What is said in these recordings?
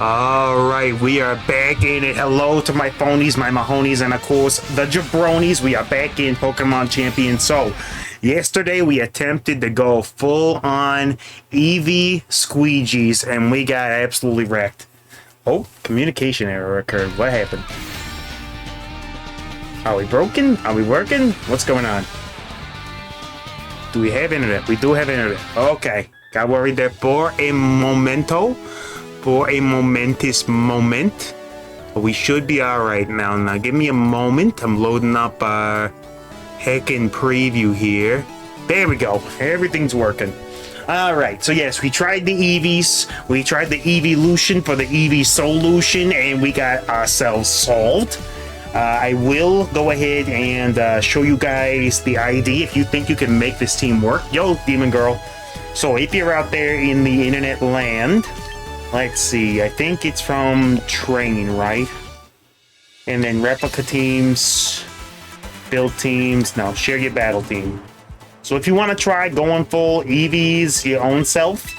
All right, we are back in it. Hello to my phonies, my mahonies, and of course the jabronis. We are back in Pokemon Champion. So, yesterday we attempted to go full on Eevee squeegees, and we got absolutely wrecked. Oh, communication error occurred. What happened? Are we broken? Are we working? What's going on? Do we have internet? We do have internet. Okay, got worried there for a momento. For a momentous moment. But we should be alright now. Now give me a moment. I'm loading up our heckin' preview here. There we go. Everything's working. Alright, so yes, we tried the Eevees. We tried the Eeveelution for the Eevee Solution, and we got ourselves solved. I will go ahead and show you guys the ID if you think you can make this team work. Yo, Demon Girl. So if you're out there in the internet land, let's see, I think it's from Train, right? And then replica teams, build teams, no, share your battle team. So if you want to try going full Eevees your own self,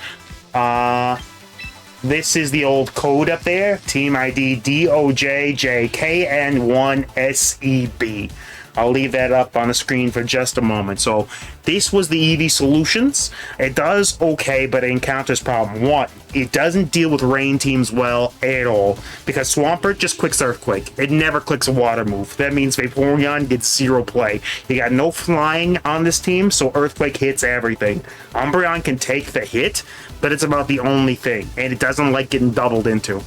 this is the old code up there, team ID DOJJKN1SEB. I'll leave that up on the screen for just a moment. So this was the Eevee Solutions. It does okay, but it encounters problem. One, it doesn't deal with rain teams well at all, because Swampert just clicks Earthquake. It never clicks a water move. That means Vaporeon gets zero play. You got no flying on this team, so Earthquake hits everything. Umbreon can take the hit, but it's about the only thing, and it doesn't like getting doubled into.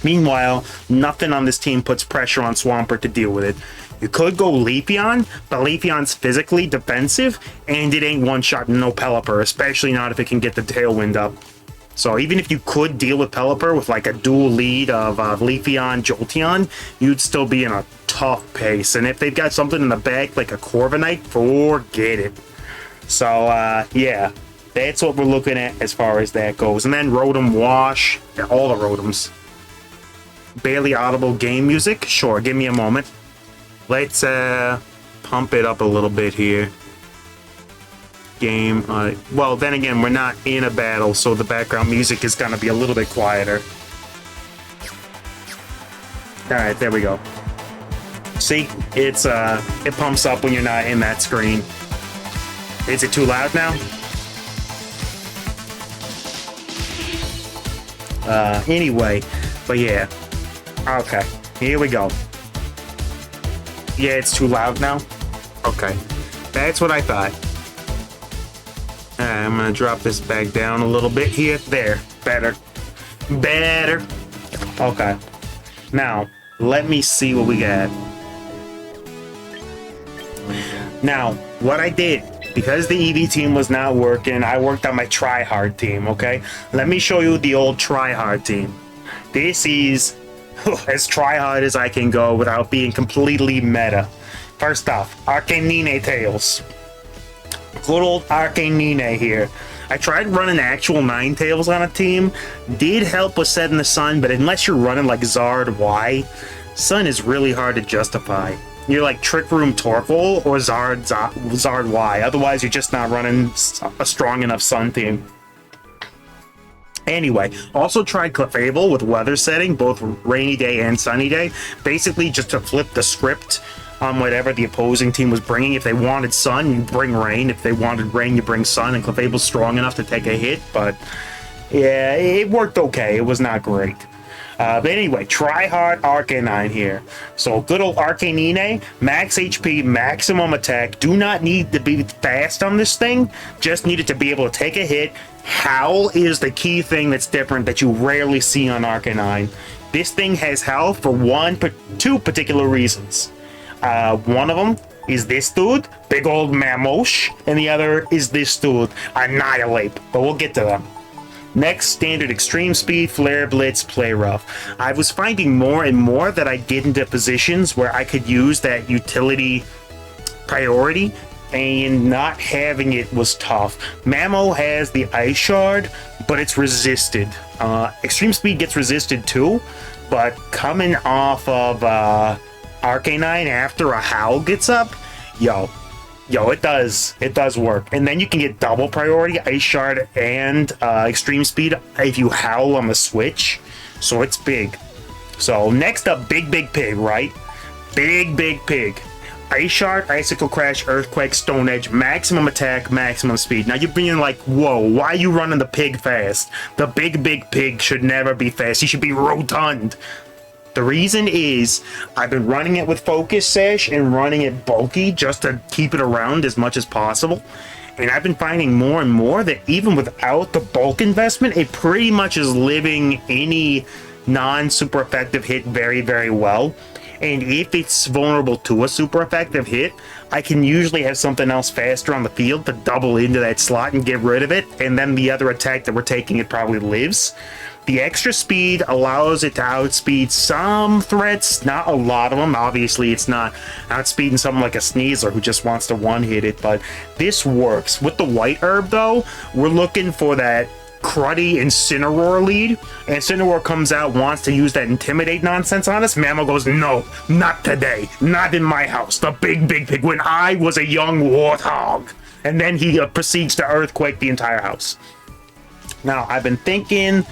Meanwhile, nothing on this team puts pressure on Swampert to deal with it. You could go Leafeon, but Leafeon's physically defensive, and it ain't one-shot no Pelipper, especially not if it can get the Tailwind up. So even if you could deal with Pelipper with like a dual lead of Leafeon, Jolteon, you'd still be in a tough pace. And if they've got something in the back like a Corviknight, forget it. So yeah, that's what we're looking at as far as that goes. And then Rotom Wash, yeah, all the Rotoms. Barely audible game music, sure, give me a moment. Let's pump it up a little bit here. Game. Well, then again, we're not in a battle, so the background music is going to be a little bit quieter. Alright, there we go. See? It's it pumps up when you're not in that screen. Is it too loud now? Anyway, but yeah. Okay, here we go. Yeah, it's too loud now? Okay. That's what I thought. Alright, I'm gonna drop this back down a little bit here. There. Better. Better. Okay. Now, let me see what we got. Now, what I did, because the Eevee team was not working, I worked on my try-hard team, okay? Let me show you the old try-hard team. This is as try-hard as I can go without being completely meta. First off, Arcanine Tails. Good old Arcanine here. I tried running actual Ninetales on a team. Did help with setting the Sun, but unless you're running like Zard Y, Sun is really hard to justify. You're like Trick Room Torkoal or Zard Y. Otherwise, you're just not running a strong enough Sun team. Anyway, also tried Clefable with weather setting, both rainy day and sunny day, basically just to flip the script on whatever the opposing team was bringing. If they wanted sun, you bring rain. If they wanted rain, you bring sun, and Clefable's strong enough to take a hit, but yeah, it worked okay. It was not great. But anyway, try hard Arcanine here. So good old Arcanine, max HP, maximum attack. Do not need to be fast on this thing, just need it to be able to take a hit. Howl is the key thing that's different that you rarely see on Arcanine. This thing has Howl for two particular reasons. One of them is this dude, big old Mamosh, and the other is this dude, Annihilate, but we'll get to them. Next, standard extreme speed, flare blitz, play rough. I was finding more and more that I get into positions where I could use that utility priority, and not having it was tough. Mamo has the Ice Shard, but it's resisted. Extreme Speed gets resisted too, but coming off of Arcanine after a Howl gets up, yo, it does work. And then you can get double priority, Ice Shard and Extreme Speed if you Howl on the switch. So it's big. So next up, big pig, right? Big pig. Ice Shard, Icicle Crash, Earthquake, Stone Edge, maximum attack, maximum speed. Now you're being like, whoa, why are you running the pig fast? The big pig should never be fast. He should be rotund. The reason is I've been running it with Focus Sash and running it bulky just to keep it around as much as possible. And I've been finding more and more that even without the bulk investment, it pretty much is living any non-super effective hit very well. And if it's vulnerable to a super effective hit, I can usually have something else faster on the field to double into that slot and get rid of it, and then the other attack that we're taking, it probably lives. The extra speed allows it to outspeed some threats, not a lot of them. Obviously, it's not outspeeding something like a Sneasler who just wants to one-hit it, but this works. With the White Herb, though, we're looking for that cruddy Incineroar lead, and Incineroar comes out, wants to use that Intimidate nonsense on us. Mammal goes, no, not today, not in my house. The big pig when I was a young warthog. And then he proceeds to Earthquake the entire house. Now, I've been thinking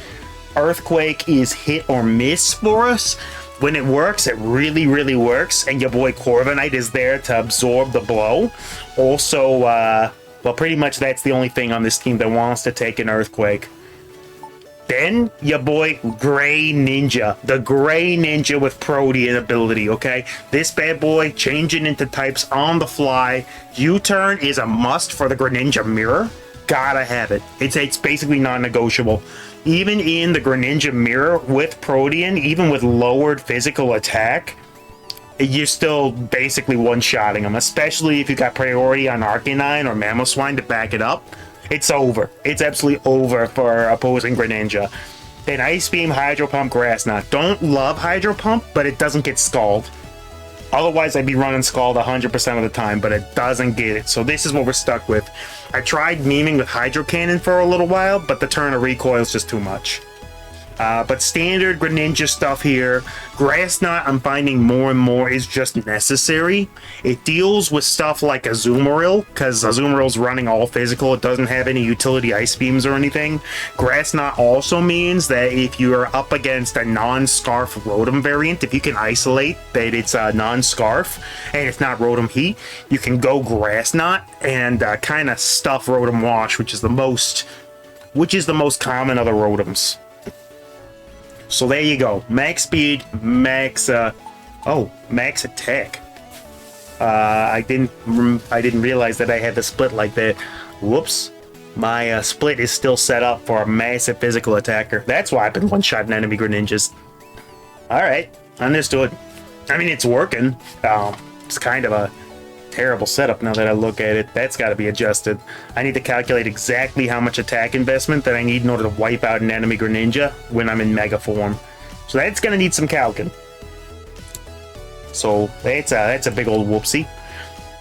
Earthquake is hit or miss for us. When it works, it really works, and your boy Corviknight is there to absorb the blow. Also, well, pretty much that's the only thing on this team that wants to take an Earthquake. Then, your boy Gray Ninja. The Gray Ninja with Protean ability, okay? This bad boy changing into types on the fly. U-turn is a must for the Greninja Mirror. Gotta have it. It's basically non-negotiable. Even in the Greninja Mirror with Protean, even with lowered physical attack, you're still basically one-shotting them, especially if you got priority on Arcanine or Mamoswine to back it up. It's over. It's absolutely over for opposing Greninja. Then Ice Beam, Hydro Pump, Grass Knot. Don't love Hydro Pump, but it doesn't get Scald. Otherwise, I'd be running Scald 100% of the time, but it doesn't get it. So this is what we're stuck with. I tried memeing with Hydro Cannon for a little while, but the turn of recoil is just too much. But standard Greninja stuff here. Grass Knot, I'm finding more and more is just necessary. It deals with stuff like Azumarill, because Azumarill's running all physical. It doesn't have any utility Ice Beams or anything. Grass Knot also means that if you are up against a non-Scarf Rotom variant, if you can isolate that it's a non-Scarf and it's not Rotom Heat, you can go Grass Knot and kind of stuff Rotom Wash, which is the most common of the Rotoms. So there you go. Max speed, max max attack. I didn't realize that I had the split like that. Whoops. My split is still set up for a massive physical attacker. That's why I've been one-shotting enemy Greninjas. Alright, understood. I mean, it's working. It's kind of a terrible setup now that I look at it. That's got to be adjusted. I need to calculate exactly how much attack investment that I need in order to wipe out an enemy Greninja when I'm in Mega form. So that's going to need some calcing. So that's a big old whoopsie.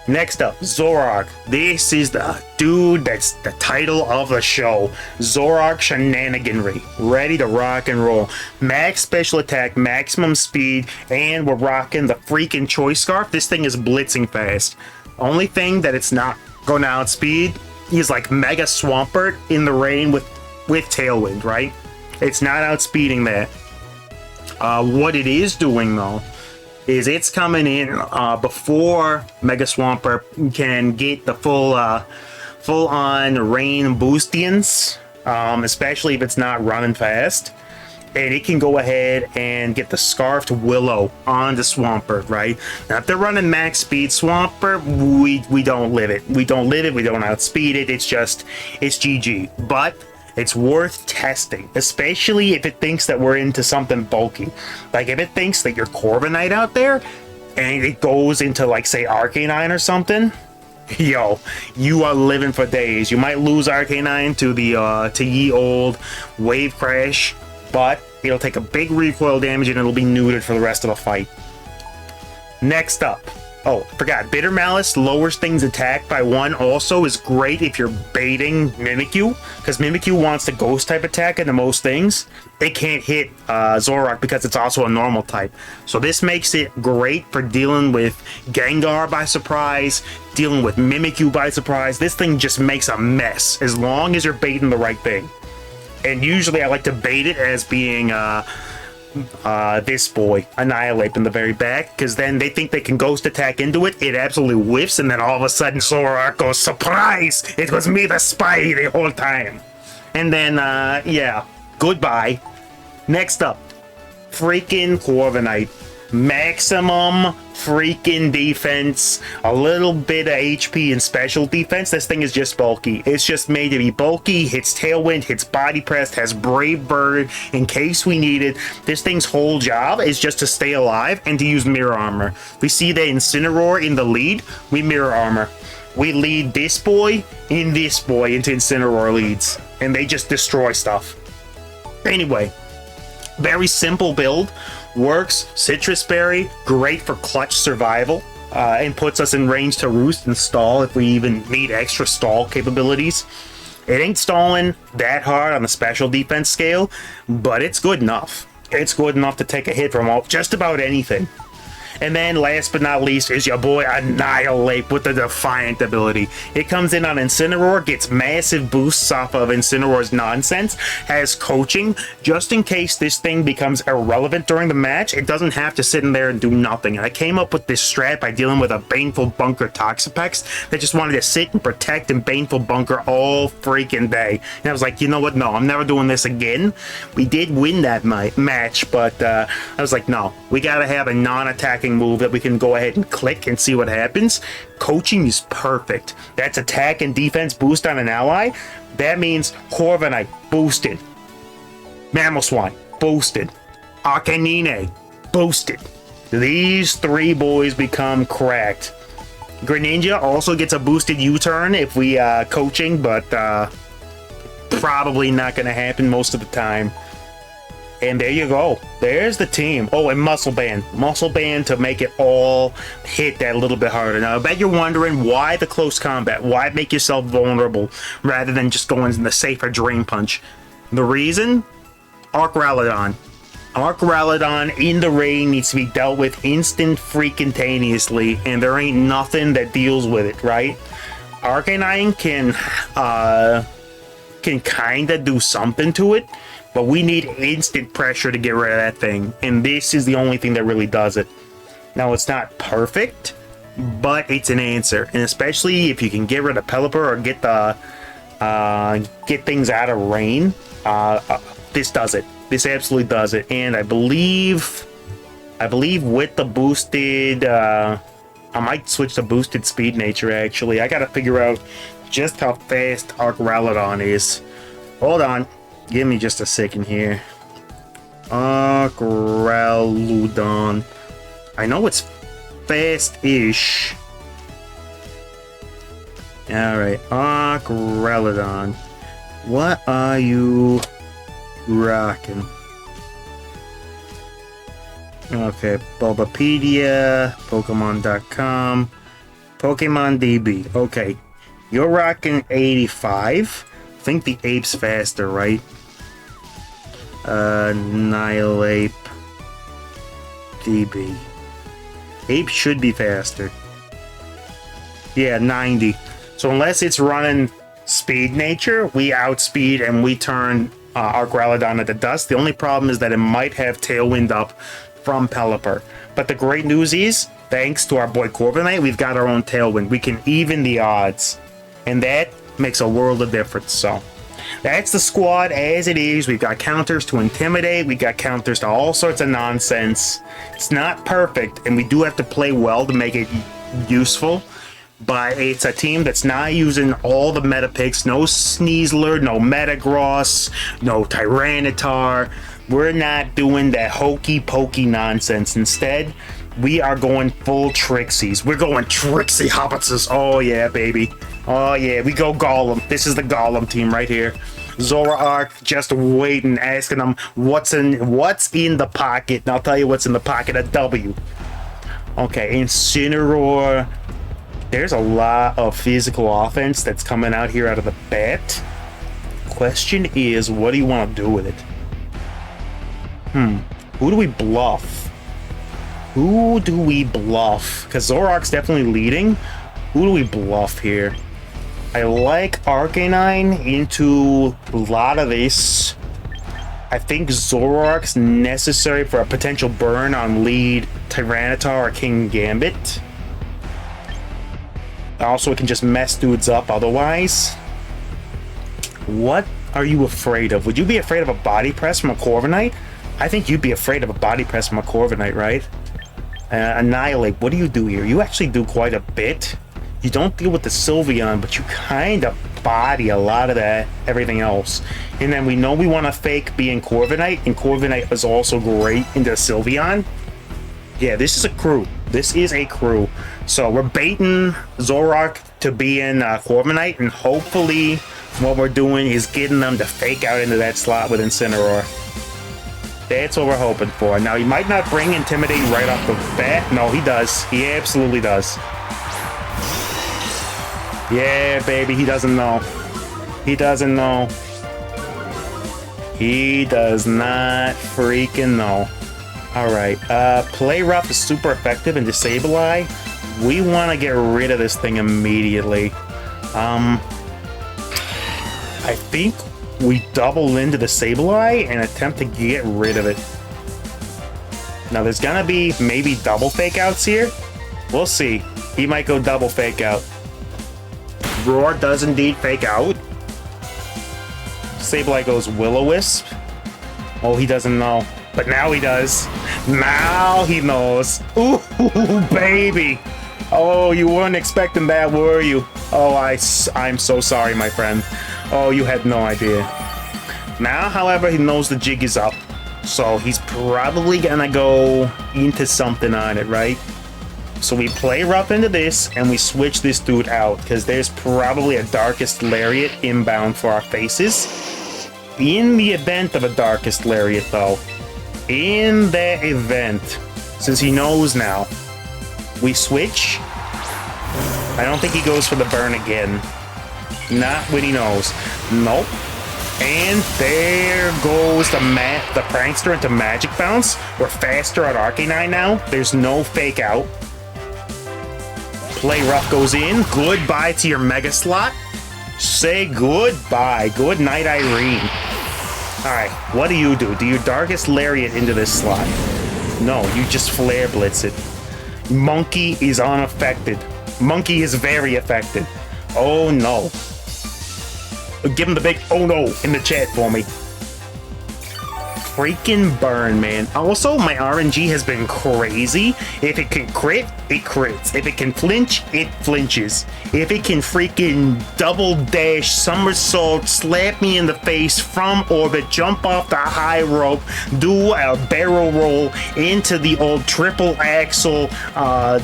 Next up, Zoroark. This is the dude that's the title of the show. Zoroark Shenaniganry. Ready to rock and roll. Max special attack, maximum speed, and we're rocking the freaking Choice Scarf. This thing is blitzing fast. Only thing that it's not going to outspeed is like Mega Swampert in the rain with Tailwind, right? It's not outspeeding that. What it is doing, though, is it's coming in before Mega Swampert can get the full-on rain boostians, especially if it's not running fast. And it can go ahead and get the Scarfed Willow on the Swampert, right? Now, if they're running max speed Swampert, we don't live it. We don't outspeed it. It's GG. But it's worth testing, especially if it thinks that we're into something bulky. Like, if it thinks that you're Corviknight out there, and it goes into, like, say, Arcanine or something, yo, you are living for days. You might lose Arcanine to the to ye old Wave Crash, but it'll take a big recoil damage and it'll be neutered for the rest of the fight. Next up, oh, I forgot, Bitter Malice lowers things attack by 1. Also is great if you're baiting Mimikyu, because Mimikyu wants to ghost type attack into most things. It can't hit Zoroark because it's also a normal type. So this makes it great for dealing with Gengar by surprise, dealing with Mimikyu by surprise. This thing just makes a mess as long as you're baiting the right thing. And usually I like to bait it as being this boy, Annihilate, in the very back, because then they think they can ghost attack into it. It absolutely whiffs, and then all of a sudden Zoroark goes, surprise! It was me, the spy, the whole time. And then, yeah, goodbye. Next up, freaking Corviknight. Maximum freaking defense, a little bit of HP and special defense. This thing is just bulky. It's just made to be bulky, hits Tailwind, hits Body Press, has Brave Bird in case we need it. This thing's whole job is just to stay alive and to use Mirror Armor. We see that Incineroar in the lead, we Mirror Armor. We lead this boy and this boy into Incineroar leads, and they just destroy stuff. Anyway, very simple build. Works. Citrus Berry, great for clutch survival, and puts us in range to roost and stall if we even need extra stall capabilities. It ain't stalling that hard on the special defense scale, but it's good enough. It's good enough to take a hit from just about anything. And then last but not least is your boy Annihilate with the Defiant ability. It comes in on Incineroar, gets massive boosts off of Incineroar's nonsense, has coaching, just in case this thing becomes irrelevant during the match. It doesn't have to sit in there and do nothing. And I came up with this strat by dealing with a Baneful Bunker Toxapex that just wanted to sit and protect and Baneful Bunker all freaking day. And I was like, you know what? No, I'm never doing this again. We did win that match, but I was like, no, we gotta have a non-attacking move that we can go ahead and click and see what happens. Coaching is perfect. That's attack and defense boost on an ally. That means Corviknight boosted, Mamoswine boosted, Arcanine boosted. These three boys become cracked. Greninja also gets a boosted U-turn if we coaching, but probably not going to happen most of the time. And there you go. There's the team. Oh, and Muscle Band. Muscle Band to make it all hit that little bit harder. Now, I bet you're wondering why the close combat? Why make yourself vulnerable rather than just going in the safer Drain Punch? The reason? Arc Ralladon. Arc Ralladon in the rain needs to be dealt with instant freaking-taneously, and there ain't nothing that deals with it, right? Arcanine can kinda do something to it, but we need instant pressure to get rid of that thing, and this is the only thing that really does it. Now, it's not perfect, but it's an answer, and especially if you can get rid of Pelipper or get the get things out of rain, this does it. This absolutely does it, and I believe with the boosted, I might switch to boosted Speed Nature. Actually, I gotta figure out just how fast Arc Ralladon is. Hold on. Give me just a second here. Arc Ralladon. I know it's fast-ish. Alright, Arc Ralladon. What are you rocking? Okay, Bulbapedia, Pokemon.com, Pokemon DB. Okay, you're rocking 85. I think the ape's faster, right? Annihilate DB. Ape should be faster. Yeah, 90. So unless it's running Speed Nature, we outspeed and we turn Arc Ralladon into dust. The only problem is that it might have Tailwind up from Pelipper. But the great news is, thanks to our boy Corviknight, we've got our own Tailwind. We can even the odds. And that makes a world of difference. So that's the squad as it is. We've got counters to Intimidate. We got counters to all sorts of nonsense. It's not perfect, and we do have to play well to make it useful. But it's a team that's not using all the meta picks. No Sneasler, no Metagross, no Tyranitar. We're not doing that hokey pokey nonsense. Instead, we are going full Trixies. We're going Trixie Hobbitses. Oh yeah, baby. Oh yeah, we go Golem. This is the Golem team right here. Zoroark just waiting, asking them what's in the pocket. And I'll tell you what's in the pocket, a W. Okay, Incineroar. There's a lot of physical offense that's coming out here out of the bat. Question is, what do you want to do with it? Who do we bluff? Who do we bluff? Because Zoroark's definitely leading. Who do we bluff here? I like Arcanine into a lot of this. I think Zoroark's necessary for a potential burn on lead Tyranitar or King Gambit. Also, it can just mess dudes up otherwise. What are you afraid of? Would you be afraid of a body press from a Corviknight? I think you'd be afraid of a body press from a Corviknight, right? Annihilate, what do you do here? You actually do quite a bit. You don't deal with the Sylveon, but you kind of body a lot of that, everything else. And then we know we want to fake being Corviknight, and Corviknight is also great into Sylveon. Yeah, this is a crew. This is a crew. So we're baiting Zoroark to be in Corviknight, and hopefully what we're doing is getting them to fake out into that slot with Incineroar. That's what we're hoping for. Now, he might not bring Intimidate right off the bat. No, he does. He absolutely does. Yeah, baby, he doesn't know. He doesn't know. He does not freaking know. Alright, Play Rough is super effective in Disableeye. We want to get rid of this thing immediately. I think we double into the Sableye and attempt to get rid of it. Now, there's gonna be maybe double fake outs here. We'll see. He might go double fake out. Roar does indeed fake out. Sableye goes Will-O-Wisp. Oh, he doesn't know. But now he does. Now he knows. Ooh, baby. Oh, you weren't expecting that, were you? Oh, I'm so sorry, my friend. Oh, you had no idea. Now, however, he knows the jig is up. So he's probably gonna go into something on it, right? So we play rough into this, and we switch this dude out, because there's probably a Darkest Lariat inbound for our faces. In the event of a Darkest Lariat, though, in that event, since he knows now, we switch. I don't think he goes for the burn again. Not when he knows. Nope. And there goes the Prankster into Magic Bounce. We're faster at Arcanine now. There's no fake out. Play Rough goes in. Goodbye to your Mega Slot. Say goodbye. Good night, Irene. Alright, what do? Do you Darkest Lariat into this slot? No, you just Flare Blitz it. Monkey is unaffected. Monkey is very affected. Oh no. Give him the big oh no in the chat for me. Freaking burn, man. Also, my RNG has been crazy. If it can crit, it crits. If it can flinch, it flinches. If it can freaking double dash, somersault, slap me in the face from orbit, jump off the high rope, do a barrel roll into the old triple axle,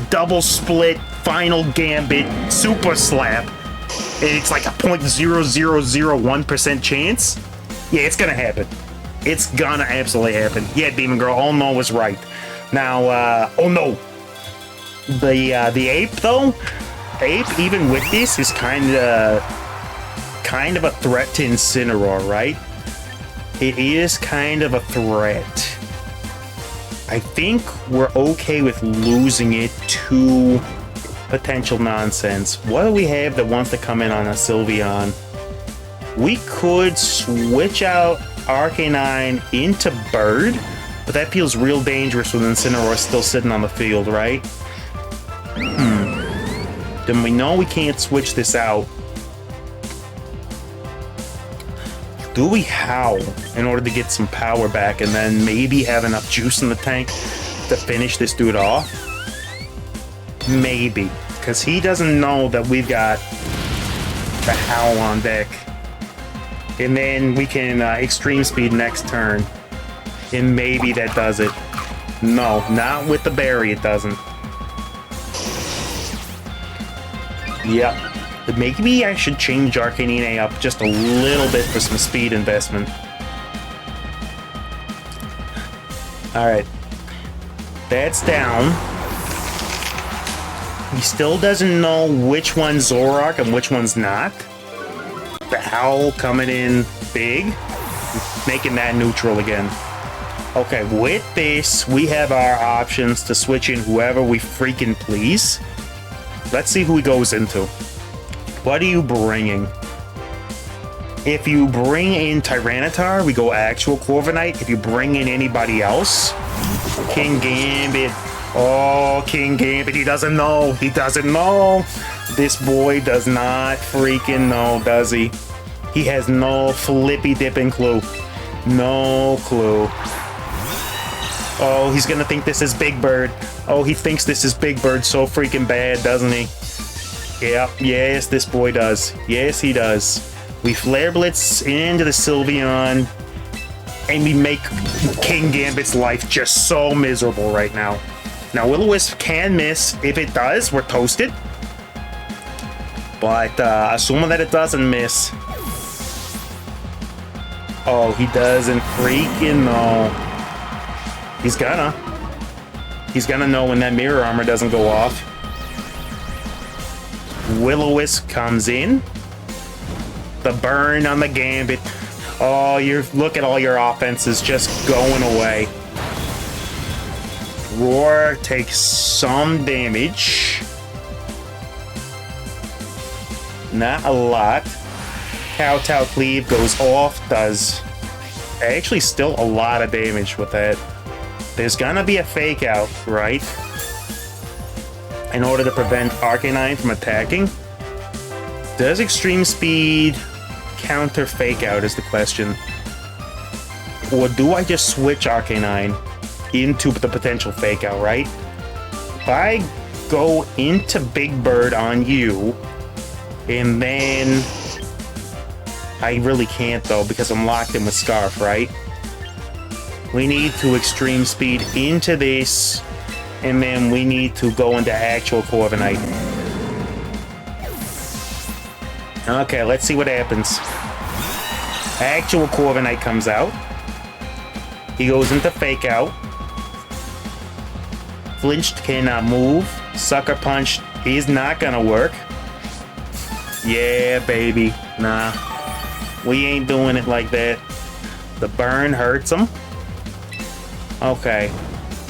double split, final gambit, super slap, and it's like a 0.0001% chance. Yeah, it's gonna happen. It's gonna absolutely happen. Yeah, Demon Girl. Oh no was right. Now, oh no. The Ape though. Ape, even with this, is kind of a threat to Incineroar, right? It is kind of a threat. I think we're okay with losing it to potential nonsense. What do we have that wants to come in on a Sylveon? We could switch out Arcanine into Bird, but that feels real dangerous with Incineroar still sitting on the field, right? Then we know we can't switch this out. Do we Howl in order to get some power back and then maybe have enough juice in the tank to finish this dude off? Maybe, because he doesn't know that we've got the Howl on deck. And then we can Extreme Speed next turn. And maybe that does it. No, not with the berry, it doesn't. Yep. Maybe I should change Arcanine up just a little bit for some speed investment. Alright. That's down. He still doesn't know which one's Zoroark and which one's not. The Howl coming in big, making that neutral again. Okay, with this, we have our options to switch in whoever we freaking please. Let's see who he goes into. What are you bringing? If you bring in Tyranitar, we go actual Corviknight. If you bring in anybody else, King Gambit. Oh, King Gambit, he doesn't know. He doesn't know. This boy does not freaking know, does he? He has no flippy dipping clue. No clue. Oh, he's gonna think this is Big Bird. Oh, he thinks this is Big Bird so freaking bad, doesn't he? Yeah, yes, this boy does. Yes, he does. We Flare Blitz into the Sylveon, and we make King Gambit's life just so miserable right now. Now, Will-O-Wisp can miss. If it does, we're toasted. But assuming that it doesn't miss. Oh, he doesn't freaking know. He's gonna. He's gonna know when that Mirror Armor doesn't go off. Will-O-Wisp comes in. The burn on the Gambit. Oh, look at all your offenses just going away. Roar takes some damage. Not a lot. Kowtow Cleave goes off, does actually still a lot of damage with that. There's gonna be a fake out, right? In order to prevent Arcanine from attacking. Does Extreme Speed counter fake out is the question. Or do I just switch Arcanine into the potential fake out, right? If I go into Big Bird on you, and then I really can't though because I'm locked in with Scarf, right? We need to Extreme Speed into this, and then we need to go into actual Corviknight. Okay, let's see what happens. Actual Corviknight comes out. He goes into Fake Out. Flinched cannot move. Sucker Punch is not gonna work. Yeah, baby. Nah. We ain't doing it like that. The burn hurts him. Okay.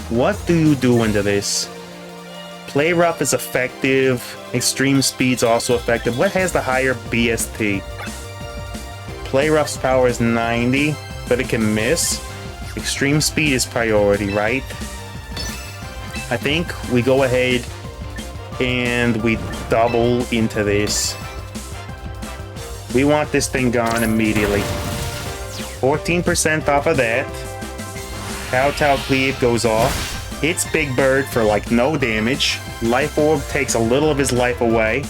What do you do into this? Play Rough is effective. Extreme Speed's also effective. What has the higher BST? Play Rough's power is 90, but it can miss. Extreme Speed is priority, right? I think we go ahead and we double into this. We want this thing gone immediately. 14% off of that. Kowtow Cleave goes off. Hits Big Bird for like no damage. Life Orb takes a little of his life away.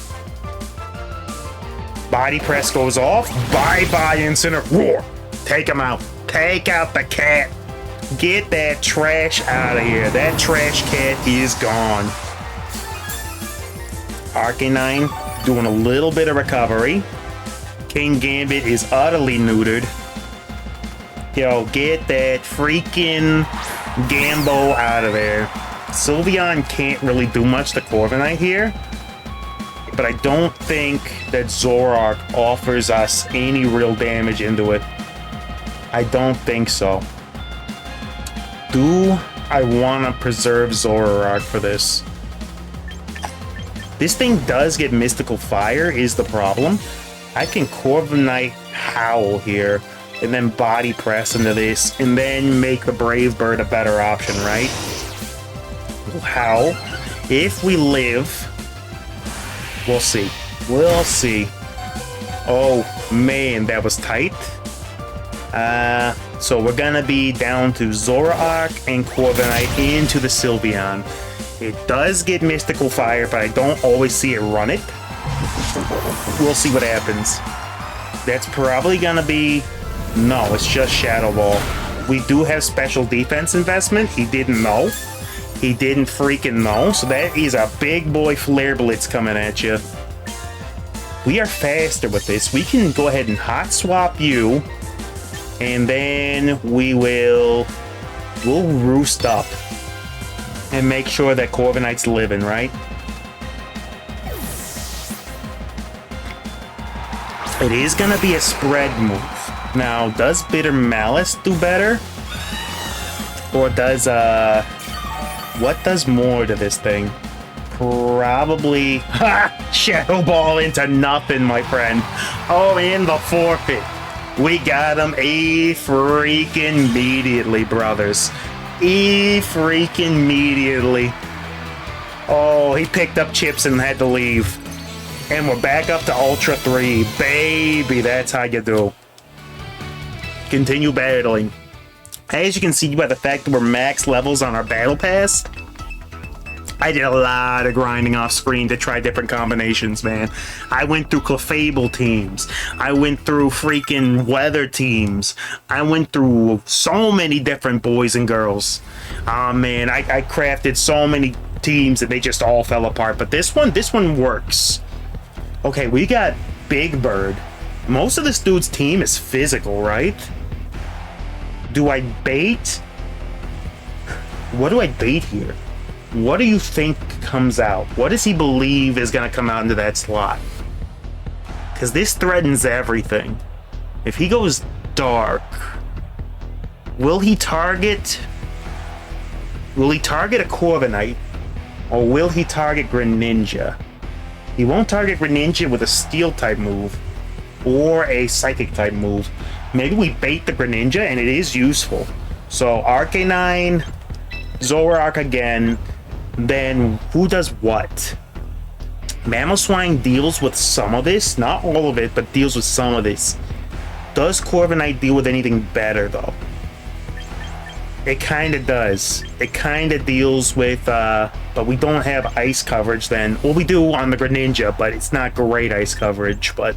Body Press goes off. Bye-bye Incineroar. Take him out. Take out the cat. Get that trash out of here. That trash cat is gone. Arcanine doing a little bit of recovery. King Gambit is utterly neutered. Yo, get that freaking Gambo out of there. Sylveon can't really do much to Corviknight here, but I don't think that Zoroark offers us any real damage into it. I don't think so. Do I want to preserve Zoroark for this? This thing does get Mystical Fire is the problem. I can Corviknight Howl here, and then Body Press into this, and then make the Brave Bird a better option, right? How? If we live, we'll see. We'll see. Oh, man, that was tight. So we're gonna be down to Zoroark and Corviknight into the Sylveon. It does get Mystical Fire, but I don't always see it run it. We'll see what happens. That's probably gonna be... No, it's just Shadow Ball. We do have special defense investment. He didn't know. He didn't freaking know. So that is a big boy Flare Blitz coming at you. We are faster with this. We can go ahead and hot swap you. And then we'll roost up. And make sure that Corviknight's living, right? It is gonna be a spread move. Now, does Bitter Malice do better? Or does, what does more to this thing? probably Shadow Ball into nothing, my friend. Oh, and the forfeit. We got him freaking immediately, brothers. Freaking immediately. Oh, he picked up chips and had to leave. And we're back up to Ultra 3. Baby, that's how you do. Continue battling. As you can see by the fact that we're max levels on our battle pass, I did a lot of grinding off screen to try different combinations, man. I went through Clefable teams. I went through freaking weather teams. I went through so many different boys and girls. Man, I crafted so many teams and they just all fell apart. But this one works. Okay, we got Big Bird. Most of this dude's team is physical, right? Do I bait? What do I bait here? What do you think comes out? What does he believe is going to come out into that slot? Because this threatens everything. If he goes dark, will he target a Corviknight? Or will he target Greninja? He won't target Greninja with a Steel type move or a Psychic type move. Maybe we bait the Greninja and it is useful. So Arcanine, Zoroark again. Then who does what? Mamoswine deals with some of this, not all of it, but deals with some of this. Does Corviknight deal with anything better though? It kind of does. It kind of deals with, but we don't have ice coverage then. Well, we do on the Greninja, but it's not great ice coverage, but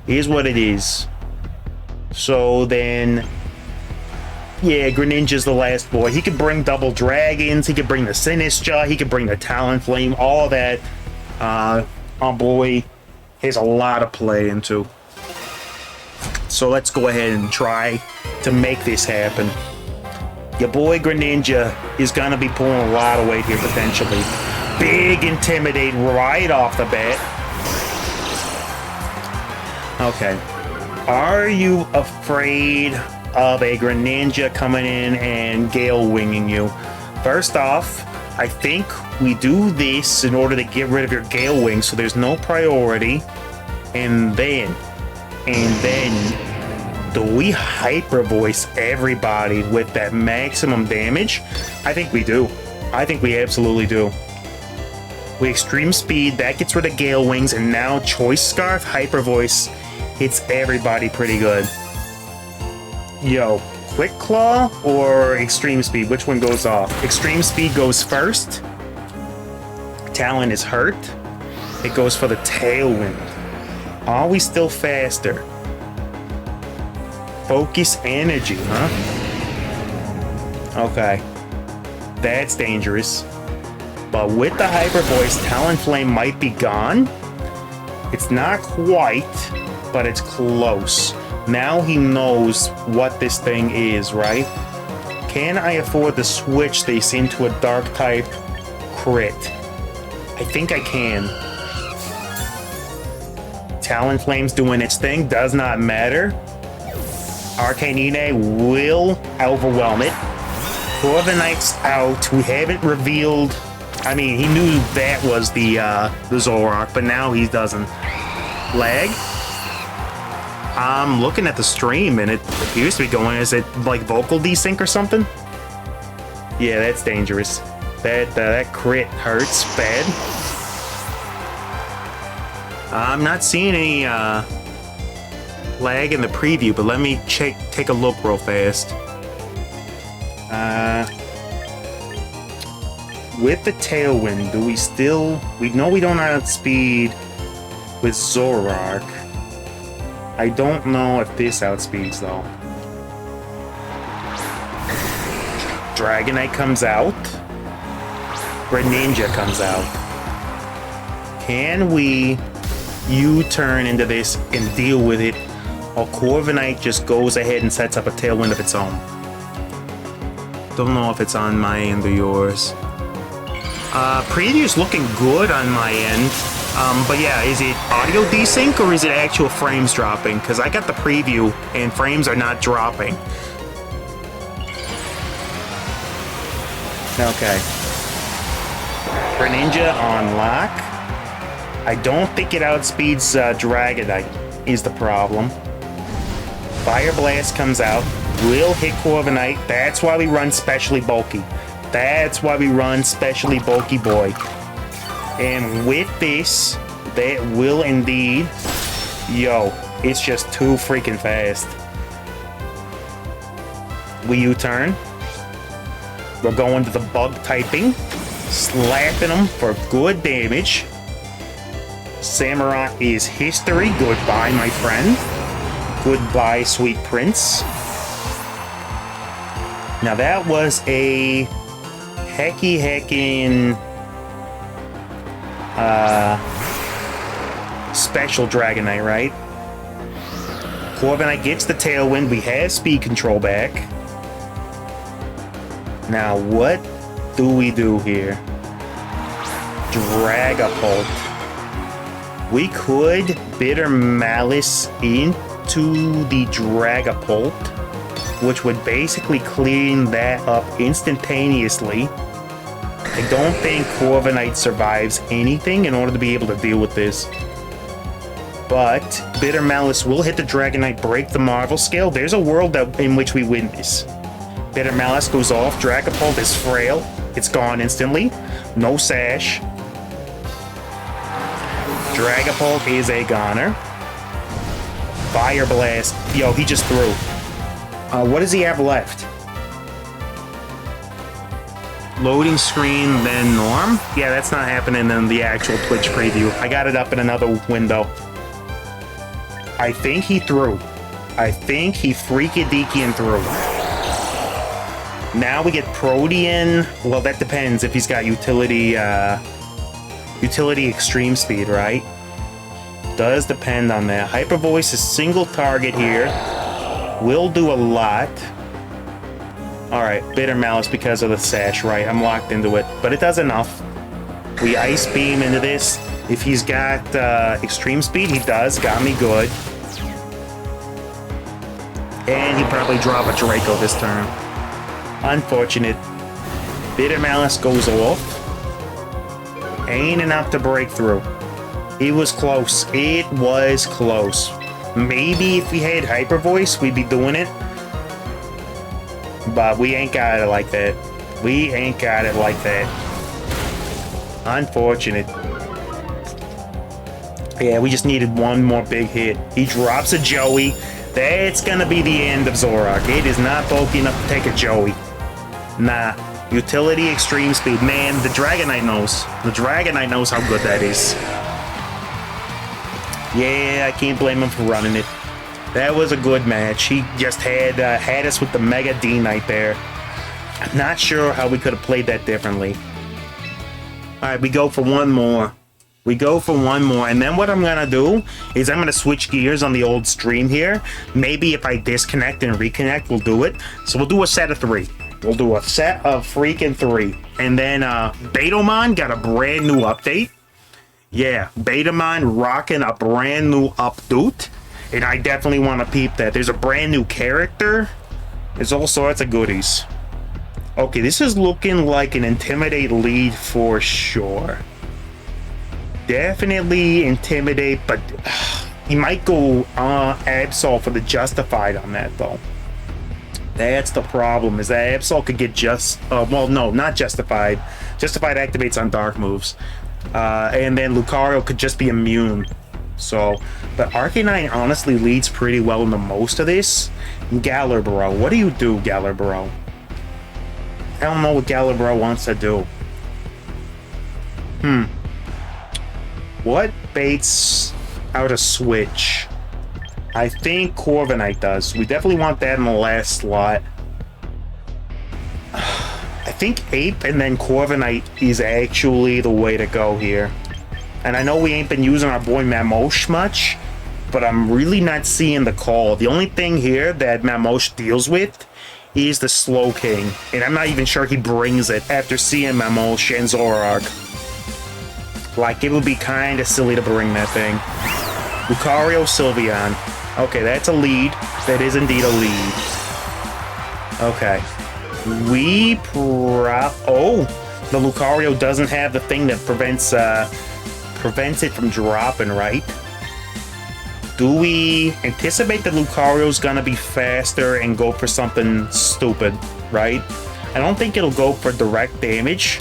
here's what it is. So then, yeah, Greninja's the last boy. He could bring double dragons. He could bring the Sinistcha. He could bring the Talonflame. All of that. Oh boy, has a lot of play into. So let's go ahead and try to make this happen. Your boy Greninja is gonna be pulling a lot of weight here potentially. Big Intimidate right off the bat. Okay. Are you afraid of a Greninja coming in and Gale Winging you? First off, I think we do this in order to get rid of your Gale Wing so there's no priority. And then do we Hyper Voice everybody with that maximum damage? I think we do. I think we absolutely do. We Extreme Speed, that gets rid of Gale Wings, and now Choice Scarf, Hyper Voice hits everybody pretty good. Yo, Quick Claw or Extreme Speed? Which one goes off? Extreme Speed goes first. Talon is hurt. It goes for the Tailwind. Are we still faster? Focus Energy, huh? Okay. That's dangerous. But with the Hyper Voice, Talonflame might be gone. It's not quite, but it's close. Now he knows what this thing is, right? Can I afford to switch this into a Dark type crit? I think I can. Talonflame's doing its thing, does not matter. Arcanine will overwhelm it. Corviknight's out. We haven't revealed. I mean, he knew that was the Zoroark, but now he doesn't. Lag? I'm looking at the stream and it appears to be going. Is it like vocal desync or something? Yeah, that's dangerous. That crit hurts bad. I'm not seeing any lag in the preview, but let me take a look real fast. With the Tailwind, do we still... We know we don't outspeed with Zoroark. I don't know if this outspeeds, though. Dragonite comes out. Greninja comes out. Can we U-turn into this and deal with it? Or Corviknight just goes ahead and sets up a Tailwind of its own? Don't know if it's on my end or yours. Preview's looking good on my end. But yeah, is it audio desync or is it actual frames dropping? Because I got the preview and frames are not dropping. Okay. Greninja on lock. I don't think it outspeeds Dragonite is the problem. Fire Blast comes out. Will hit Corviknight. That's why we run Specially Bulky. That's why we run Specially Bulky Boy. And with this, that will indeed... Yo, it's just too freaking fast. We U-turn. We're going to the bug typing. Slapping them for good damage. Samurott is history. Goodbye, my friend. Goodbye, sweet prince. Now that was a heckin' special Dragonite, right? Corviknight gets the Tailwind. We have speed control back. Now what do we do here? Dragapult. We could Bitter Malice into the Dragapult, which would basically clean that up instantaneously. I don't think Corviknight survives anything in order to be able to deal with this. But Bitter Malice will hit the Dragonite, break the Marvel Scale. There's a world in which we win this. Bitter Malice goes off. Dragapult is frail. It's gone instantly. No sash. Dragapult is a goner. Fire Blast. Yo, he just threw. What does he have left? Loading screen, then Norm? Yeah, that's not happening in the actual Twitch preview. I got it up in another window. I think he threw. I think he freaky-deaky threw. Now we get Protean. Well, that depends if he's got utility extreme speed, right? Does depend on that. Hyper Voice is single target here. Will do a lot. Alright, Bitter Malice because of the sash, right? I'm locked into it. But it does enough. We Ice Beam into this. If he's got extreme speed, he does. Got me good. And he probably drop a Draco this turn. Unfortunate. Bitter Malice goes off. Ain't enough to break through. It was close. It was close. Maybe if we had Hyper Voice, we'd be doing it. But we ain't got it like that. We ain't got it like that. Unfortunate. Yeah, we just needed one more big hit. He drops a Joey. That's gonna be the end of Zoroark. It is not bulky enough to take a Joey. Nah. Utility, extreme speed. Man, the Dragonite knows. The Dragonite knows how good that is. Yeah, I can't blame him for running it. That was a good match. He just had us with the Mega D-Knight there. I'm not sure how we could have played that differently. Alright, we go for one more. We go for one more, and then what I'm gonna do is I'm gonna switch gears on the old stream here. Maybe if I disconnect and reconnect, we'll do it. So we'll do a set of 3. We'll do a set of freaking 3. And then Betamon got a brand new update. Yeah, Betamon rocking a brand new update. And I definitely want to peep that. There's a brand new character. There's all sorts of goodies. Okay, this is looking like an Intimidate lead for sure. Definitely Intimidate, but he might go Absol for the Justified on that, though. That's the problem, is that Absol could get well, no, not Justified. Justified activates on dark moves. And then Lucario could just be immune. So, but Arcanine honestly leads pretty well into most of this. Galar, bro. What do you do, Galar, bro? I don't know what Galar, bro wants to do. What baits out a switch? I think Corviknight does. We definitely want that in the last slot. I think Ape and then Corviknight is actually the way to go here. And I know we ain't been using our boy Mamosh much, but I'm really not seeing the call. The only thing here that Mamosh deals with is the Slow King, and I'm not even sure he brings it after seeing Mamosh and Zoroark. Like, it would be kind of silly to bring that thing. Lucario, Sylveon. Okay, that's a lead. That is indeed a lead. Okay. Oh, The Lucario doesn't have the thing that prevents it from dropping, right? Do we anticipate that Lucario's gonna be faster and go for something stupid, right? I don't think it'll go for direct damage.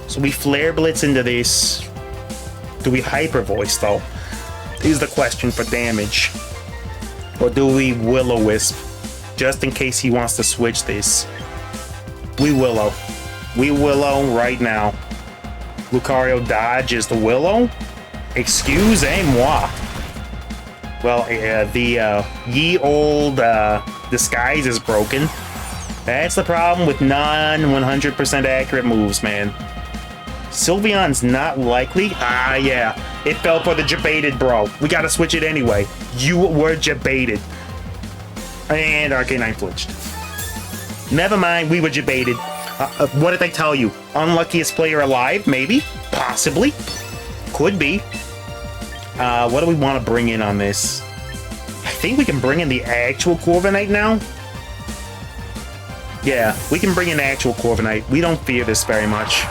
So we Flare Blitz into this. Do we Hyper Voice, though? Is the question for damage. Or do we Will-O-Wisp? Just in case he wants to switch this. We Willow. We Willow right now. Lucario dodges the Willow. Excusez-moi. Well, the ye old disguise is broken. That's the problem with non-100% accurate moves, man. Sylveon's not likely. Ah, yeah. It fell for the jebaited, bro. We gotta switch it anyway. You were jebaited. And Arcanine flinched. Never mind, we were jebaited. What did I tell you? Unluckiest player alive? Maybe? Possibly? Could be. What do we want to bring in on this? I think we can bring in the actual Corviknight now. Yeah, we can bring in actual Corviknight. We don't fear this very much.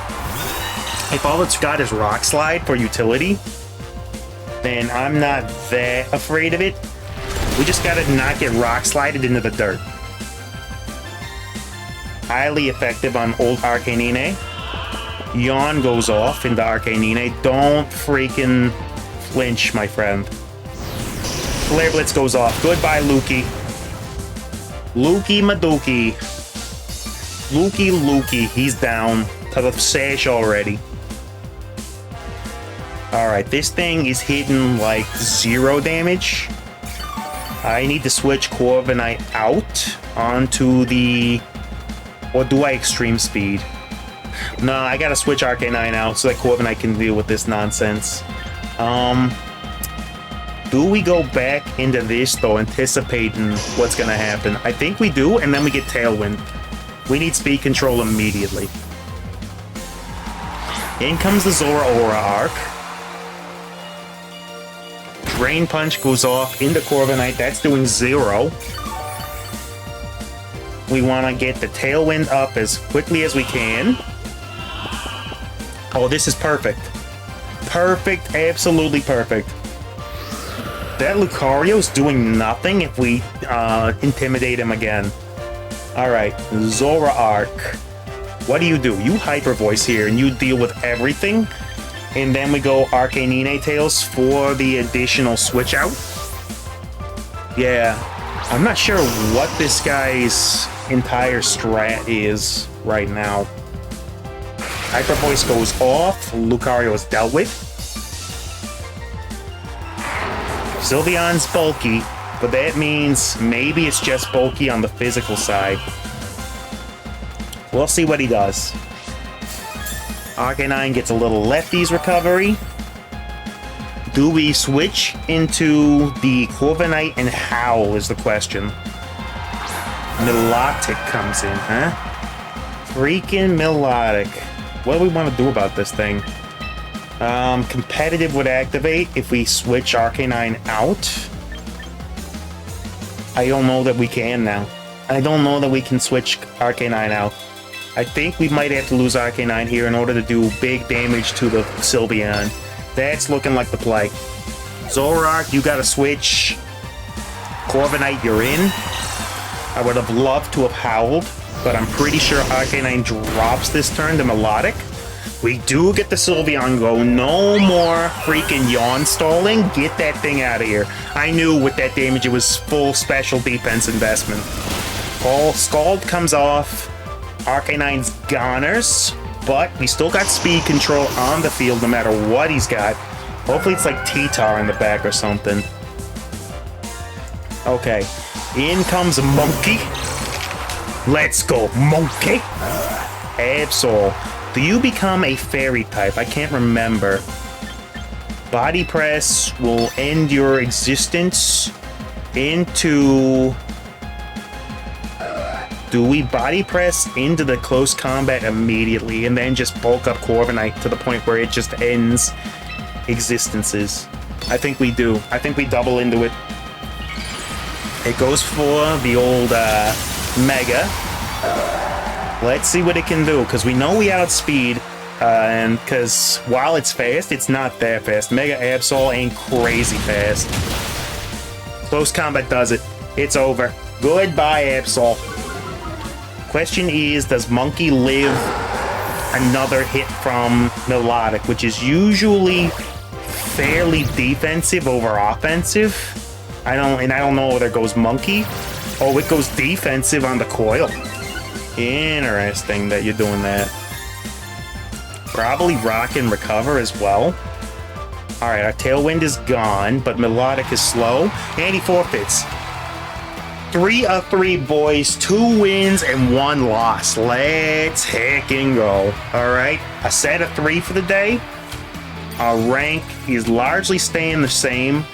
If all it's got is Rock Slide for utility, then I'm not that afraid of it. We just gotta not get Rock Slided into the dirt. Highly effective on old Arcanine. Yawn goes off into Arcanine. Don't freaking flinch, my friend. Flare Blitz goes off. Goodbye, Lukey. Lukey Maduki. Lukey. He's down to the sash already. Alright, this thing is hitting like 0 damage. I need to switch Corviknight out onto the... Or do I Extreme Speed? No, I gotta switch Arcanine out so that Corviknight can deal with this nonsense. Do we go back into this, though, anticipating what's gonna happen? I think we do, and then we get Tailwind. We need speed control immediately. In comes the Zoroark. Drain Punch goes off into Corviknight. That's doing 0. We want to get the Tailwind up as quickly as we can. Oh, this is perfect. Perfect. Absolutely perfect. That Lucario's doing nothing if we intimidate him again. Alright, Zoroark. What do? You Hyper Voice here and you deal with everything. And then we go Arcanine Tails for the additional switch out. Yeah. I'm not sure what this guy's entire strat is right now. Hyper Voice goes off. Lucario is dealt with. Sylveon's bulky, but that means maybe it's just bulky on the physical side. We'll see what he does. Arcanine gets a little lefties recovery. Do we switch into the Corviknight and Howl is the question. Milotic comes in, huh? Freaking Milotic. What do we want to do about this thing? Competitive would activate if we switch Arcanine out. I don't know that we can now. I don't know that we can switch Arcanine out. I think we might have to lose Arcanine here in order to do big damage to the Sylveon. That's looking like the play. Zoroark, you gotta switch. Corviknight, you're in. I would have loved to have howled, but I'm pretty sure Arcanine drops this turn to Milotic. We do get the Sylveon go. No more freaking yawn stalling. Get that thing out of here. I knew with that damage it was full special defense investment. Scald comes off. Arcanine's goners. But we still got speed control on the field no matter what he's got. Hopefully it's like T-Tar in the back or something. Okay. In comes Monkey. Let's go, Monkey. Absol. Do you become a fairy type? I can't remember. Body Press will end your existence into... Do we Body Press into the close combat immediately and then just bulk up Corviknight to the point where it just ends existences? I think we do. I think we double into it. It goes for the old Mega. Let's see what it can do, because we know we outspeed, and because while it's fast, it's not that fast. Mega Absol ain't crazy fast. Close combat does it. It's over. Goodbye, Absol. Question is, does Monkey live another hit from Melodic, which is usually fairly defensive over offensive? I don't know whether it goes Monkey. Oh, it goes defensive on the coil. Interesting that you're doing that. Probably Rock and Recover as well. Alright, our Tailwind is gone, but Melodic is slow. And he forfeits. 3 of 3, boys. 2 wins and 1 loss. Let's heckin' go. Alright, a set of 3 for the day. Our rank is largely staying the same.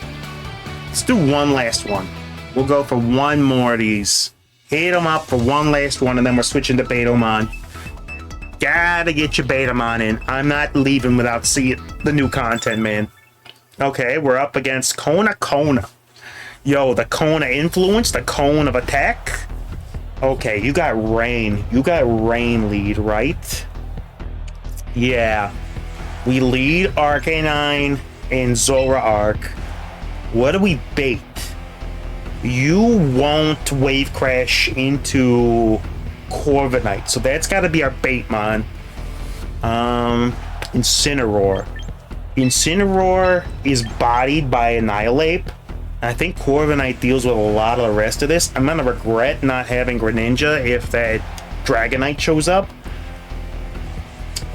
Let's do one last one. We'll go for one more of these. Hit them up for one last one, and then we're switching to Betamon. Gotta get your Betamon in. I'm not leaving without seeing the new content, man. Okay, we're up against Kona. Yo, the Kona influence, the cone of attack. Okay, you got Rain. You got Rain lead, right? Yeah. We lead Arcanine and Zoroark. What do we bait? You won't Wave Crash into Corviknight, so that's got to be our Baitmon. Incineroar. Incineroar is bodied by Annihilate. I think Corviknight deals with a lot of the rest of this. I'm gonna regret not having Greninja if that Dragonite shows up.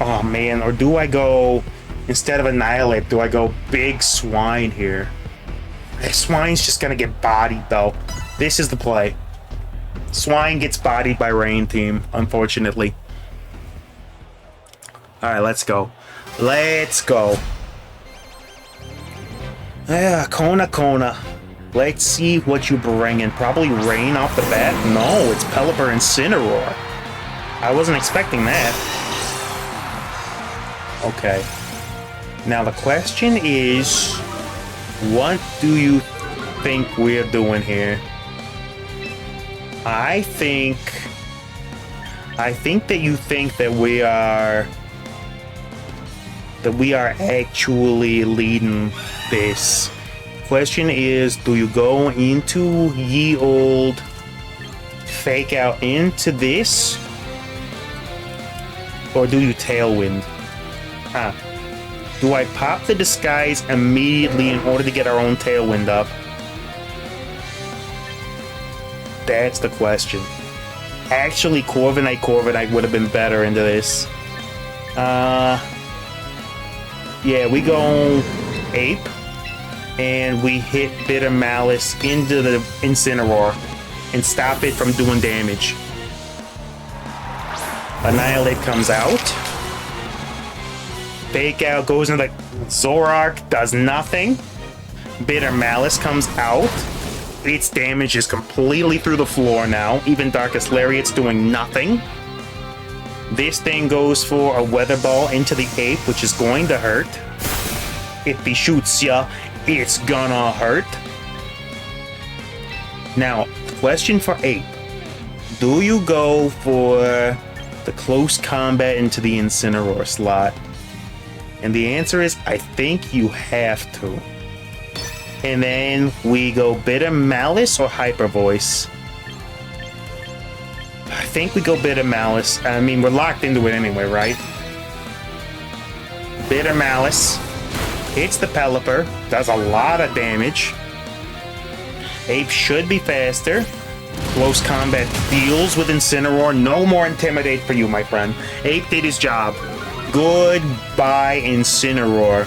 Oh man, or do I go, instead of Annihilate, do I go Big Swine here? Swine's just gonna get bodied though. This is the play. Swine gets bodied by Rain Team, unfortunately. Alright, let's go. Let's go. Yeah, Kona. Let's see what you bringing. Probably Rain off the bat? No, it's Pelipper Incineroar. I wasn't expecting that. Okay. Now the question is, what do you think we're doing here? I think that you think that we are actually leading this. Question is, do you go into ye old fake out into this, or do you Tailwind? Do I pop the disguise immediately in order to get our own Tailwind up? That's the question. Actually, Corviknight would have been better into this. Yeah, we go Ape, and we hit Bitter Malice into the Incineroar and stop it from doing damage. Annihilate comes out. Fake out goes into the Zoroark, does nothing. Bitter Malice comes out. Its damage is completely through the floor now. Even Darkest Lariat's doing nothing. This thing goes for a Weather Ball into the Ape, which is going to hurt. If he shoots ya, it's gonna hurt. Now, question for Ape. Do you go for the close combat into the Incineroar slot? And the answer is, I think you have to. And then we go Bitter Malice or Hyper Voice. I think we go Bitter Malice. I mean, we're locked into it anyway, right? Bitter Malice hits the Pelipper, does a lot of damage. Ape should be faster. Close combat deals with Incineroar. No more Intimidate for you, my friend. Ape did his job. Goodbye, Incineroar.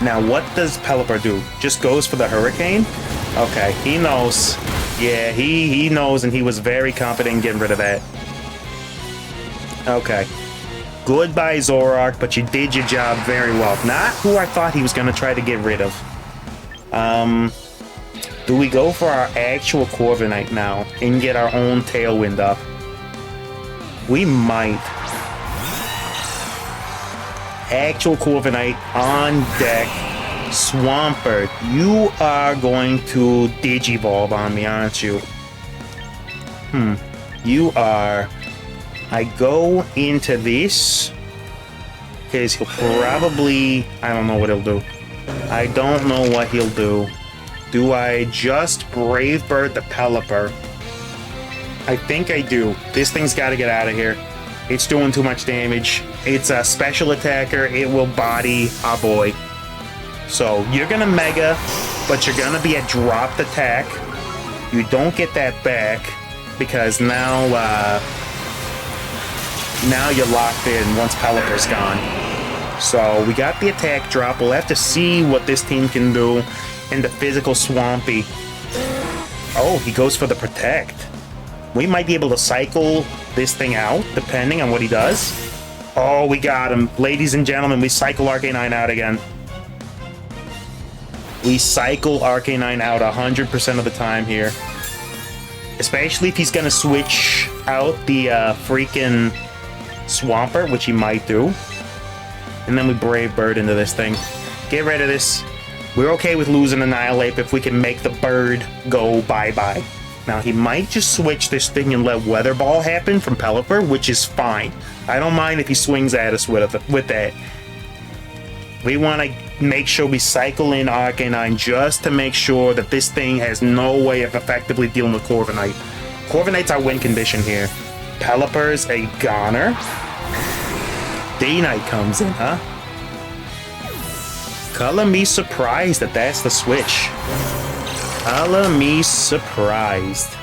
Now, what does Pelipper do? Just goes for the Hurricane? Okay, he knows. Yeah, he knows, and he was very confident in getting rid of that. Okay. Goodbye, Zoroark, but you did your job very well. Not who I thought he was going to try to get rid of. Do we go for our actual Corviknight now and get our own Tailwind up? We might. Actual Corviknight on deck. Swampert, you are going to Digivolve on me, aren't you? You are... I go into this because he'll probably... I don't know what he'll do. I don't know what he'll do. Do I just Brave Bird the Pelipper? I think I do. This thing's got to get out of here. It's doing too much damage. It's a special attacker. It will body a boy. So you're going to Mega, but you're going to be at dropped attack. You don't get that back because now you're locked in once Pelipper's gone. So we got the attack drop. We'll have to see what this team can do in the physical Swampy. Oh, he goes for the Protect. We might be able to cycle this thing out, depending on what he does. Oh, we got him. Ladies and gentlemen, we cycle Arcanine out again. We cycle Arcanine out 100% of the time here. Especially if he's going to switch out the freaking Swampert, which he might do. And then we Brave Bird into this thing. Get rid of this. We're okay with losing Annihilate if we can make the bird go bye-bye. Now, he might just switch this thing and let Weather Ball happen from Pelipper, which is fine. I don't mind if he swings at us with that. We want to make sure we cycle in Arcanine just to make sure that this thing has no way of effectively dealing with Corviknight. Corviknight's our win condition here. Pelipper's a goner. D-Knight comes in, huh? Color me surprised that that's the switch. Color me surprised.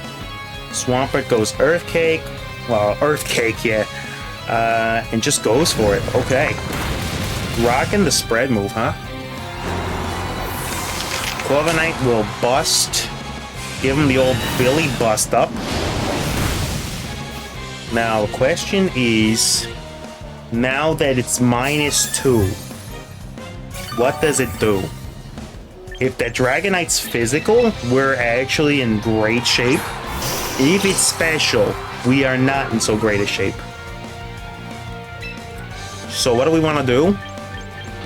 Swampert goes Earth Cake. Well, Earth Cake, yeah. And just goes for it. Okay. Rocking the spread move, huh? Corviknight will bust. Give him the old Billy bust up. Now, the question is, now that it's -2, what does it do? If that Dragonite's physical, we're actually in great shape. If it's special, we are not in so great a shape. So what do we want to do?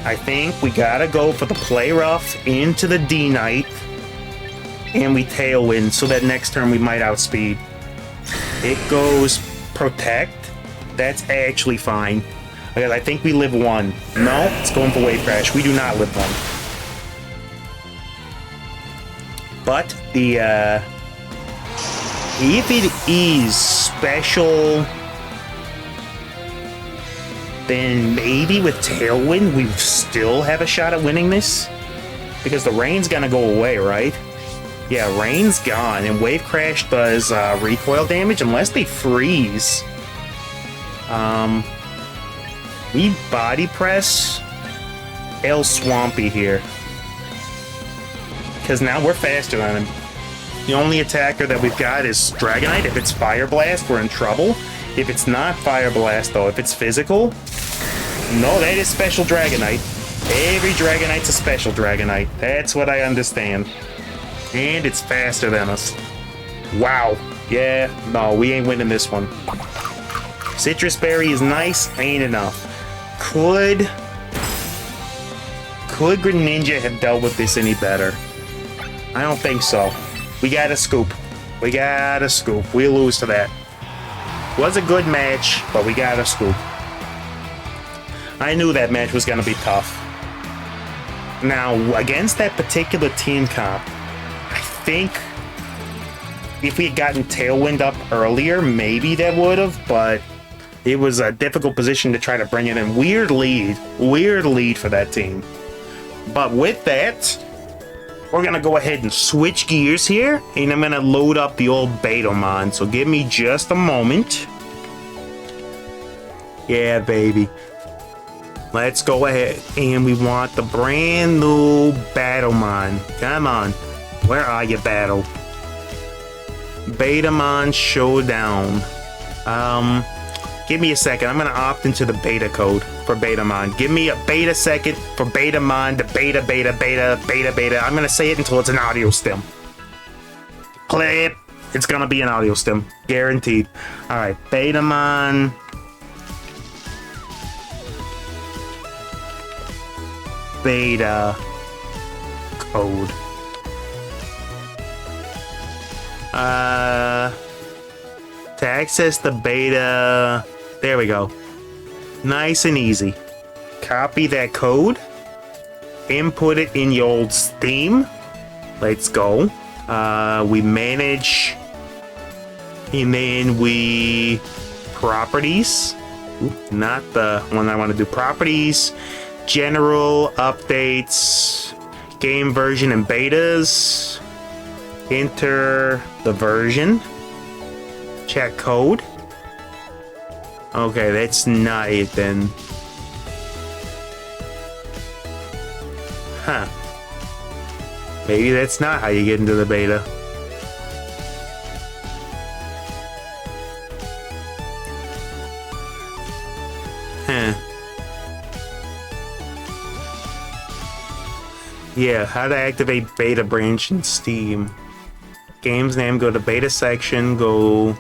I think we gotta go for the Play Rough into the D-Knight, and we Tailwind so that next turn we might outspeed. It goes Protect. That's actually fine. Because I think we live 1. No, it's going for Wave Crash. We do not live 1. But the if it is special, then maybe with Tailwind we still have a shot at winning this, because the rain's gonna go away, right? Yeah, rain's gone, and Wave Crash does recoil damage unless they freeze. We Body Press El Swampy here, because now we're faster than him. The only attacker that we've got is Dragonite. If it's Fire Blast, we're in trouble. If it's not Fire Blast, though, if it's physical, no, that is Special Dragonite. Every Dragonite's a Special Dragonite. That's what I understand. And it's faster than us. Wow. Yeah, no, we ain't winning this one. Citrus Berry is nice, ain't enough. Could Greninja have dealt with this any better? I don't think so. We got a scoop. We got a scoop. We lose to that. Was a good match, but we got a scoop. I knew that match was going to be tough. Now, against that particular team comp, I think if we had gotten Tailwind up earlier, maybe that would have, but it was a difficult position to try to bring it in. Weird lead for that team. But with that, we're going to go ahead and switch gears here, and I'm going to load up the old Betamon. So give me just a moment. Yeah, baby. Let's go ahead, and we want the brand new Battlemon. Come on. Where are you, Battle? Betamon Showdown. Give me a second. I'm going to opt into the beta code for Betamon. Give me a beta second for Betamon, the beta. I'm going to say it until it's an audio stem. Clip. It's going to be an audio stem. Guaranteed. All right. Betamon. Beta code. access the beta. There we go. Nice and easy. Copy that code. Input it in your old Steam. Let's go. We manage. And then we... Properties. Not the one I want to do. Properties. General updates. Game version and betas. Enter the version. Check code. Okay, that's not it then. Huh. Maybe that's not how you get into the beta. Huh. Yeah, how to activate beta branch in Steam. Game's name, go to beta section, go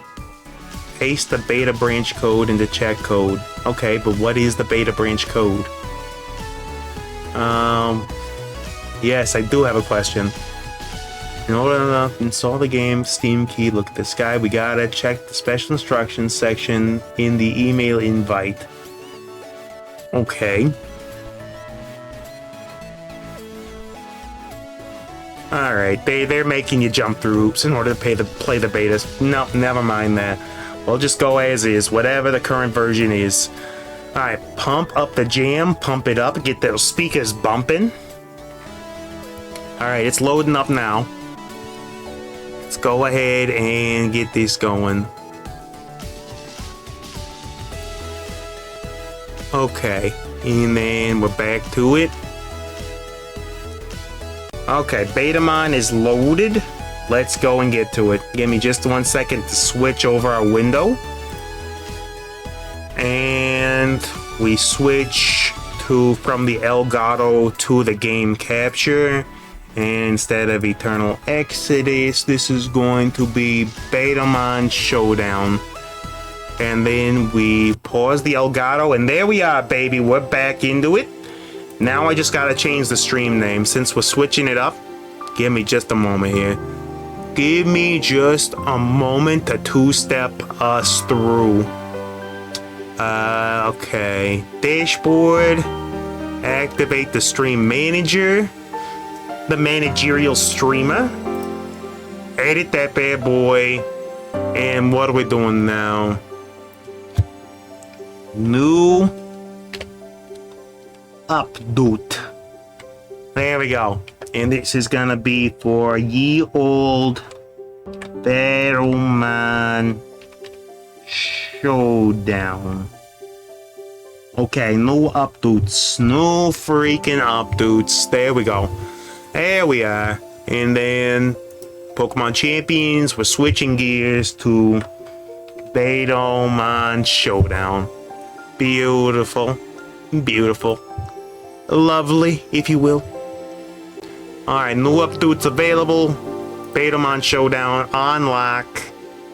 paste the beta branch code into check code. Okay, but what is the beta branch code? Yes, I do have a question. In order to install the game, Steam key, look at this guy, we gotta check the special instructions section in the email invite. Okay. Alright, they're making you jump through hoops in order to play the betas. No, never mind that. We'll just go as is, whatever the current version is. Alright, pump up the jam, pump it up, get those speakers bumping. Alright, it's loading up now. Let's go ahead and get this going. Okay, and then we're back to it. Okay, Betamon is loaded. Let's go and get to it. Give me just 1 second to switch over our window. And we switch from the Elgato to the game capture. And instead of Eternal Exodus, this is going to be Betamon Showdown. And then we pause the Elgato, and there we are, baby. We're back into it. Now I just gotta change the stream name since we're switching it up. Give me just a moment here. Give me just a moment to two-step us through. Okay. Dashboard. Activate the stream manager. The managerial streamer. Edit that bad boy. And what are we doing now? New update. There we go. And this is gonna be for ye old Battleman Showdown. Okay, no updates. No freaking updates. There we go. There we are. And then Pokemon Champions, we're switching gears to Battleman Showdown. Beautiful. Beautiful. Lovely, if you will. Alright, new updates available. Betamon Showdown on lock.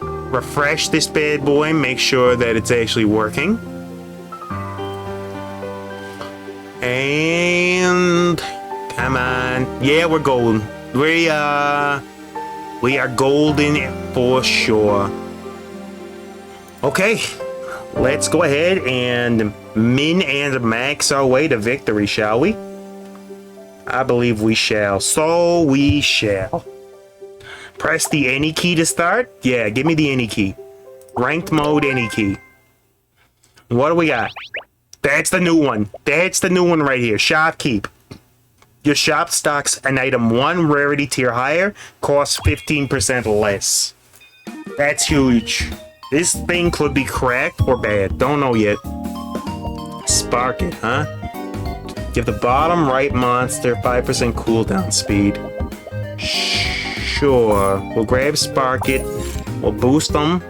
Refresh this bad boy, make sure that it's actually working. And come on. Yeah, we're golden. We are golden for sure. Okay. Let's go ahead and min and max our way to victory, shall we? I believe we shall. So we shall. Press the any key to start. Yeah, give me the any key. Ranked mode any key. What do we got? That's the new one. That's the new one right here. Shopkeep. Your shop stocks an item 1 rarity tier higher, costs 15% less. That's huge. This thing could be cracked or bad. Don't know yet. Spark it, huh? Give the bottom right monster 5% cooldown speed. Sure. We'll grab Spark it. We'll boost them.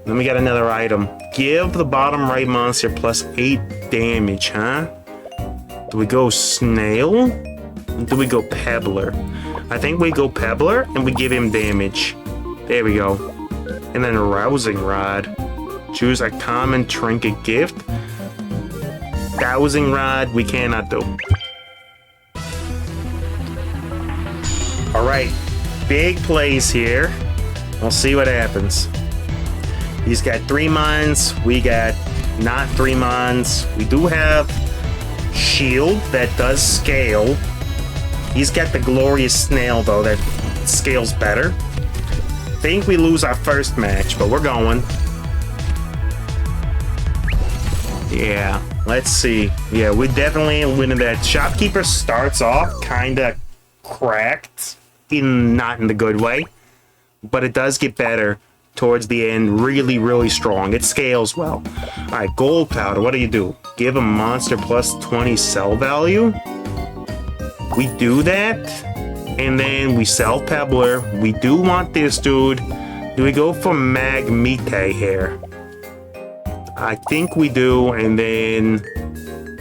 Then we got another item. Give the bottom right monster plus 8 damage, huh? Do we go Snail? Do we go Pebbler? I think we go Pebbler and we give him damage. There we go. And then a Rousing Rod. Choose a common trinket gift. Rousing Rod, we cannot do. Alright, big plays here. We'll see what happens. He's got 3 mons. We got not 3 mons. We do have shield that does scale. He's got the glorious snail though that scales better. Think we lose our first match, but we're going. Yeah, let's see. Yeah, we definitely winning that. Shopkeeper starts off kind of cracked, not in the good way, but it does get better towards the end. Really, really strong. It scales well. All right, gold powder. What do? Give a monster plus 20 sell value. We do that, and then we sell Pebbler. We do want this dude. Do we go for Magmite here? I think we do, and then,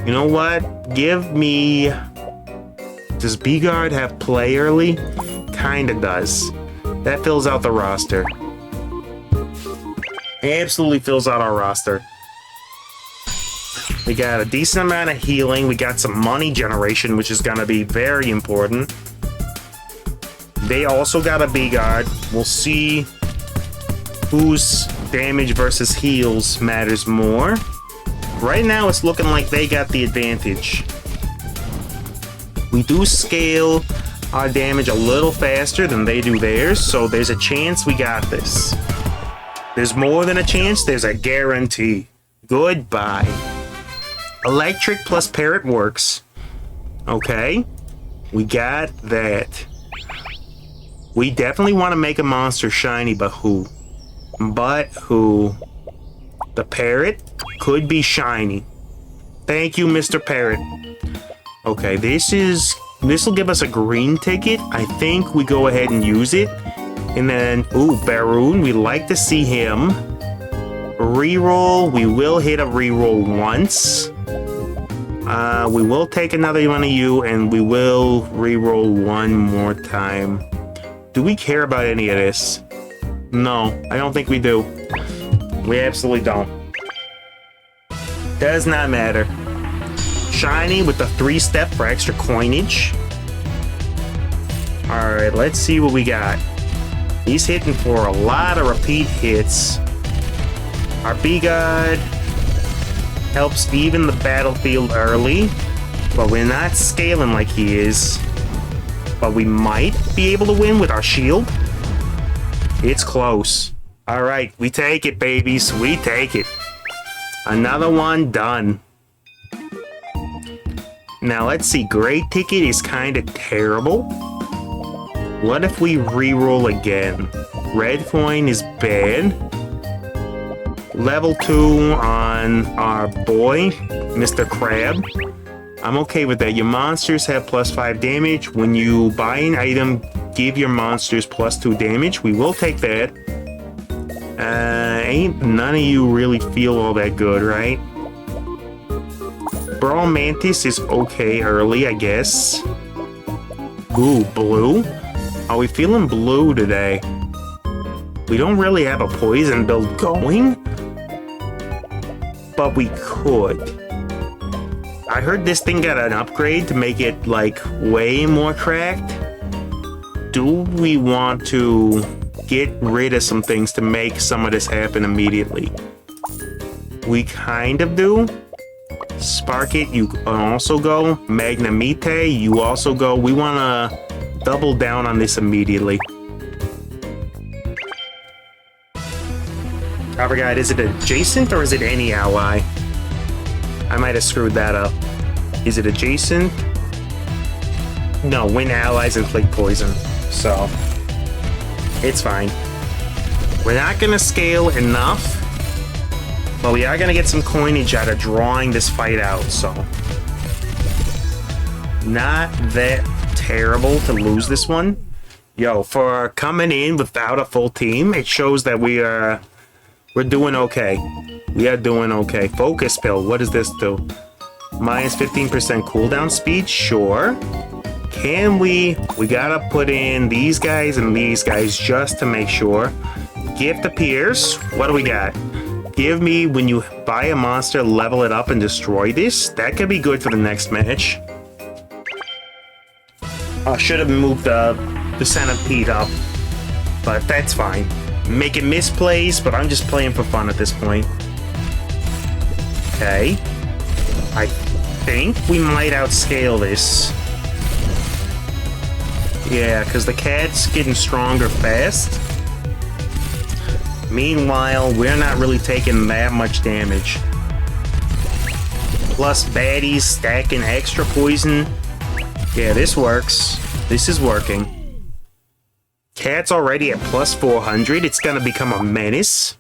you know what? Give me... Does B-Guard have play early? Kinda does. That fills out the roster. Absolutely fills out our roster. We got a decent amount of healing. We got some money generation, which is going to be very important. They also got a B-Guard. We'll see whose damage versus heals matters more. Right now, it's looking like they got the advantage. We do scale our damage a little faster than they do theirs, so there's a chance we got this. There's more than a chance, there's a guarantee. Goodbye. Electric plus parrot works. Okay, we got that. We definitely want to make a monster shiny, but who? But who? The parrot could be shiny. Thank you, Mr. Parrot. Okay, this will give us a green ticket. I think we go ahead and use it. And then, ooh, Baroon, we like to see him. Reroll, we will hit a reroll once. We will take another one of you, and we will reroll one more time. Do we care about any of this? No, I don't think we do. We absolutely don't. Does not matter. Shiny with the 3-step for extra coinage. Alright, let's see what we got. He's hitting for a lot of repeat hits. Our B-God helps even the battlefield early, but we're not scaling like he is. But we might be able to win with our shield. It's close. Alright, we take it, babies. We take it. Another one done. Now let's see. Great ticket is kind of terrible. What if we reroll again? Red coin is bad. Level 2 on our boy, Mr. Crab. I'm okay with that. Your monsters have plus 5 damage. When you buy an item, give your monsters plus 2 damage. We will take that. Ain't none of you really feel all that good, right? Brawl Mantis is okay early, I guess. Ooh, blue? Are we feeling blue today? We don't really have a poison build going, but we could. I heard this thing got an upgrade to make it, like, way more cracked. Do we want to get rid of some things to make some of this happen immediately? We kind of do. Spark It, you also go. Magnemite, you also go. We want to double down on this immediately. I forgot, is it adjacent or is it any ally? I might have screwed that up. Is it adjacent? No, win allies inflict poison. So, it's fine. We're not going to scale enough, but we are going to get some coinage out of drawing this fight out, so. Not that terrible to lose this one. Yo, for coming in without a full team, it shows that we're doing okay. We are doing okay. Focus pill, what does this do? Minus 15% cooldown speed, sure. Can we gotta put in these guys and these guys just to make sure. Gift appears, what do we got? Give me, when you buy a monster, level it up and destroy this. That could be good for the next match. Should have moved the centipede up, but that's fine. making misplays, but I'm just playing for fun at this point. Okay. I think we might outscale this. Yeah, because the cat's getting stronger fast. Meanwhile, we're not really taking that much damage. Plus baddies stacking extra poison. Yeah, this works. This is working. Cat's already at plus 400. It's gonna become a menace.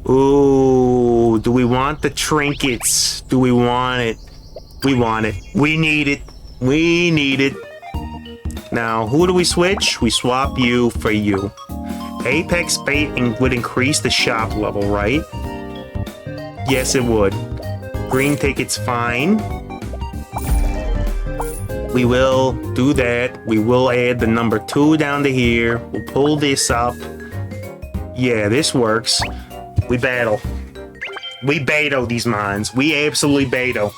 Ooh, do we want the trinkets? Do we want it? We want it. We need it. We need it. Now, who do we switch? We swap you for you. Apex bait would increase the shop level, right? Yes, it would. Green ticket's fine. We will do that. We will add the number 2 down to here. We'll pull this up. Yeah, this works. We battle. We Beto these mines. We absolutely Beto.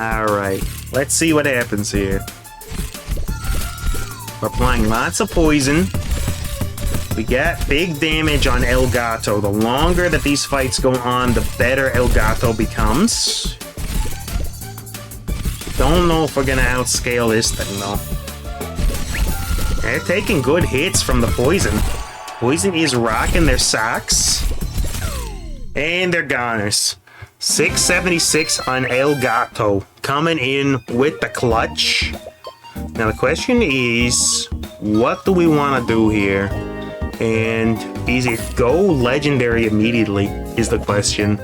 Alright, let's see what happens here. We're applying lots of poison. We get big damage on El Gato. The longer that these fights go on, the better El Gato becomes. Don't know if we're gonna outscale this thing though. They're taking good hits from the poison. Poison is rocking their socks. And they're goners. 676 on El Gato. Coming in with the clutch. Now the question is, what do we want to do here? And is it go legendary immediately is the question.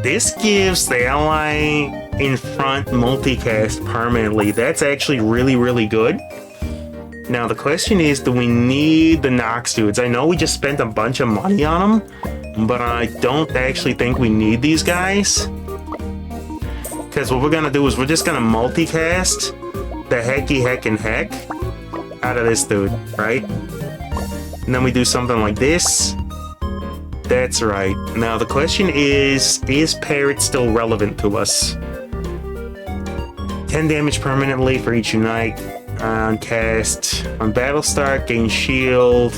This gives the ally in front multicast permanently. That's actually really, really good. Now the question is, do we need the Nox dudes? I know we just spent a bunch of money on them, but I don't actually think we need these guys. Because what we're going to do is we're just going to multicast the hecky heck and heck out of this dude, right? And then we do something like this. That's right. Now the question is Parrot still relevant to us? 10 damage permanently for each Unite. On cast. On battle start, gain shield.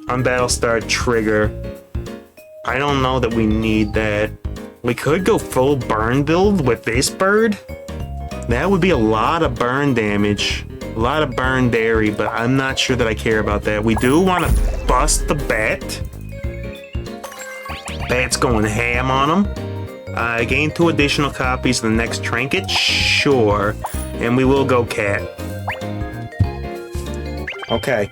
On battle start, trigger. I don't know that we need that. We could go full burn build with this bird. That would be a lot of burn damage. A lot of burn dairy, but I'm not sure that I care about that. We do want to bust the bat. Bat's going ham on him. Gain 2 additional copies of the next trinket. Sure. And we will go cat. Okay.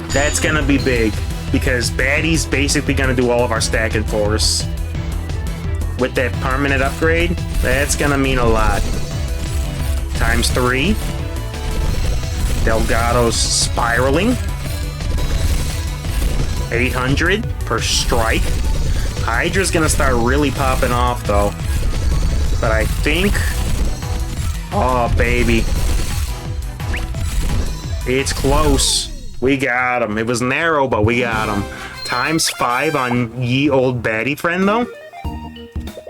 That's gonna be big. Because Baddie's basically gonna do all of our stacking for us. With that permanent upgrade, that's gonna mean a lot. Times 3. Delgado's spiraling. 800 per strike. Hydra's gonna start really popping off though. But I think... Oh, baby. It's close. We got him. It was narrow, but we got him. Times 5 on ye old baddie friend though.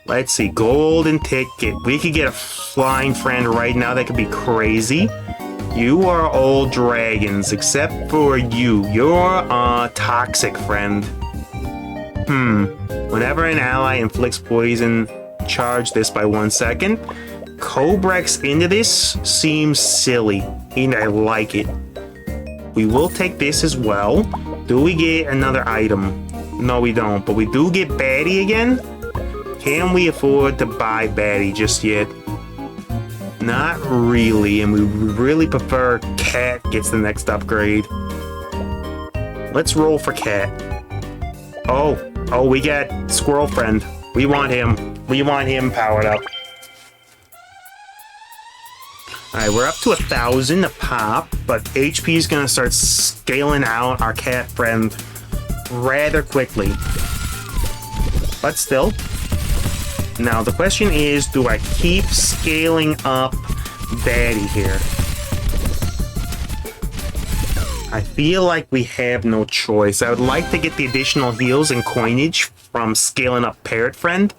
Let's see, golden ticket. We could get a flying friend right now. That could be crazy. You are all dragons, except for you. You're a toxic friend. Whenever an ally inflicts poison, charge this by 1 second. Cobrex into this seems silly, and I like it. We will take this as well. Do we get another item? No, we don't, but we do get baddie again. Can we afford to buy baddie just yet? Not really, and we really prefer cat gets the next upgrade. Let's roll for cat. Oh, we got squirrel friend. We want him. We want him powered up. Alright, we're up to 1,000 a pop, but HP is gonna start scaling out our cat friend rather quickly. But still. Now, the question is, do I keep scaling up baddie here? I feel like we have no choice. I would like to get the additional heals and coinage from scaling up Parrot Friend.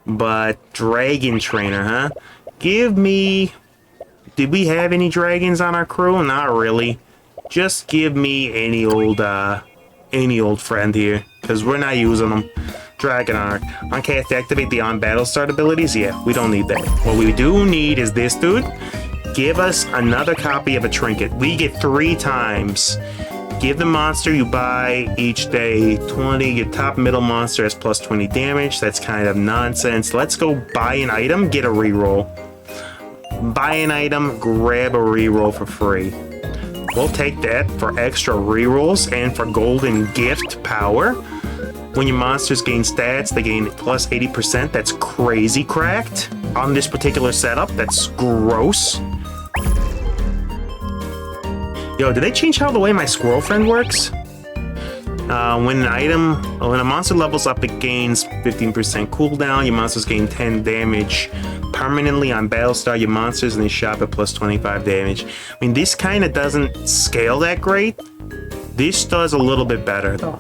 But Dragon Trainer, huh? Give me did we have any dragons on our crew? Not really. Just give me any old friend here, because we're not using them. Dragonark. On cast, activate the on battle start abilities. Yeah, we don't need that. What we do need is this dude. Give us another copy of a trinket. We get 3 times. Give the monster you buy each day 20. Your top middle monster has plus 20 damage. That's kind of nonsense. Let's go buy an item, get a reroll. Buy an item, grab a reroll for free. We'll take that for extra rerolls and for golden gift power. When your monsters gain stats, they gain plus 80%. That's crazy cracked. On this particular setup, that's gross. Yo, did they change how the way my squirrel friend works? When a monster levels up, it gains 15% cooldown. Your monsters gain 10 damage permanently on Battlestar. Your monsters in the shop at plus 25 damage. I mean, this kind of doesn't scale that great. This does a little bit better, though.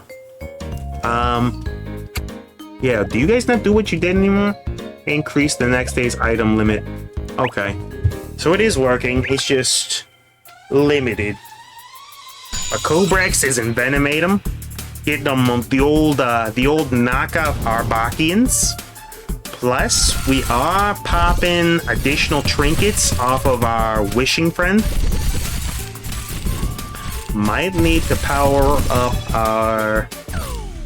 Yeah, do you guys not do what you did anymore? Increase the next day's item limit. Okay. So it is working, it's just limited. A Cobrax is Envenomatum. Get them the old knockoff Arbakians. Plus, we are popping additional trinkets off of our wishing friend. Might need to power up our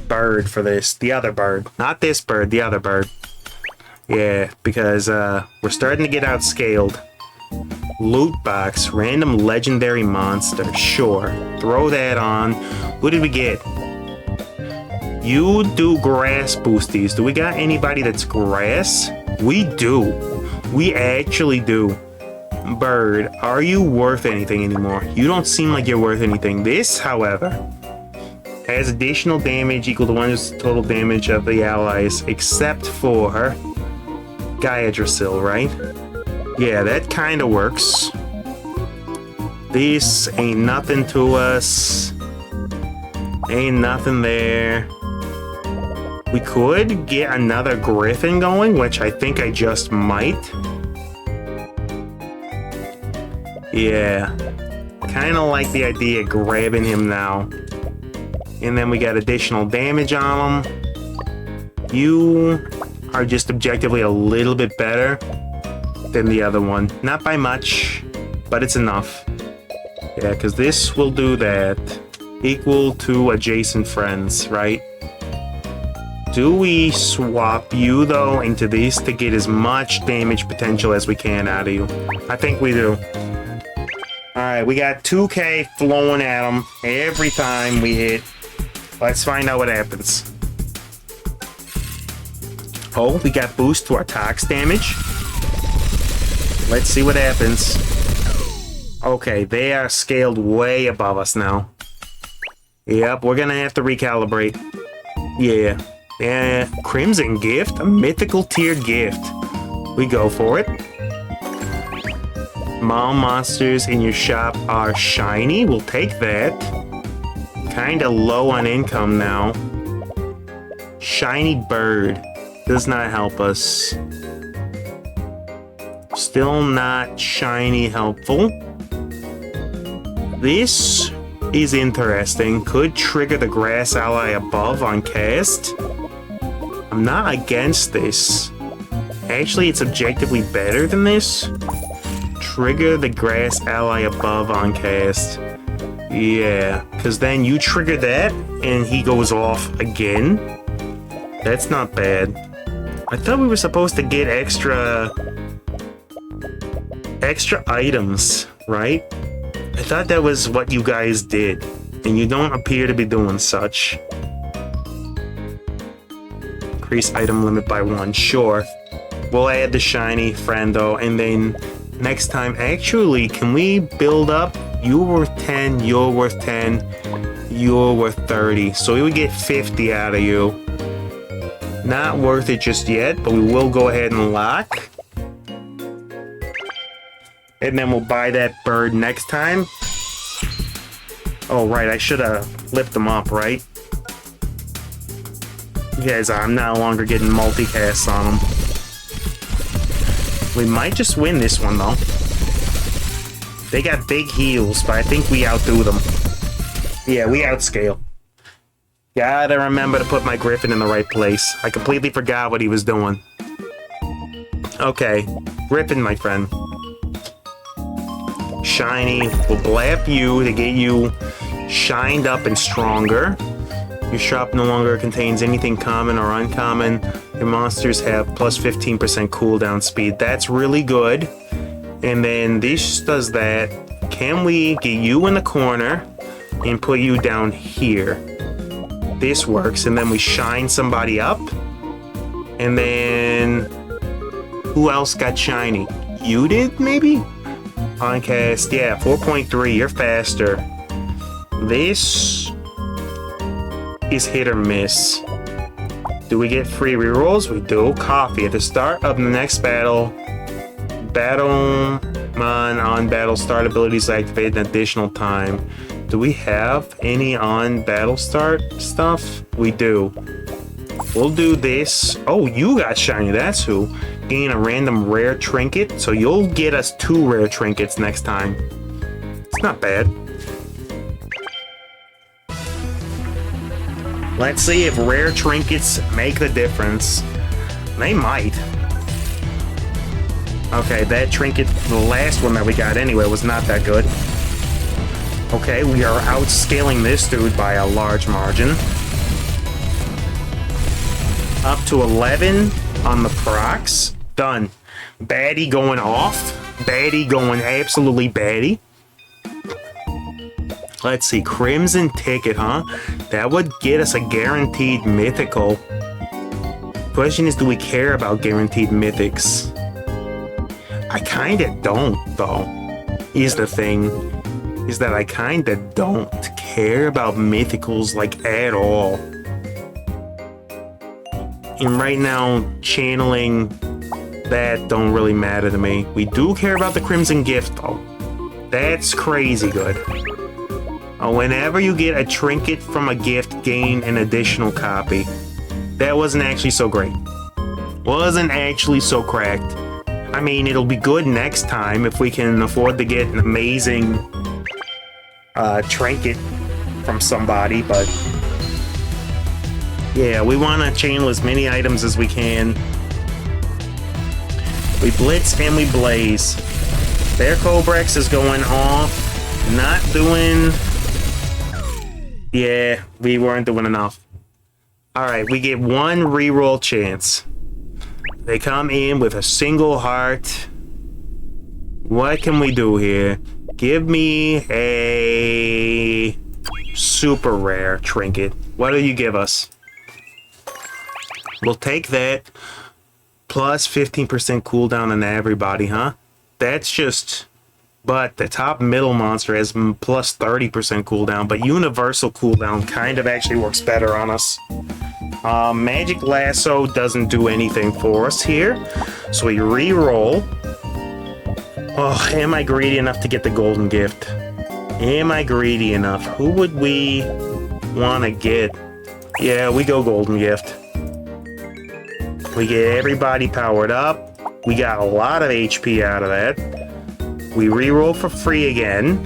bird for this. The other bird. Not this bird, the other bird. Yeah, because we're starting to get outscaled. Loot box, random legendary monster. Sure. Throw that on. Who did we get? You do grass boosties. Do we got anybody that's grass? We do. We actually do. Bird, are you worth anything anymore? You don't seem like you're worth anything. This, however, has additional damage equal to 1's total damage of the allies, except for Gaiadrasil, right? Yeah, that kind of works. This ain't nothing to us. Ain't nothing there. We could get another Griffin going, which I think I just might. Yeah. Kind of like the idea of grabbing him now. And then we got additional damage on him. You are just objectively a little bit better than the other one. Not by much, but it's enough. Yeah, because this will do that. Equal to adjacent friends, right? Do we swap you, though, into this to get as much damage potential as we can out of you? I think we do. Alright, we got 2k flowing at them every time we hit. Let's find out what happens. Oh, we got boost to our tox damage. Let's see what happens. Okay, they are scaled way above us now. Yep, we're gonna have to recalibrate. Yeah. Yeah, Crimson Gift, a mythical tier gift. We go for it. Mall monsters in your shop are shiny. We'll take that. Kinda low on income now. Shiny bird does not help us. Still not shiny helpful. This is interesting. Could trigger the grass ally above on cast. I'm not against this. Actually, it's objectively better than this. Trigger the grass ally above on cast. Yeah, because then you trigger that and he goes off again. That's not bad. I thought we were supposed to get extra items, right? I thought that was what you guys did, and you don't appear to be doing such. Increase item limit by 1, sure. We'll add the shiny friend though, and then next time, actually, can we build up? You're worth 10, you're worth 10, you're worth 30. So we would get 50 out of you. Not worth it just yet, but we will go ahead and lock. And then we'll buy that bird next time. Oh, right, I should have flipped them up, right? You guys, I'm no longer getting multicasts on them. We might just win this one, though. They got big heels, but I think we outdo them. Yeah, we outscale. Gotta remember to put my Griffin in the right place. I completely forgot what he was doing. Okay, Griffin, my friend. Shiny. We'll blap you to get you shined up and stronger. Your shop no longer contains anything common or uncommon. Your monsters have plus 15% cooldown speed. That's really good. And then this does that. Can we get you in the corner and put you down here? This works. And then we shine somebody up. And then who else got shiny? You did, maybe? Podcast, yeah, 4.3. You're faster. This is hit or miss. Do we get free rerolls? We do. Coffee. At the start of the next battle, Battlemon on battle start abilities activate an additional time. Do we have any on battle start stuff? We do. We'll do this. Oh, you got shiny. That's who. Gain a random rare trinket. So you'll get us 2 rare trinkets next time. It's not bad. Let's see if rare trinkets make the difference. They might. Okay, that trinket, the last one that we got anyway, was not that good. Okay, we are outscaling this dude by a large margin. Up to 11 on the procs. Done. Baddie going off. Baddie going absolutely baddie. Let's see. Crimson Ticket, huh? That would get us a guaranteed mythical. Question is, do we care about guaranteed mythics? I kinda don't, though. Is the thing. Is that I kinda don't care about mythicals, like, at all. And right now, channeling that don't really matter to me. We do care about the Crimson Gift, though. That's crazy good. Whenever you get a trinket from a gift, gain an additional copy. That wasn't actually so great. Wasn't actually so cracked. I mean, it'll be good next time if we can afford to get an amazing trinket from somebody, but yeah, we want to channel as many items as we can. We blitz and we blaze. Their Cobrex is going off. Not doing... Yeah, we weren't doing enough. Alright, we get 1 reroll chance. They come in with a single heart. What can we do here? Give me a super rare trinket. What do you give us? We'll take that. Plus 15% cooldown on everybody, huh? That's just... But the top middle monster has plus 30% cooldown, but universal cooldown kind of actually works better on us. Magic Lasso doesn't do anything for us here, so we re-roll. Oh, am I greedy enough to get the golden gift? Am I greedy enough? Who would we want to get? Yeah, we go golden gift. We get everybody powered up. We got a lot of HP out of that. We reroll for free again.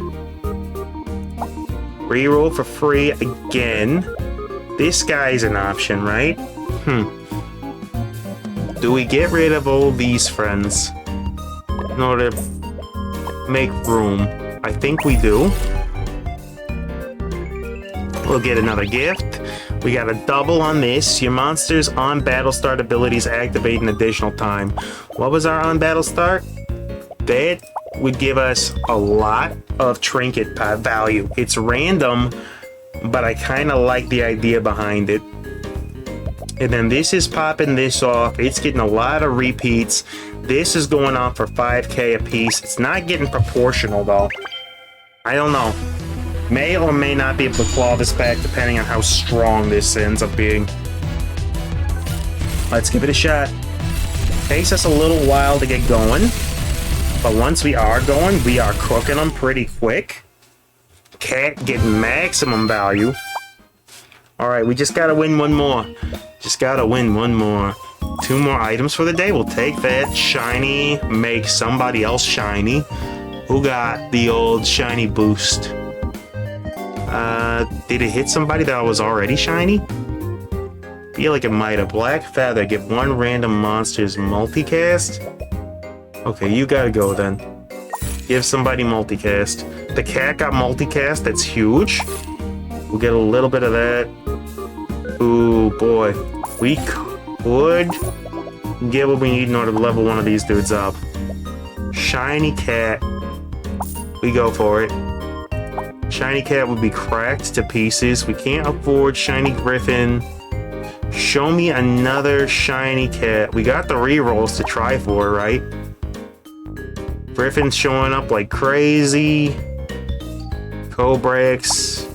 Reroll for free again. This guy's an option, right? Do we get rid of all these friends in order to make room? I think we do. We'll get another gift. We got a double on this. Your monsters on battle start abilities activate an additional time. What was our on battle start? That would give us a lot of trinket value. It's random, but I kind of like the idea behind it. And then this is popping this off. It's getting a lot of repeats. This is going on for 5k a piece. It's not getting proportional though. I don't know. May or may not be able to claw this back depending on how strong this ends up being. Let's give it a shot. Takes us a little while to get going, but once we are going, we are cooking them pretty quick. Can't get maximum value. Alright, we just gotta win one more. Just gotta win one more. 2 more items for the day. We'll take that. Shiny. Make somebody else shiny. Who got the old shiny boost? Did it hit somebody that was already shiny? Feel like it might have. Black Feather, get one random monster's multicast? Okay, you gotta go then. Give somebody multicast. The cat got multicast, that's huge. We'll get a little bit of that. Ooh, boy. We could get what we need in order to level one of these dudes up. Shiny cat. We go for it. Shiny cat would be cracked to pieces. We can't afford shiny griffin. Show me another shiny cat. We got the rerolls to try for, right? Griffin's showing up like crazy. Cobrax.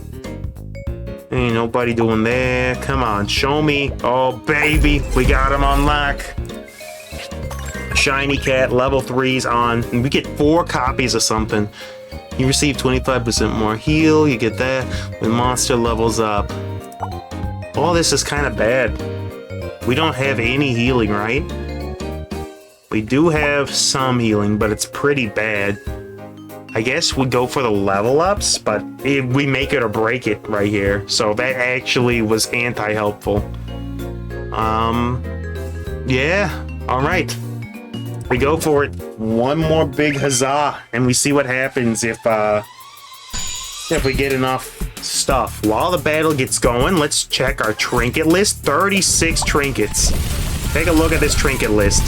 Ain't nobody doing that. Come on, show me. Oh, baby. We got him on lock. Shiny cat, level 3's on. And we get 4 copies of something. You receive 25% more heal. You get that when monster levels up. All this is kind of bad. We don't have any healing, right? We do have some healing, but it's pretty bad. I guess we go for the level ups, but we make it or break it right here. So that actually was anti-helpful. Yeah, all right. We go for it. One more big huzzah, and we see what happens if we get enough stuff. While the battle gets going, let's check our trinket list. 36 trinkets. Take a look at this trinket list.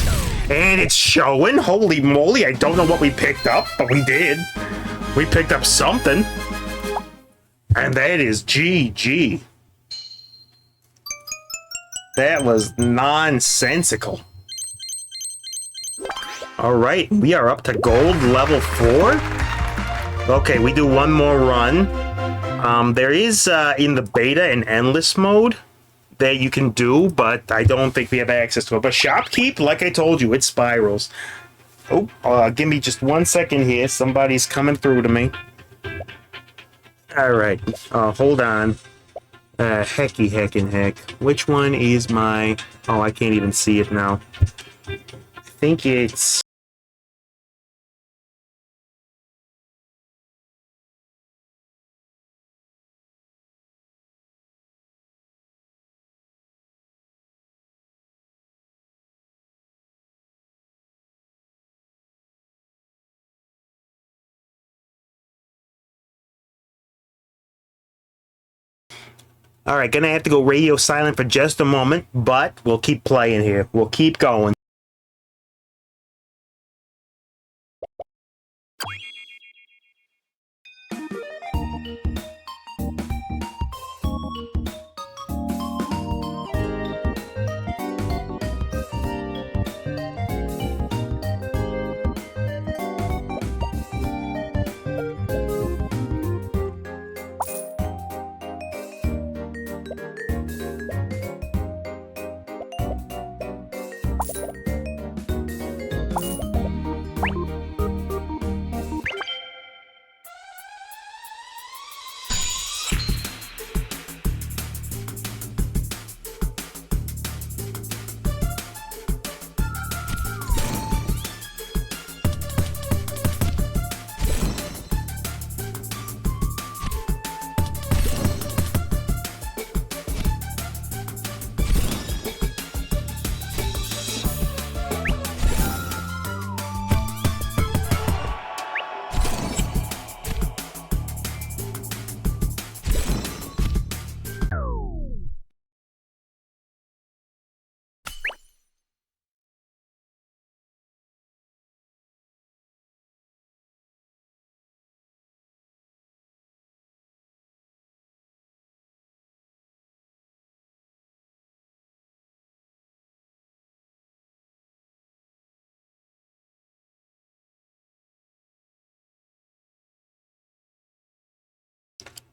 And it's showing. Holy moly, I don't know what we picked up, but we did. We picked up something. And that is GG. That was nonsensical. All right, we are up to gold level 4. Okay, we do one more run. There is in the beta an endless mode that you can do, but I don't think we have access to it. But Shopkeep, like I told you, it spirals. Oh, give me just 1 second here. Somebody's coming through to me. All right, hold on. Hecky heckin' heck. Which one is my... Oh, I can't even see it now. I think it's... All right, gonna have to go radio silent for just a moment, but we'll keep playing here. We'll keep going.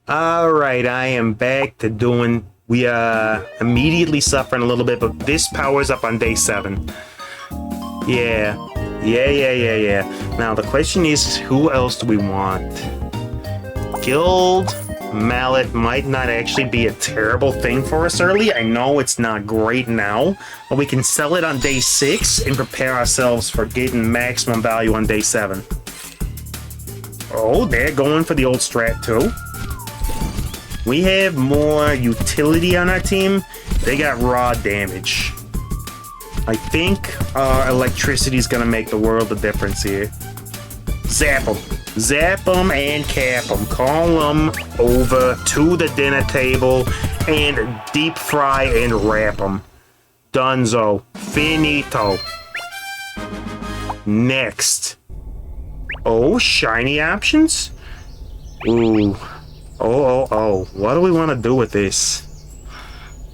All right, I am back to doing... We immediately suffering a little bit, but this powers up on day 7. Yeah. Now, the question is, who else do we want? Guild Mallet might not actually be a terrible thing for us early. I know it's not great now, but we can sell it on day 6 and prepare ourselves for getting maximum value on day 7. Oh, they're going for the old strat too. We have more utility on our team. They got raw damage. I think electricity is going to make the world of difference here. Zap them. Zap them and cap them. Call them over to the dinner table and deep fry and wrap them. Dunzo. Finito. Next. Oh, shiny options? Ooh. Oh. What do we want to do with this?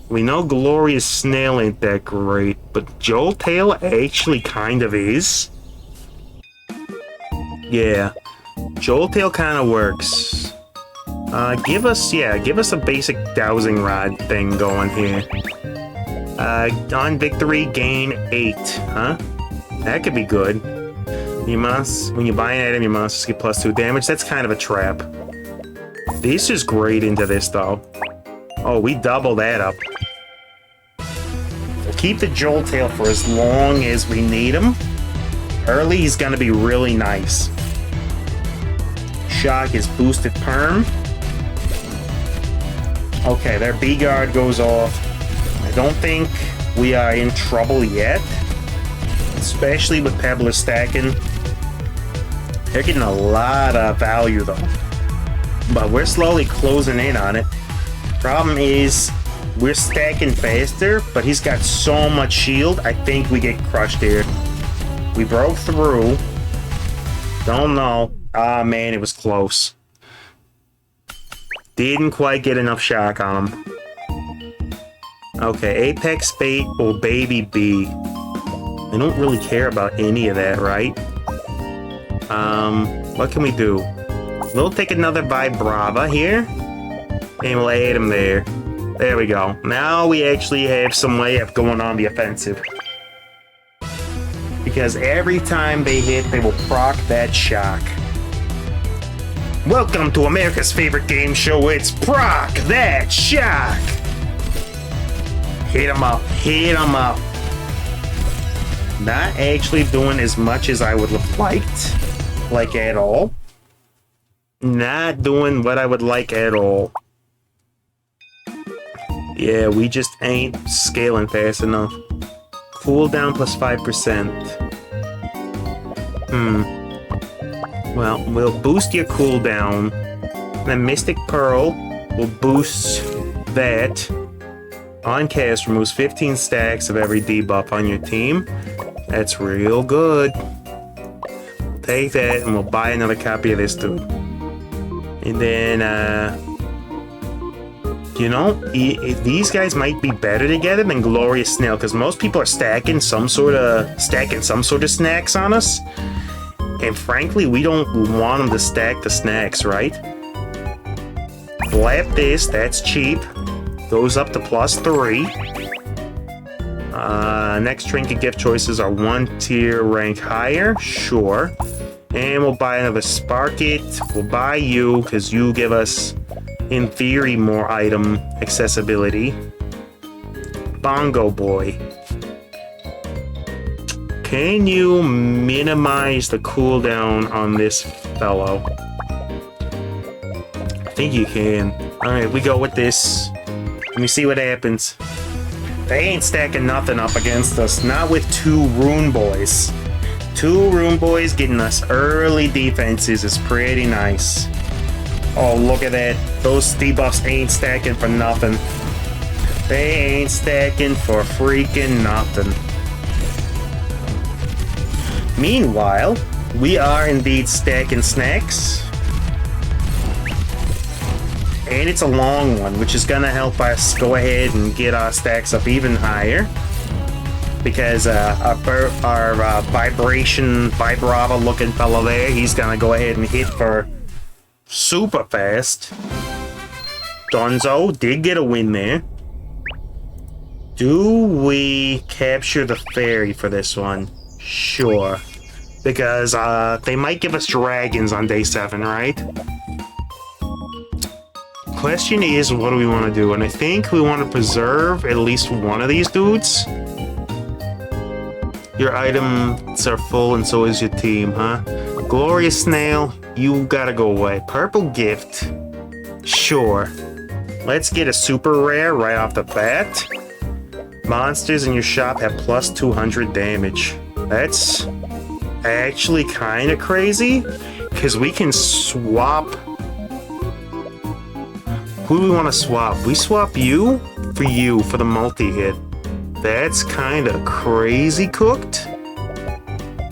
We know Glorious Snail ain't that great, but Joltail actually kind of is. Yeah. Joltail kind of works. Give us a basic dowsing rod thing going here. On victory, gain 8, huh? That could be good. When you buy an item, your monsters get +2 damage. That's kind of a trap. This is great into this, though. Oh, we double that up. We'll keep the Joltail for as long as we need him. Early, he's going to be really nice. Shock is boosted perm. Okay, their B-Guard goes off. I don't think we are in trouble yet. Especially with Pebbler stacking. They're getting a lot of value, though. But we're slowly closing in on it. Problem is, we're stacking faster, but he's got so much shield, I think we get crushed here. We broke through. Don't know. Ah, man, it was close. Didn't quite get enough shock on him. Okay, Apex Bait or Baby B. I don't really care about any of that, right? What can we do? We'll take another Vibrava here, and we'll add him there. There we go. Now we actually have some way of going on the offensive. Because every time they hit, they will proc that shock. Welcome to America's favorite game show, it's Proc That Shock! Hit him up, hit him up. Not actually doing as much as I would have liked, like at all. Not doing what I would like at all. Yeah, we just ain't scaling fast enough. Cooldown plus 5%. Well, we'll boost your cooldown. Then Mystic Pearl will boost that. On cast, removes 15 stacks of every debuff on your team. That's real good. Take that and we'll buy another copy of this dude. And then, you know, these guys might be better together than Glorious Snail, because most people are stacking some sort of snacks on us. And frankly, we don't want them to stack the snacks, right? Blap this, that's cheap. Goes up to +3. Next trinket gift choices are 1 tier rank higher, sure. And we'll buy another Sparkit. We'll buy you, because you give us, in theory, more item accessibility. Bongo Boy. Can you minimize the cooldown on this fellow? I think you can. Alright, we go with this. Let me see what happens. They ain't stacking nothing up against us. Not with 2 Rune Boys. 2 Rune Boys getting us early defenses is pretty nice. Oh, look at that. Those debuffs ain't stacking for nothing. They ain't stacking for freaking nothing. Meanwhile, we are indeed stacking snacks. And it's a long one, which is gonna help us go ahead and get our stacks up even higher. Because our vibration, Vibrava looking fellow there, he's gonna go ahead and hit for super fast. Donzo did get a win there. Do we capture the fairy for this one? Sure. Because they might give us dragons on day 7, right? Question is, what do we want to do? And I think we want to preserve at least one of these dudes. Your items are full and so is your team, huh? Glorious Snail, you gotta go away. Purple Gift, sure. Let's get a super rare right off the bat. Monsters in your shop have plus 200 damage. That's actually kind of crazy, because we can swap. Who do we want to swap? We swap you for the multi-hit. That's kind of crazy cooked.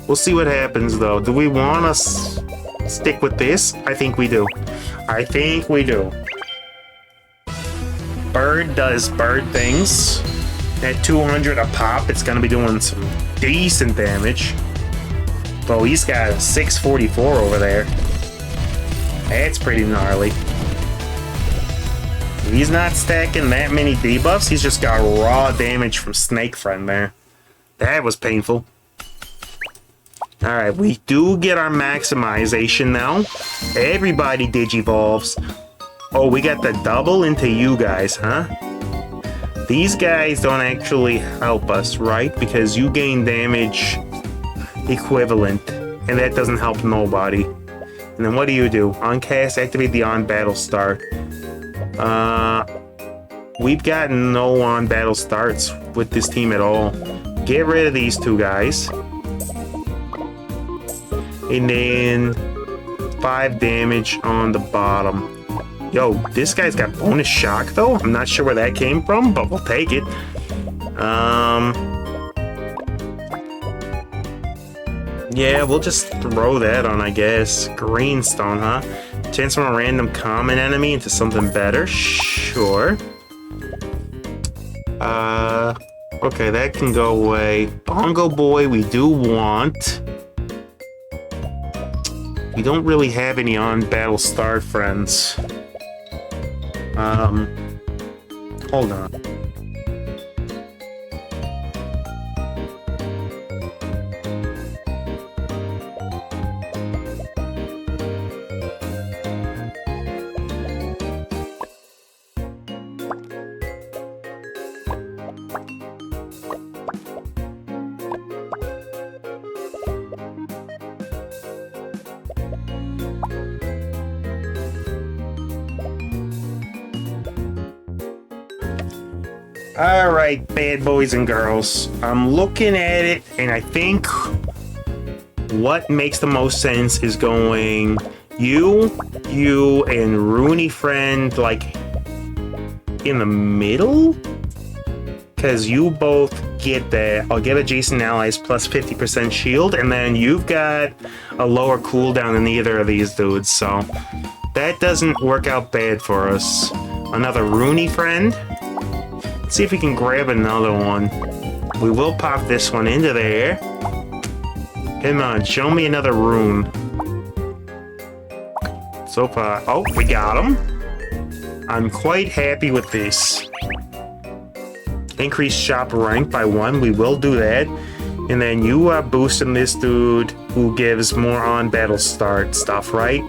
We'll see what happens though. Do we want to stick with this? I think we do. I think we do. Bird does bird things. At 200 a pop, it's going to be doing some decent damage. But he's got a 644 over there. That's pretty gnarly. He's not stacking that many debuffs. He's just got raw damage from Snake Friend there. That was painful. Alright, we do get our maximization now. Everybody digivolves. Oh, we got the double into you guys, huh? These guys don't actually help us, right? Because you gain damage equivalent, and that doesn't help nobody. And then what do? Uncast, activate the on-battle start. We've got no on-battle starts with this team at all. Get rid of these two guys. And then 5 damage on the bottom. Yo, this guy's got bonus shock though. I'm not sure where that came from, but we'll take it. Yeah, we'll just throw that on, I guess. Greenstone, huh? Transform a random common enemy into something better? Sure. Okay, that can go away. Bongo Boy, we do want. We don't really have any on-battle start friends. Hold on. Alright, bad boys and girls. I'm looking at it, and I think what makes the most sense is going you, and Rooney Friend, like, in the middle? Because you both get that. I'll give adjacent allies plus 50% shield, and then you've got a lower cooldown than either of these dudes, so that doesn't work out bad for us. Another Rooney Friend. Let's see if we can grab another one. We will pop this one into there. Come on, show me another rune. So far, oh, we got him. I'm quite happy with this. Increase shop rank by 1, we will do that. And then you are boosting this dude who gives more on battle start stuff, right?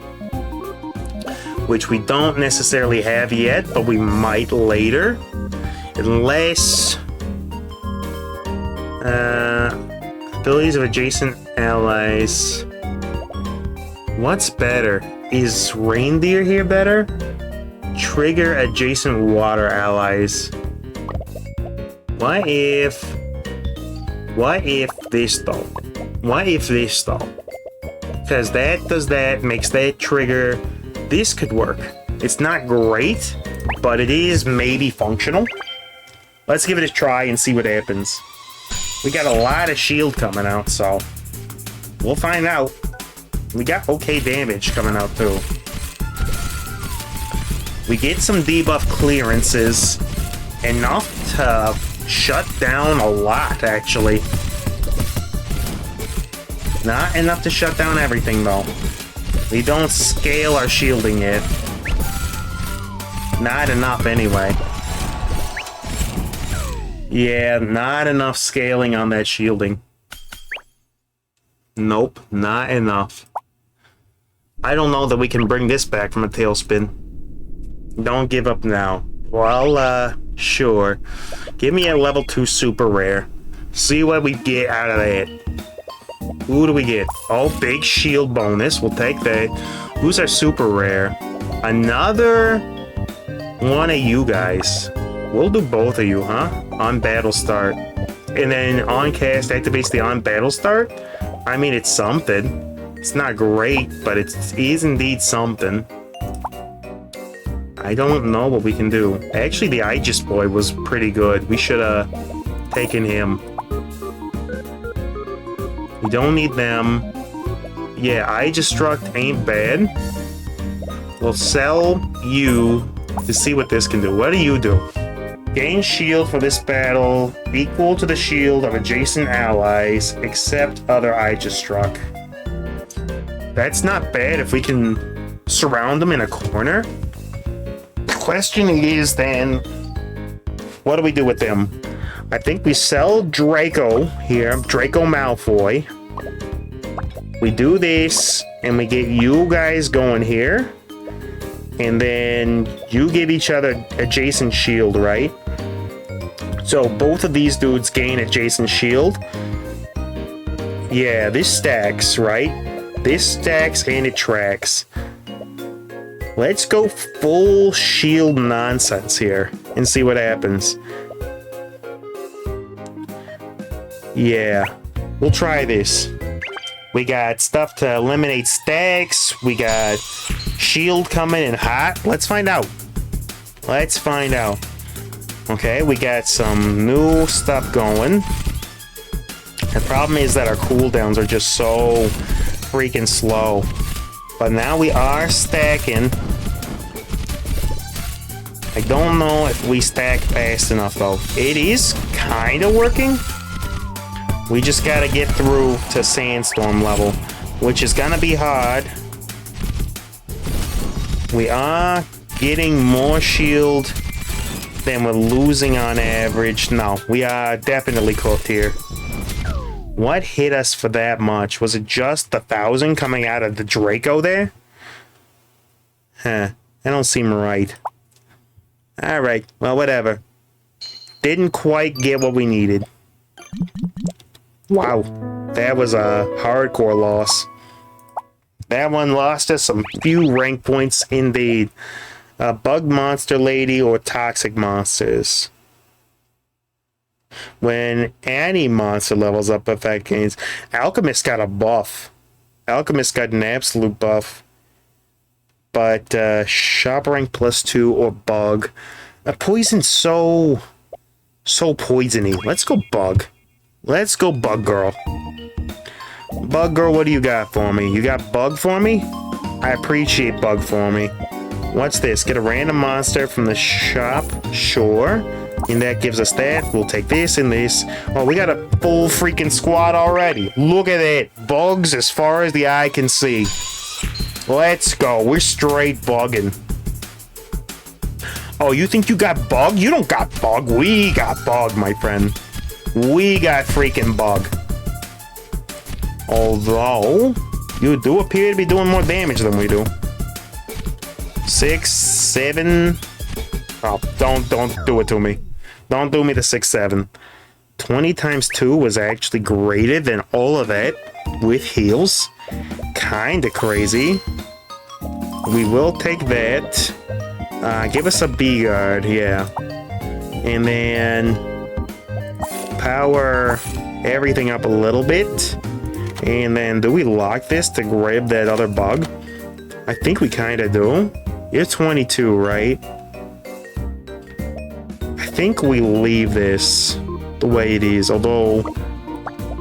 Which we don't necessarily have yet, but we might later. Unless abilities of adjacent allies. What's better? Is reindeer here better? Trigger adjacent water allies. What if this though? What if this though? Because that does that, makes that trigger. This could work. It's not great, but it is maybe functional. Let's give it a try and see what happens. We got a lot of shield coming out, so we'll find out. We got okay damage coming out too. We get some debuff clearances, enough to shut down a lot, actually. Not enough to shut down everything, though. We don't scale our shielding yet. Not enough, anyway. Yeah, not enough scaling on that shielding. Nope, not enough. I don't know that we can bring this back from a tailspin. Don't give up now. Well, sure. Give me a level 2 super rare. See what we get out of that. Who do we get? Oh, big shield bonus. We'll take that. Who's our super rare? Another one of you guys. We'll do both of you, huh? On battle start. And then on cast activates the on battle start. I mean, it's something. It's not great, but it is indeed something. I don't know what we can do. Actually, the Aegis boy was pretty good. We should have taken him. We don't need them. Yeah, Aegis Struct ain't bad. We'll sell you to see what this can do. What do you do? Gain shield for this battle equal to the shield of adjacent allies, except other Aegis Struck. That's not bad if we can surround them in a corner. The question is then, what do we do with them? I think we sell Draco here, Draco Malfoy. We do this, and we get you guys going here. And then you give each other adjacent shield, right? So both of these dudes gain adjacent shield. Yeah, this stacks, right? This stacks and it tracks. Let's go full shield nonsense here and see what happens. Yeah, we'll try this. We got stuff to eliminate stacks. We got shield coming in hot. Let's find out. Let's find out. Okay, we got some new stuff going. The problem is that our cooldowns are just so freaking slow. But now we are stacking. I don't know if we stack fast enough though. It is kind of working. We just gotta get through to sandstorm level, which is gonna be hard. We are getting more shield than we're losing on average. No, we are definitely cooked here. What hit us for that much? Was it just the 1,000 coming out of the Draco there? Huh, that don't seem right. Alright, well, whatever. Didn't quite get what we needed. Wow, that was a hardcore loss. That one lost us some few rank points indeed. Bug monster lady or toxic monsters. When any monster levels up, effect gains. Alchemist got a buff. Alchemist got an absolute buff. But shop rank +2 or bug. Poison's so poisony. Let's go bug. Let's go bug girl. Bug girl, what do you got for me? You got bug for me? I appreciate bug for me. What's this? Get a random monster from the shop? Sure. And that gives us that. We'll take this and this. Oh, we got a full freaking squad already. Look at that. Bugs as far as the eye can see. Let's go. We're straight bugging. Oh, you think you got bug? You don't got bug. We got bug, my friend. We got freaking bug. Although, you do appear to be doing more damage than we do. 6, 7. Oh, don't do it to me. Don't do me the 6, 7. 20 times 2 was actually greater than all of that with heals. Kinda crazy. We will take that. Give us a B-guard, yeah. And then power everything up a little bit. And then do we lock this to grab that other bug? I think we kinda do. You're 22, right? I think we leave this the way it is, although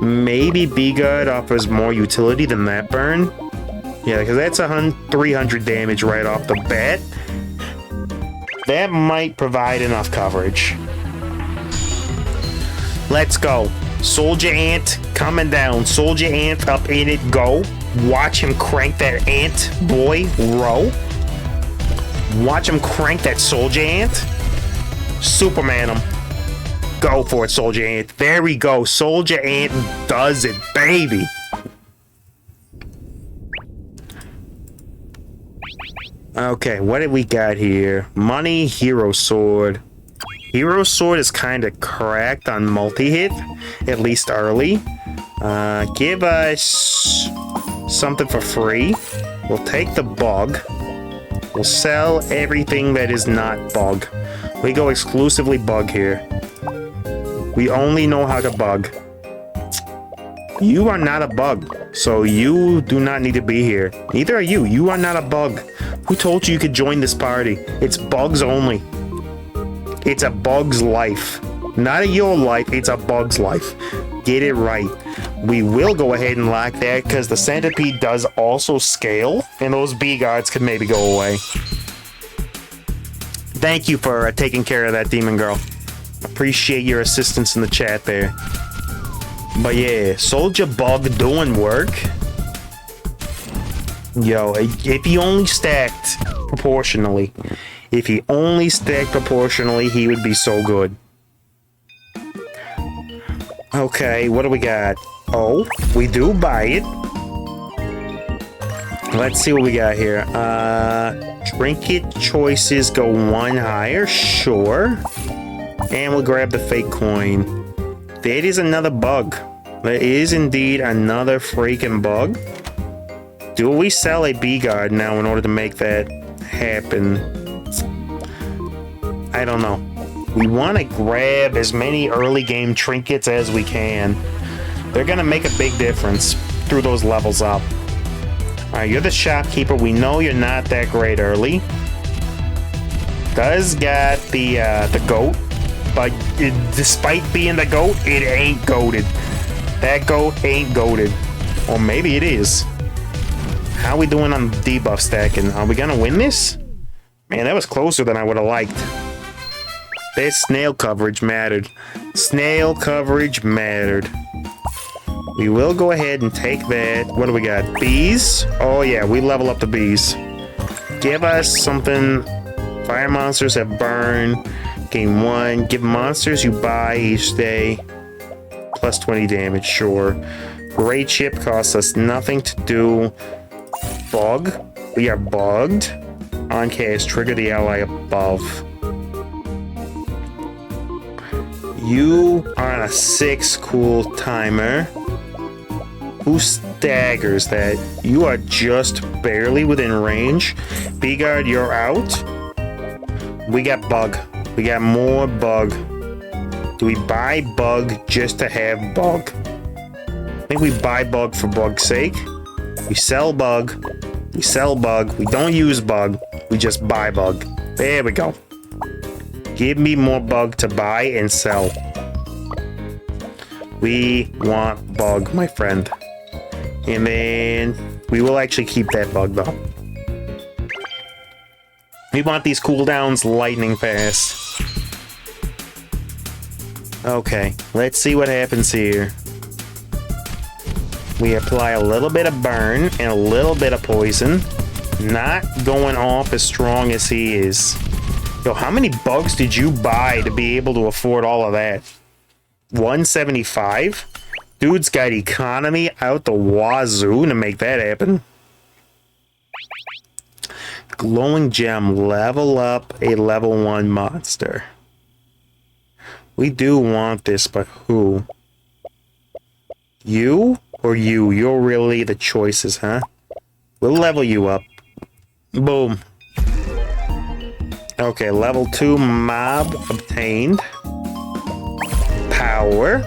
maybe B-Guard offers more utility than that burn. Yeah, because that's 300 damage right off the bat. That might provide enough coverage. Let's go. Soldier Ant coming down. Soldier Ant up in it, go. Watch him crank that ant boy row. Watch him crank that Soldier Ant. Superman him. Go for it, Soldier Ant. There we go. Soldier Ant does it, baby. Okay, what did we got here? Money, Hero Sword. Hero Sword is kind of cracked on multi-hit, at least early. Give us something for free. We'll take the bug. We'll sell everything that is not bug. We go exclusively bug here. We only know how to bug. You are not a bug, so you do not need to be here. Neither are you. You are not a bug. Who told you could join this party? It's bugs only. It's a bug's life. Not a your life, it's a bug's life. Get it right. We will go ahead and lock that because the centipede does also scale, and those bee guards could maybe go away. Thank you for taking care of that demon girl. Appreciate your assistance in the chat there. But yeah, Soldier Bug doing work. Yo, if he only stacked proportionally, he would be so good. Okay, what do we got? Oh, we do buy it. Let's see what we got here. Trinket choices go one higher, sure. And we'll grab the fake coin. That is another bug. There is indeed another freaking bug. Do we sell a bee guard now in order to make that happen? I don't know. We want to grab as many early game trinkets as we can. They're going to make a big difference through those levels up. Alright, you're the shopkeeper. We know you're not that great early. Does got the goat, but despite being the goat, it ain't goated. That goat ain't goated. Or maybe it is. How we doing on debuff stacking? Are we gonna win this? Man, that was closer than I would have liked. That snail coverage mattered. Snail coverage mattered. We will go ahead and take that. What do we got? Bees? Oh yeah, we level up the bees. Give us something. Fire monsters have burn. Gain 1. Give monsters you buy each day plus 20 damage, sure. Great chip costs us nothing to do. Bug. We are bugged. On cast, trigger the ally above. You are on a 6 cool timer. Who staggers that? You are just barely within range. B-Guard, you're out. We got bug. We got more bug. Do we buy bug just to have bug? I think we buy bug for bug's sake. We sell bug. We sell bug. We don't use bug. We just buy bug. There we go. Give me more bug to buy and sell. We want bug, my friend. And then we will actually keep that bug though. We want these cooldowns lightning fast. Okay, let's see what happens here. We apply a little bit of burn and a little bit of poison. Not going off as strong as he is. Yo, how many bugs did you buy to be able to afford all of that? 175? Dude's got economy out the wazoo to make that happen. Glowing gem, level up a level 1 monster. We do want this, but who? You or you? You're really the choices, huh? We'll level you up. Boom. Okay, level 2 mob obtained. Power.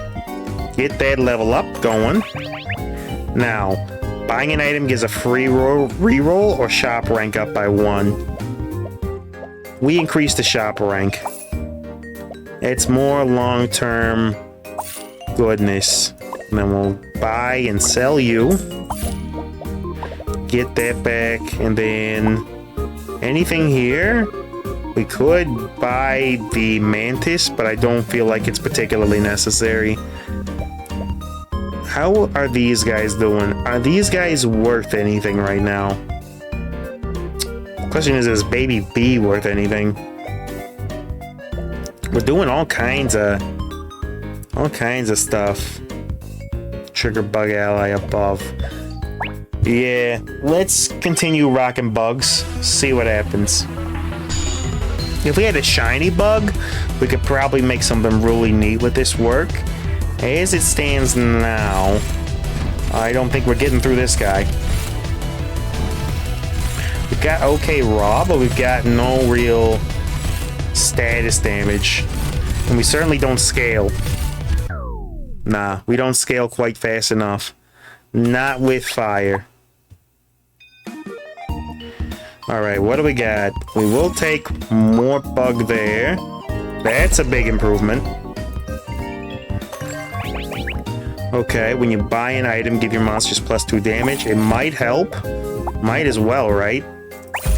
Get that level up going. Now, buying an item gives a free reroll or shop rank up by 1. We increase the shop rank. It's more long-term goodness. And then we'll buy and sell you. Get that back. And then anything here? We could buy the mantis, but I don't feel like it's particularly necessary. How are these guys doing? Are these guys worth anything right now? The question is Baby B worth anything? We're doing all kinds of stuff. Trigger bug ally above. Yeah, let's continue rocking bugs. See what happens. If we had a shiny bug, we could probably make something really neat with this work. As it stands now, I don't think we're getting through this guy. We've got okay raw, but we've got no real status damage. And we certainly don't scale. Nah, we don't scale quite fast enough. Not with fire. Alright, what do we got? We will take more bug there. That's a big improvement. Okay, when you buy an item, give your monsters +2 damage. It might help. Might as well, right?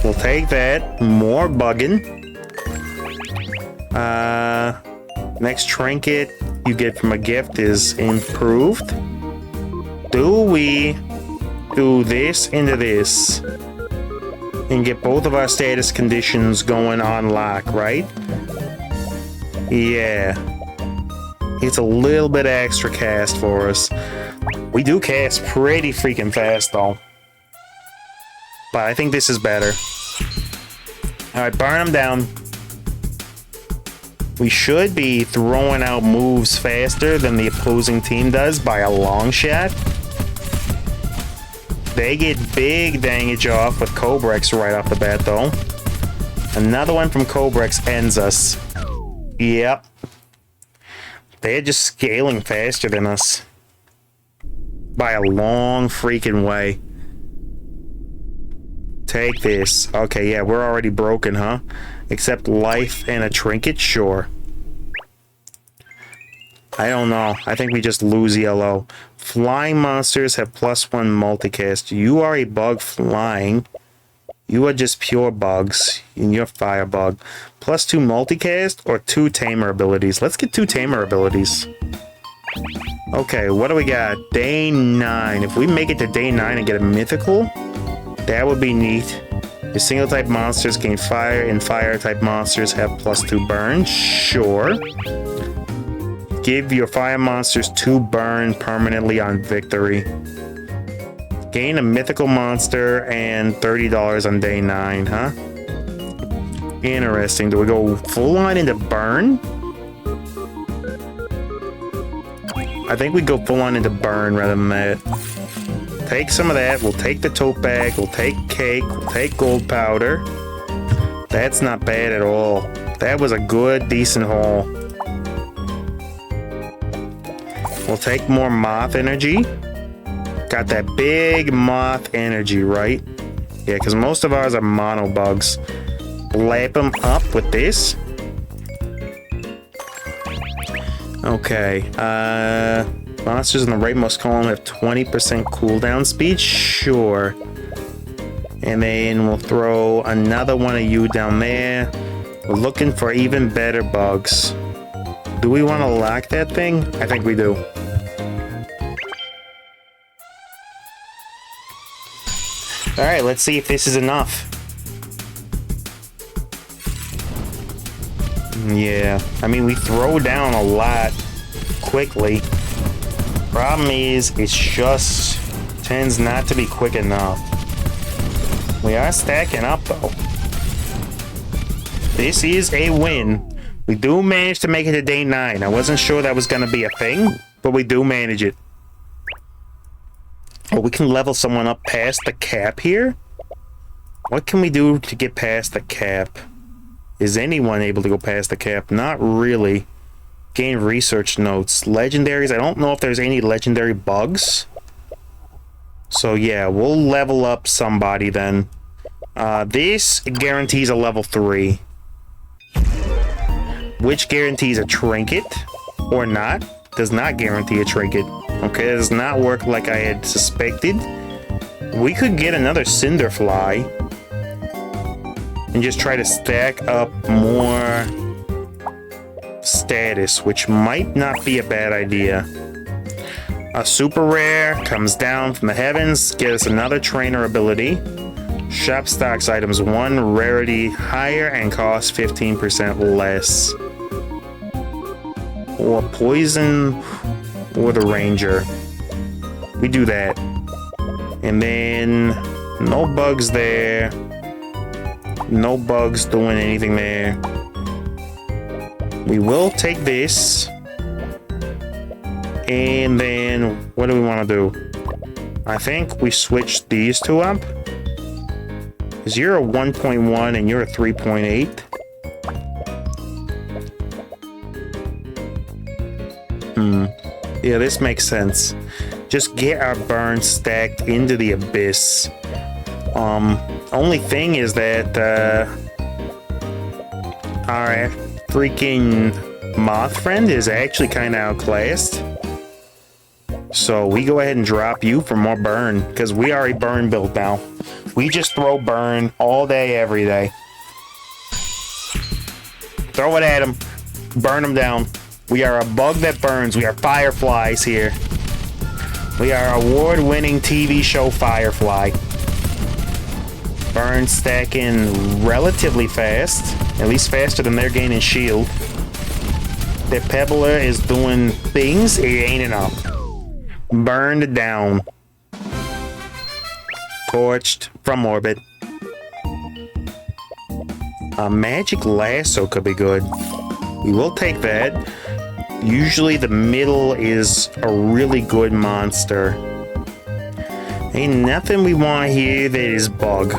We'll take that. More bugging. Next trinket you get from a gift is improved. Do we do this into this and get both of our status conditions going on lock, right? Yeah. It's a little bit extra cast for us. We do cast pretty freaking fast though. But I think this is better. Alright, burn them down. We should be throwing out moves faster than the opposing team does by a long shot. They get big damage off with Cobrex right off the bat though. Another one from Cobrex ends us. Yep. They're just scaling faster than us. By a long freaking way. Take this. Okay, yeah, we're already broken, huh? Except life and a trinket? Sure. I don't know. I think we just lose yellow. Flying monsters have +1 multicast. You are a bug flying. You are just pure bugs. And you're fire bug. +2 multicast or 2 tamer abilities? Let's get 2 tamer abilities. Okay, what do we got? Day 9. If we make it to day 9 and get a mythical, that would be neat. Your single type monsters gain fire, and fire type monsters have +2 burn. Sure. Give your fire monsters 2 burn permanently on victory. Gain a mythical monster and $30 on day 9, huh? Interesting. Do we go full on into burn? I think we go full on into burn rather than that. Take some of that. We'll take the tote bag. We'll take cake. We'll take gold powder. That's not bad at all. That was a good, decent haul. We'll take more moth energy. Got that big moth energy, right? Yeah, because most of ours are mono bugs. Lap them up with this. Okay. Monsters in the rightmost column have 20% cooldown speed? Sure. And then we'll throw another one of you down there. We're looking for even better bugs. Do we want to lock that thing? I think we do. Alright, let's see if this is enough. Yeah, I mean, we throw down a lot quickly. Problem is, it just tends not to be quick enough. We are stacking up, though. This is a win. We do manage to make it to day 9. I wasn't sure that was going to be a thing, but we do manage it. Oh, we can level someone up past the cap here? What can we do to get past the cap? Is anyone able to go past the cap? Not really. Gain research notes. Legendaries. I don't know if there's any legendary bugs. So yeah, we'll level up somebody then. This guarantees a level 3. Which guarantees a trinket or not. Does not guarantee a trinket. Okay, it does not work like I had suspected. We could get another Cinderfly and just try to stack up more status, which might not be a bad idea. A super rare comes down from the heavens, get us another trainer ability. Shop stocks items 1 rarity higher and cost 15% less. Or poison or the ranger. We do that. And then no bugs there. No bugs doing anything there. We will take this. And then what do we want to do? I think we switched these two up. Because you're a 1.1 and you're a 3.8. Yeah, this makes sense. Just get our burn stacked into the abyss. Only thing is that our freaking moth friend is actually kind of outclassed. So we go ahead and drop you for more burn, because we are a burn build now. We just throw burn all day, every day. Throw it at him. Burn him down. We are a bug that burns. We are fireflies here. We are award-winning TV show Firefly. Burn stacking relatively fast. At least faster than they're gaining shield. Their Pebbler is doing things. It ain't enough. Burned down. Torched from orbit. A magic lasso could be good. We will take that. Usually the middle is a really good monster. Ain't nothing we want here that is bug.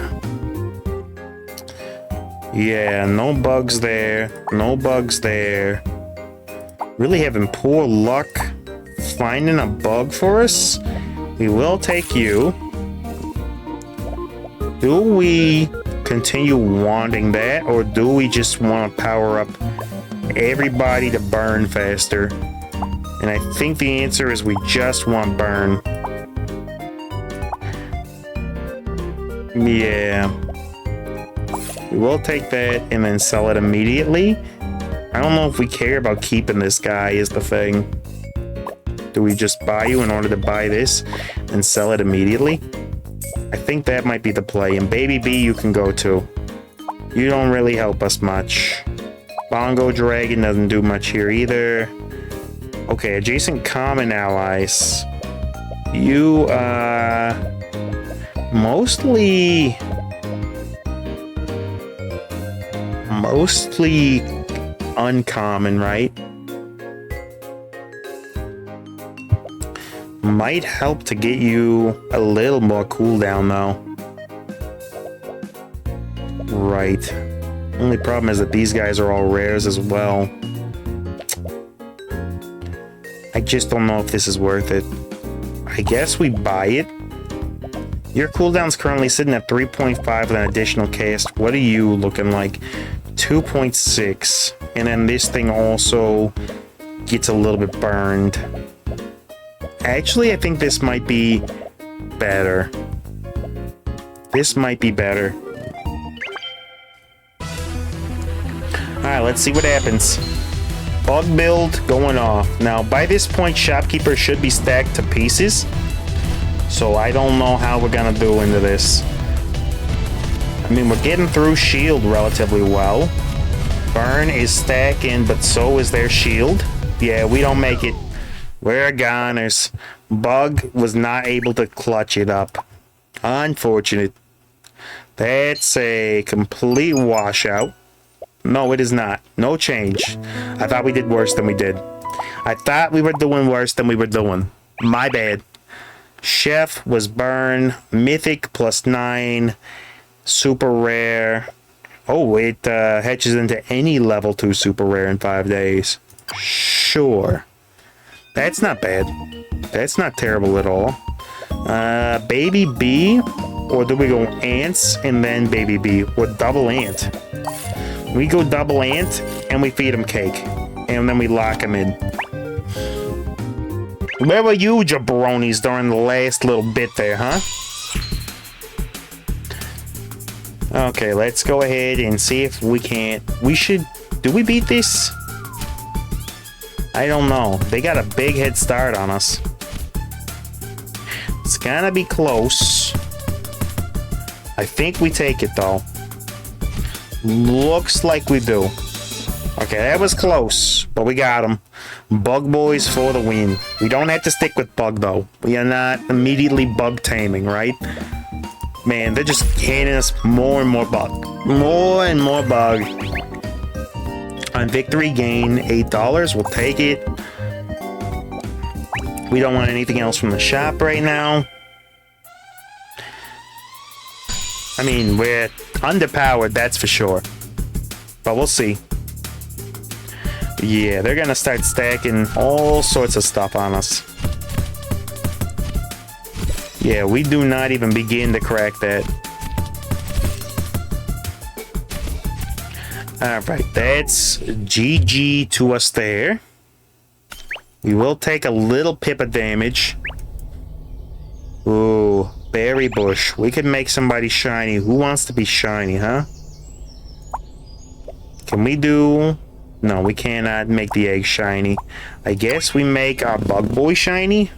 Yeah, no bugs there. No bugs there. Really having poor luck finding a bug for us. We will take you. Do we continue wanting that, or do we just want to power up everybody to burn faster? And I think the answer is we just want burn. Yeah. We will take that and then sell it immediately. I don't know if we care about keeping this guy is the thing. Do we just buy you in order to buy this and sell it immediately? I think that might be the play. And Baby B you can go to. You don't really help us much. Bongo Dragon doesn't do much here either. Okay, adjacent common allies. You, mostly uncommon, right? Might help to get you a little more cooldown, though. Right. Only problem is that these guys are all rares as well. I just don't know if this is worth it. I guess we buy it. Your cooldown's currently sitting at 3.5 with an additional cast. What are you looking like? 2.6. And then this thing also gets a little bit burned. Actually, I think this might be better. This might be better. Alright, let's see what happens. Bug build going off. Now, by this point, Shopkeeper should be stacked to pieces. So I don't know how we're gonna do into this. I mean, we're getting through shield relatively well. Burn is stacking, but so is their shield. Yeah, we don't make it. We're goners. Bug was not able to clutch it up. Unfortunate. That's a complete washout. No, it is not. No change. I thought we did worse than we did. I thought we were doing worse than we were doing. My bad. Chef was burn. Mythic +9. Super rare. Oh, it hatches into any level 2 super rare in 5 days. Sure. That's not bad. That's not terrible at all. Baby B? Or do we go ants and then Baby B? Or double ant? We go double ant and we feed him cake. And then we lock him in. Where were you jabronis during the last little bit there, huh? Okay, let's go ahead and see if we can't. We should. Do we beat this? I don't know. They got a big head start on us. It's gonna be close. I think we take it though. Looks like we do. Okay, that was close, but we got him. Bug boys for the win. We don't have to stick with bug though. We are not immediately bug taming, right? Man, they're just handing us more and more bug. More and more bug. On victory, gain $8. We'll take it. We don't want anything else from the shop right now. I mean, we're underpowered, that's for sure. But we'll see. Yeah, they're gonna start stacking all sorts of stuff on us. Yeah, we do not even begin to crack that. Alright, that's GG to us there. We will take a little pip of damage. Ooh, berry bush. We could make somebody shiny. Who wants to be shiny, huh? Can we do... No, we cannot make the egg shiny. I guess we make our bug boy shiny?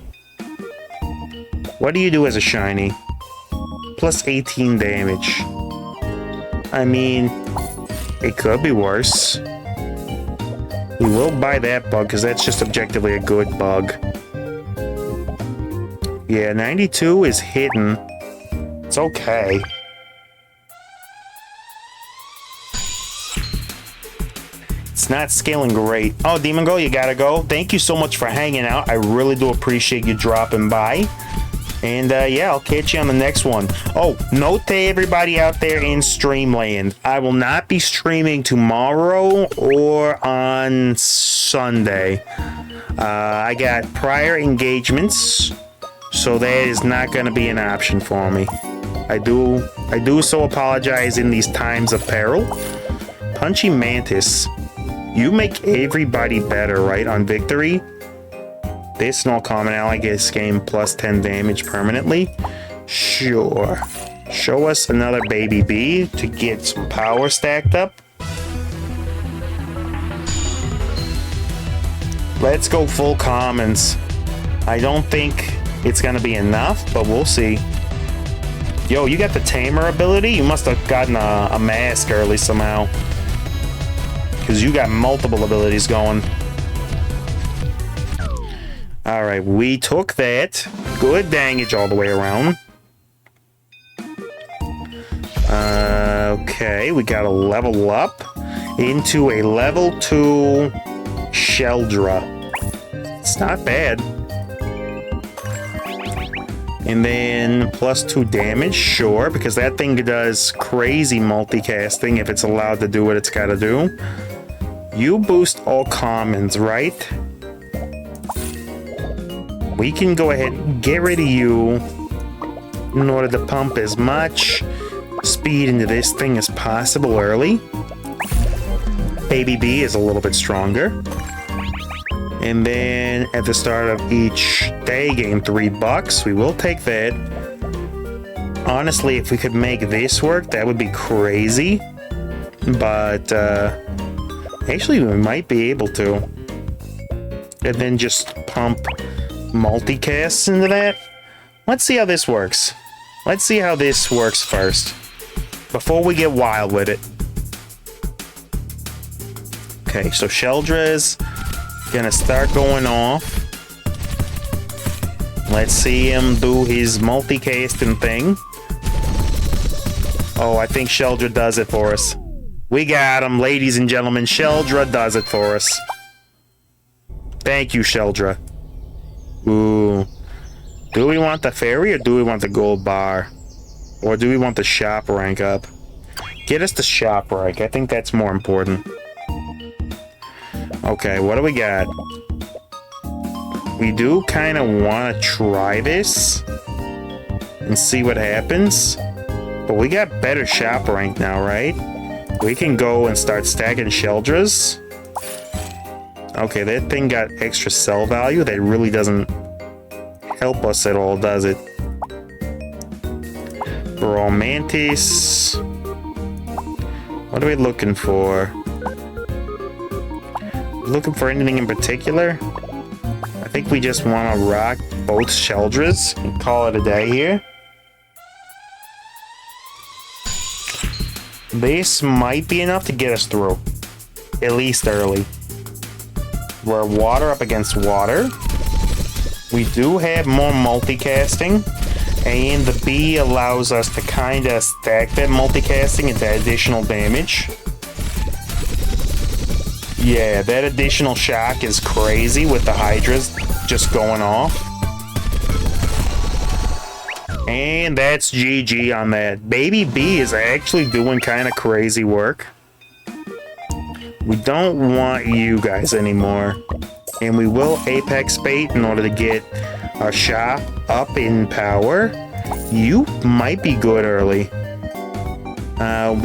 What do you do as a shiny? Plus 18 damage. I mean, it could be worse. We will buy that bug because that's just objectively a good bug. Yeah, 92 is hidden. It's okay. It's not scaling great. Oh, Demon Girl, you gotta go. Thank you so much for hanging out. I really do appreciate you dropping by. And yeah, I'll catch you on the next one. Oh, note to everybody out there in Streamland, I will not be streaming tomorrow or on Sunday. I got prior engagements, so that is not going to be an option for me. I do so apologize in these times of peril. Punchy Mantis, you make everybody better, right, on victory? This no common ally gets game plus 10 damage permanently. Sure. Show us another baby bee to get some power stacked up. Let's go full commons. I don't think it's gonna be enough, but we'll see. Yo, you got the tamer ability? You must have gotten a mask early somehow. Because you got multiple abilities going. Alright, we took that. Good damage all the way around. Okay, we got to level up into a level 2 Sheldra. It's not bad. And then plus 2 damage, sure, because that thing does crazy multicasting if it's allowed to do what it's got to do. You boost all commons, right? We can go ahead and get rid of you in order to pump as much speed into this thing as possible early. Baby B is a little bit stronger. And then at the start of each day, gain $3. We will take that. Honestly, if we could make this work, that would be crazy. But actually, we might be able to. And then just pump multicasts into that. Let's see how this works. Let's see how this works first before we get wild with it. Okay, so Sheldra's gonna start going off. Let's see him do his multicasting thing. Oh, I think Sheldra does it for us. We got him, ladies and gentlemen. Sheldra does it for us. Thank you, Sheldra. Ooh. Do we want the fairy or do we want the gold bar? Or do we want the shop rank up? Get us the shop rank. I think that's more important. Okay, what do we got? We do kind of want to try this and see what happens. But we got better shop rank now, right? We can go and start stacking Sheldras. Okay, that thing got extra cell value. That really doesn't help us at all, does it? Romantis. What are we looking for? Looking for anything in particular? I think we just want to rock both Sheldras and call it a day here. This might be enough to get us through. At least early. We're water up against water. We do have more multicasting. And the B allows us to kind of stack that multicasting into additional damage. Yeah, that additional shock is crazy with the Hydras just going off. And that's GG on that. Baby B is actually doing kind of crazy work. We don't want you guys anymore. And we will Apex Bait in order to get our shop up in power. You might be good early.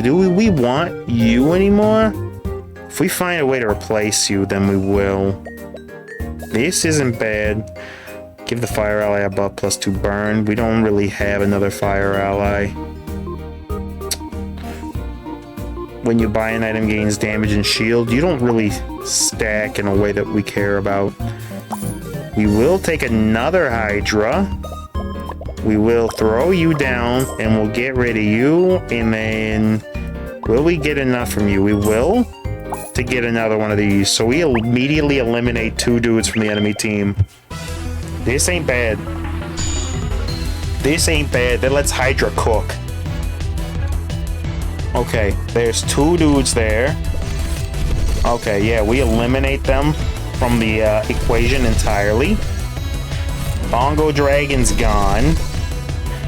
Do we want you anymore? If we find a way to replace you, then we will. This isn't bad. Give the fire ally a buff +2 burn. We don't really have another fire ally. When you buy an item gains damage and shield, you don't really stack in a way that we care about. We will take another Hydra. We will throw you down and we'll get rid of you. And then will we get enough from you? We will to get another one of these. So we immediately eliminate 2 dudes from the enemy team. This ain't bad. This ain't bad. That lets Hydra cook. Okay, there's 2 dudes there. Okay, yeah, we eliminate them from the equation entirely. Bongo Dragon's gone.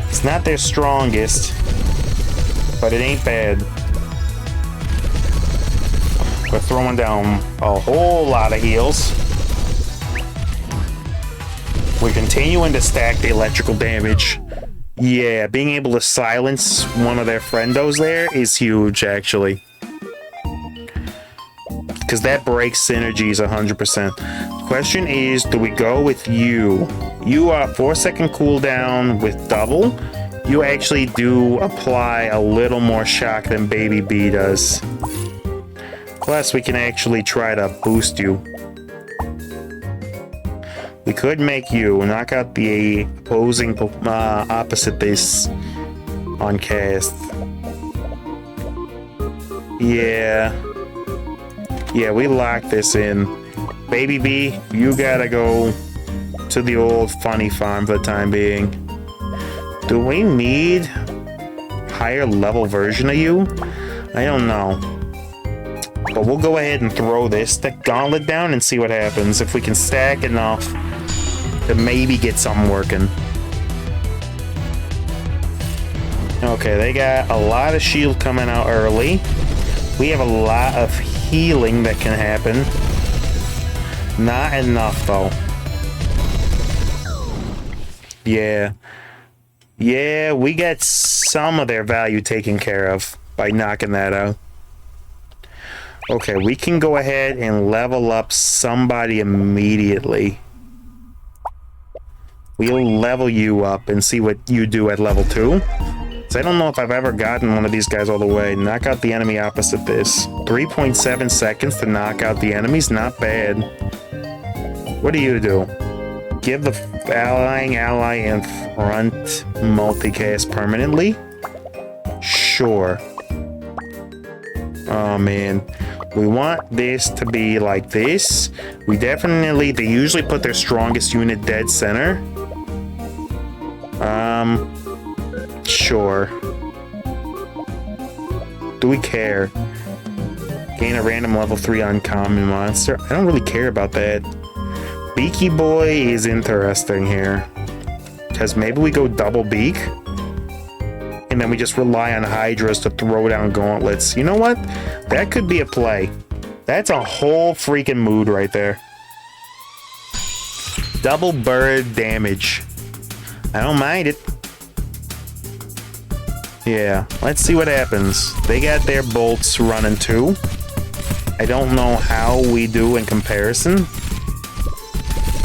It's not their strongest, but it ain't bad. We're throwing down a whole lot of heals. We're continuing to stack the electrical damage. Yeah, being able to silence one of their friendos there is huge, actually. Because that breaks synergies 100%. The question is, do we go with you? You are 4-second cooldown with double. You actually do apply a little more shock than Baby B does. Plus, we can actually try to boost you. We could make you knock out the opposing opposite this on cast. Yeah. Yeah, we lock this in. Baby B, you gotta go to the old funny farm for the time being. Do we need higher level version of you? I don't know. But we'll go ahead and throw this gauntlet down and see what happens. If we can stack enough to maybe get something working. Okay, they got a lot of shield coming out early. We have a lot of healing that can happen. Not enough, though. Yeah. Yeah, we get some of their value taken care of by knocking that out. Okay, we can go ahead and level up somebody immediately. We'll level you up and see what you do at level 2. So I don't know if I've ever gotten one of these guys all the way. Knock out the enemy opposite this. 3.7 seconds to knock out the enemies, not bad. What do you do? Give the allying ally in front multicast permanently? Sure. Oh man. We want this to be like this. We definitely, they usually put their strongest unit dead center. Sure. Do we care? Gain a random level 3 uncommon monster. I don't really care about that. Beaky Boy is interesting here. Because maybe we go double beak. And then we just rely on Hydras to throw down gauntlets. You know what? That could be a play. That's a whole freaking mood right there. Double bird damage. I don't mind it. Yeah, let's see what happens. They got their bolts running too. I don't know how we do in comparison.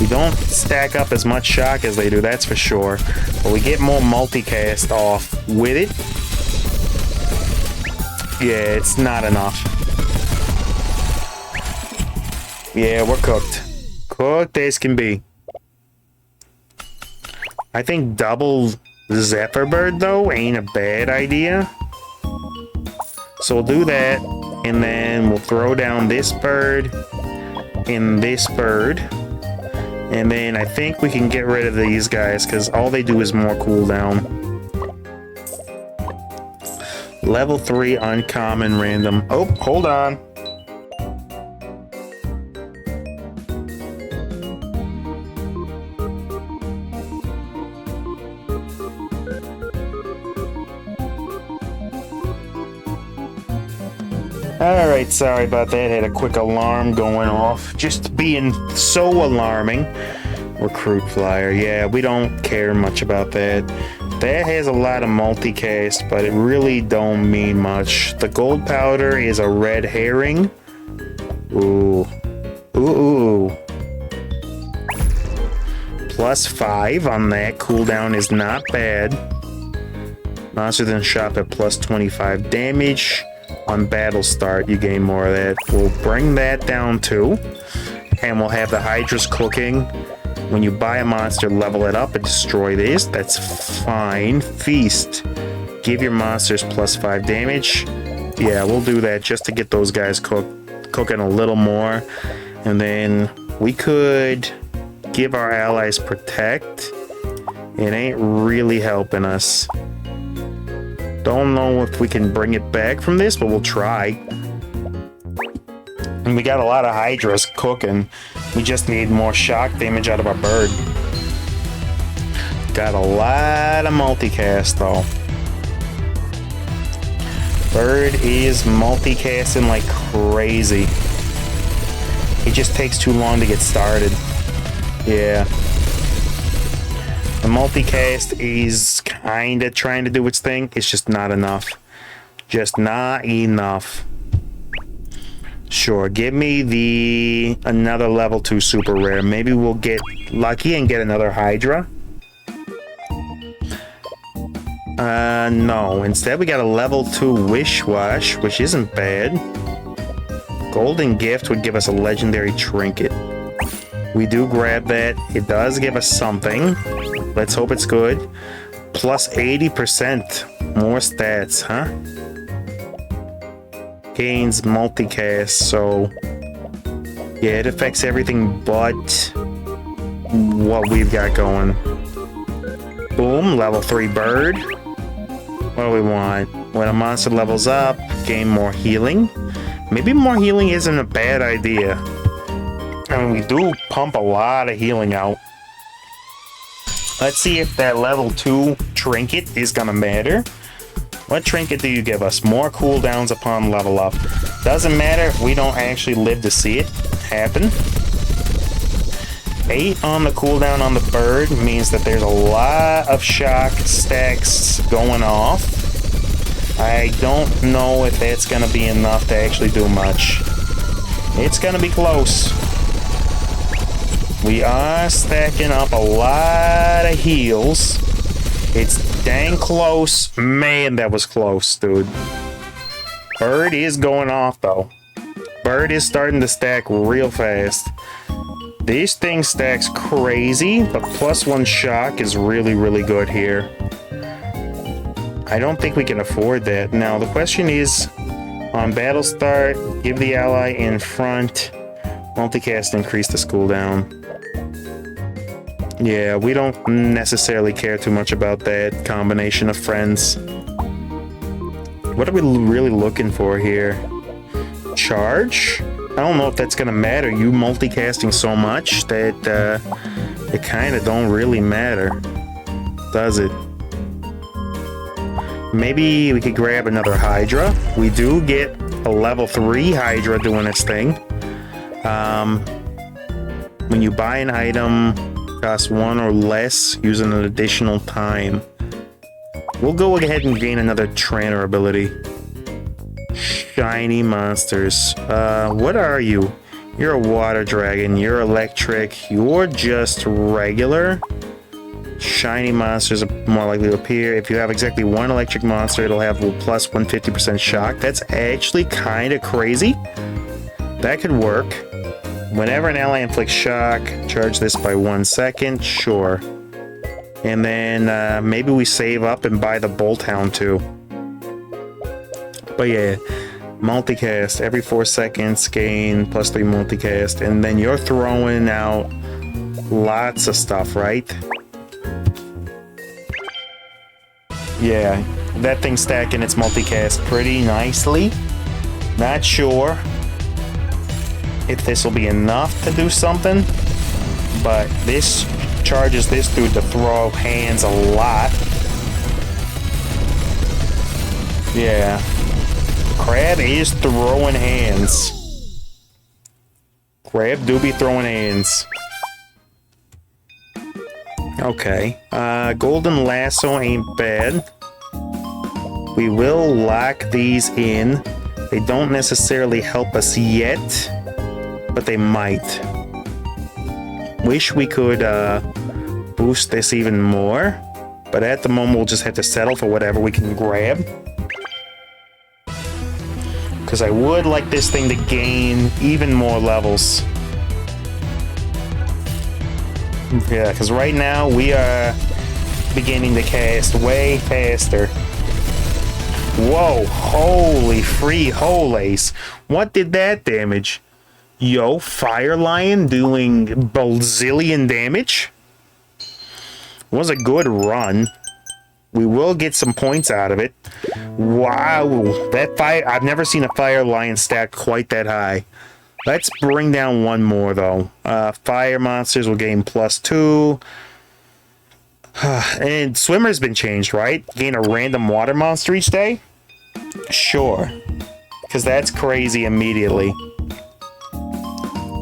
We don't stack up as much shock as they do, that's for sure. But we get more multicast off with it. Yeah, it's not enough. Yeah, we're cooked. Cooked as can be. I think double Zephyr Bird, though, ain't a bad idea. So we'll do that, and then we'll throw down this bird and this bird. And then I think we can get rid of these guys, because all they do is more cooldown. Level 3 uncommon random. Oh, hold on. Alright, sorry about that. Had a quick alarm going off. Just being so alarming. Recruit flyer. Yeah, we don't care much about that. That has a lot of multicast, but it really don't mean much. The gold powder is a red herring. Ooh. Ooh. +5 on that. Cooldown is not bad. Monster then shop at +25 damage. On battle start, you gain more of that. We'll bring that down too. And we'll have the Hydras cooking. When you buy a monster, level it up and destroy this. That's fine. Feast. Give your monsters +5 damage. Yeah, we'll do that just to get those guys cooking a little more. And then we could give our allies protect. It ain't really helping us. Don't know if we can bring it back from this, but we'll try. And we got a lot of Hydras cooking. We just need more shock damage out of our bird. Got a lot of multicast though. Bird is multicasting like crazy. It just takes too long to get started. Yeah. The multicast is kinda trying to do its thing. It's just not enough. Just not enough. Sure, give me another level 2 super rare. Maybe we'll get lucky and get another Hydra. No. Instead we got a level 2 Wish Wash, which isn't bad. Golden Gift would give us a legendary trinket. We do grab that. It does give us something. Let's hope it's good. Plus 80% more stats, huh? Gains multicast, so yeah, it affects everything but what we've got going. Boom, level 3 bird. What do we want? When a monster levels up, gain more healing. Maybe more healing isn't a bad idea. I mean, we do pump a lot of healing out. Let's see if that level 2 trinket is gonna matter. What trinket do you give us? More cooldowns upon level up. Doesn't matter if we don't actually live to see it happen. 8 on the cooldown on the bird means that there's a lot of shock stacks going off. I don't know if that's gonna be enough to actually do much. It's gonna be close. We are stacking up a lot of heals. It's dang close. Man, that was close, dude. Bird is going off, though. Bird is starting to stack real fast. This thing stacks crazy, but +1 shock is really, really good here. I don't think we can afford that. Now, the question is, on battle start, give the ally in front. Multicast, increase the cooldown. Yeah, we don't necessarily care too much about that combination of friends. What are we really looking for here? Charge? I don't know if that's gonna matter. You multicasting so much that it kind of don't really matter, does it? Maybe we could grab another Hydra. We do get a level 3 Hydra doing its thing. When you buy an item, costs 1 or less using an additional time. We'll go ahead and gain another trainer ability. Shiny monsters. What are you? You're a water dragon. You're electric. You're just regular. Shiny monsters are more likely to appear. If you have exactly 1 electric monster, it'll have plus 150% shock. That's actually kind of crazy. That could work. Whenever an ally inflicts shock, charge this by 1 second. Sure. And then maybe we save up and buy the Bolt Hound too. But yeah, multicast every 4 seconds, gain +3 multicast, and then you're throwing out lots of stuff, right? Yeah, that thing's stacking its multicast pretty nicely. Not sure if this will be enough to do something, but this charges this dude to throw hands a lot. Yeah. Crab is throwing hands. Crab do be throwing hands. Okay. Golden Lasso ain't bad. We will lock these in. They don't necessarily help us yet, but they might. Wish we could boost this even more, but at the moment we'll just have to settle for whatever we can grab. Because I would like this thing to gain even more levels. Yeah, because right now we are beginning to cast way faster. Whoa, holy free holies. What did that damage? Yo, Fire Lion doing bazillion damage? Was a good run. We will get some points out of it. Wow, that fire, I've never seen a Fire Lion stack quite that high. Let's bring down one more though. Fire monsters will gain +2. And Swimmer's been changed, right? Gain a random water monster each day? Sure. Because that's crazy immediately.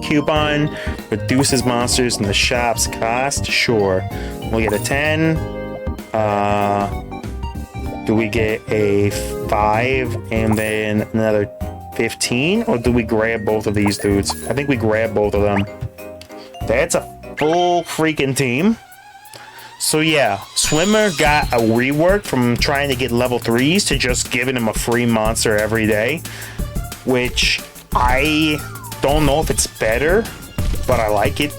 Coupon reduces monsters in the shop's cost? Sure. We'll get a 10. Do we get a 5 and then another 15? Or do we grab both of these dudes? I think we grab both of them. That's a full freaking team. So yeah, Swimmer got a rework from trying to get level 3s to just giving him a free monster every day, which I don't know if it's better, but I like it.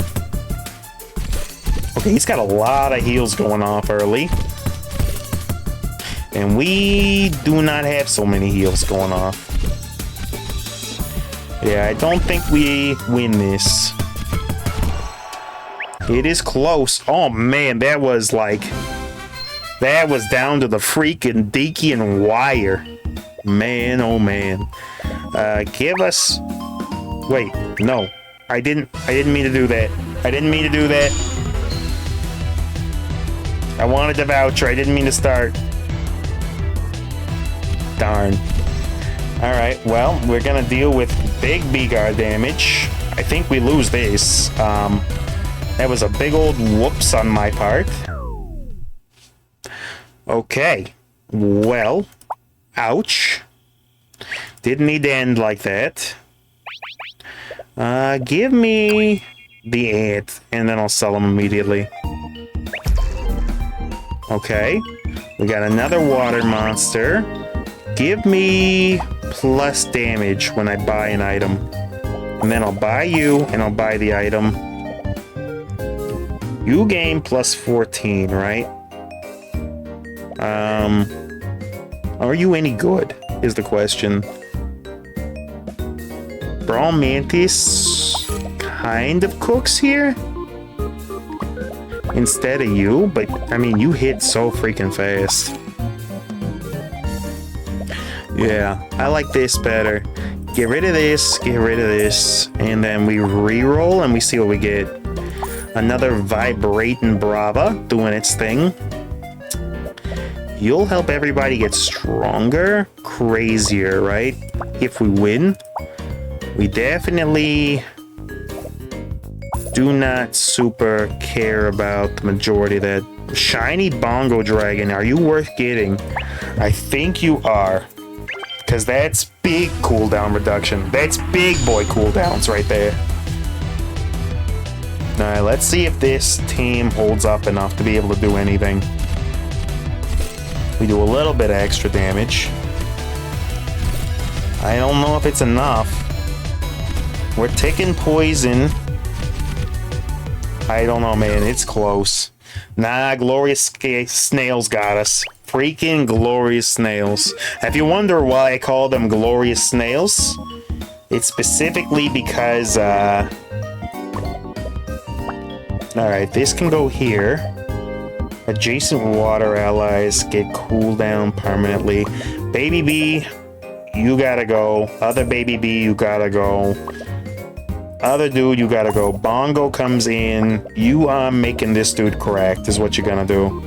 Okay, he's got a lot of heals going off early. And we do not have so many heals going off. Yeah, I don't think we win this. It is close. Oh man, that was down to the freaking Deakian wire. Man, oh man. Give us... Wait, no. I didn't mean to do that. I didn't mean to do that. I wanted the voucher. I didn't mean to start. Darn. Alright, well, we're gonna deal with big B-guard damage. I think we lose this. That was a big old whoops on my part. Okay. Well, ouch. Didn't need to end like that. Give me the ant, and then I'll sell them immediately. Okay. We got another water monster. Give me plus damage when I buy an item. And then I'll buy you, and I'll buy the item. You gain +14, right? Are you any good, is the question. Brawl Mantis kind of cooks here instead of you, but I mean, you hit so freaking fast. Yeah, I like this better. Get rid of this, and then we re-roll and we see what we get. Another Vibrating Brava doing its thing. You'll help everybody get stronger, crazier, right? If we win. We definitely do not super care about the majority of that. Shiny Bongo Dragon, are you worth getting? I think you are. Because that's big cooldown reduction. That's big boy cooldowns right there. Alright, let's see if this team holds up enough to be able to do anything. We do a little bit of extra damage. I don't know if it's enough. We're taking poison. I don't know, man. It's close. Nah, Glorious Snails got us. Freaking Glorious Snails. If you wonder why I call them Glorious Snails, it's specifically because, alright, this can go here. Adjacent water allies get cooldown permanently. Baby B, you gotta go. Other Baby B, you gotta go. Other dude, you gotta go. Bongo comes in. You are making this dude correct, is what you're gonna do.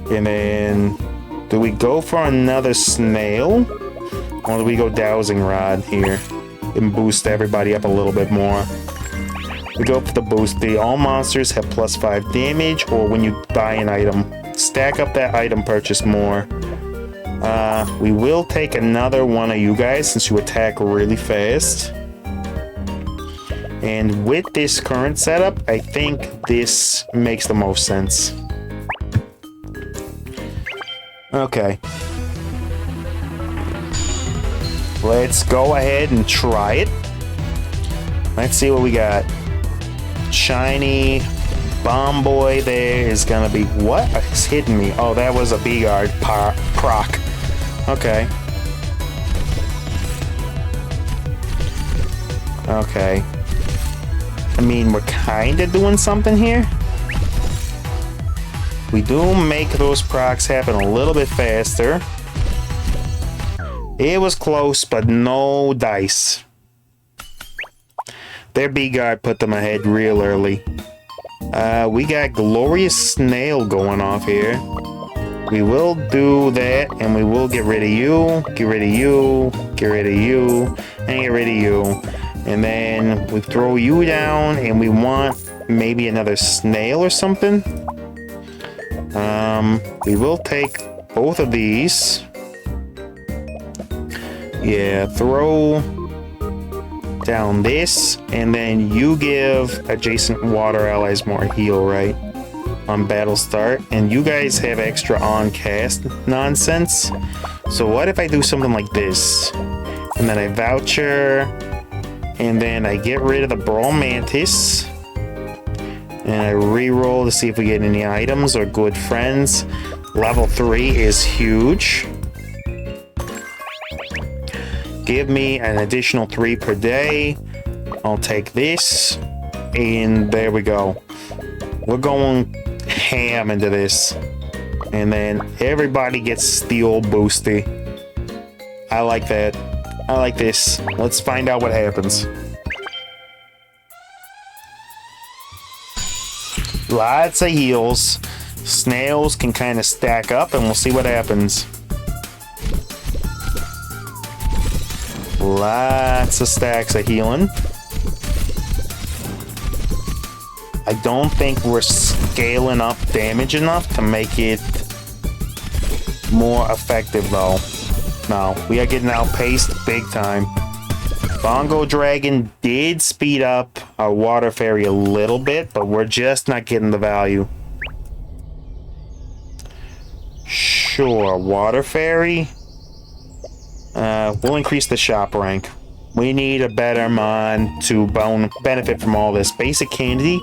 And then, do we go for another snail? Or do we go Dowsing Rod here and boost everybody up a little bit more? We go for the boost. All monsters have +5 damage, or when you buy an item, stack up that item purchase more. We will take another one of you guys since you attack really fast. And with this current setup, I think this makes the most sense. Okay. Let's go ahead and try it. Let's see what we got. Shiny Bomb Boy there is gonna be... What is hitting me? Oh, that was a B-Guard proc. Okay. Okay. I mean, we're kinda doing something here. We do make those procs happen a little bit faster. It was close, but no dice. Their B-Guard put them ahead real early. We got Glorious Snail going off here. We will do that, and we will get rid of you, get rid of you, get rid of you, and get rid of you. And then we throw you down, and we want maybe another snail or something. We will take both of these. Yeah, throw down this, and then you give adjacent water allies more heal, right? On battle start, and you guys have extra on cast nonsense. So what if I do something like this, and then I voucher, and then I get rid of the Brawl Mantis, and I re-roll to see if we get any items or good friends. Level 3 is huge. Give me an additional 3 per day. I'll take this, and there we go. We're going ham into this, and then everybody gets the old boosty. I like that. I like this. Let's find out what happens. Lots of heals. Snails can kind of stack up, and we'll see what happens. Lots of stacks of healing. I don't think we're scaling up damage enough to make it more effective, though. No, we are getting outpaced big time. Bongo Dragon did speed up our Water Fairy a little bit, but we're just not getting the value. Sure, Water Fairy. We'll increase the shop rank. We need a better mon to benefit from all this. Basic candy.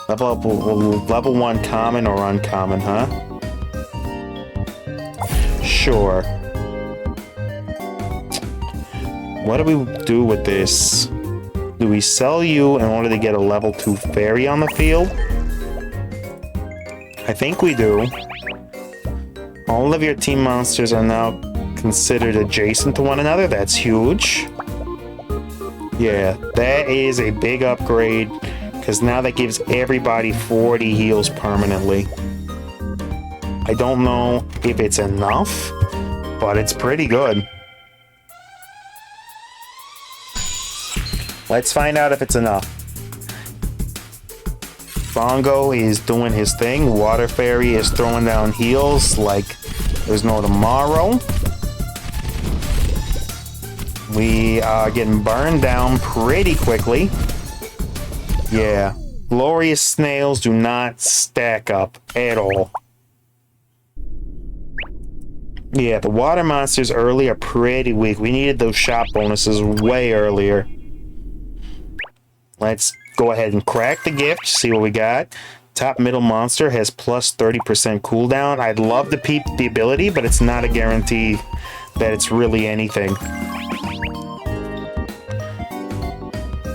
Level 1 common or uncommon, huh? Sure. What do we do with this? Do we sell you in order to get a level 2 fairy on the field? I think we do. All of your team monsters are now considered adjacent to one another. That's huge. Yeah, that is a big upgrade, because now that gives everybody 40 heals permanently. I don't know if it's enough, but it's pretty good. Let's find out if it's enough. Bongo is doing his thing. Water Fairy is throwing down heals like there's no tomorrow. We are getting burned down pretty quickly. Yeah. Glorious Snails do not stack up at all. Yeah, the water monsters early are pretty weak. We needed those shop bonuses way earlier. Let's go ahead and crack the gift, see what we got. Top middle monster has plus 30% cooldown. I'd love to peep the ability, but it's not a guarantee that it's really anything.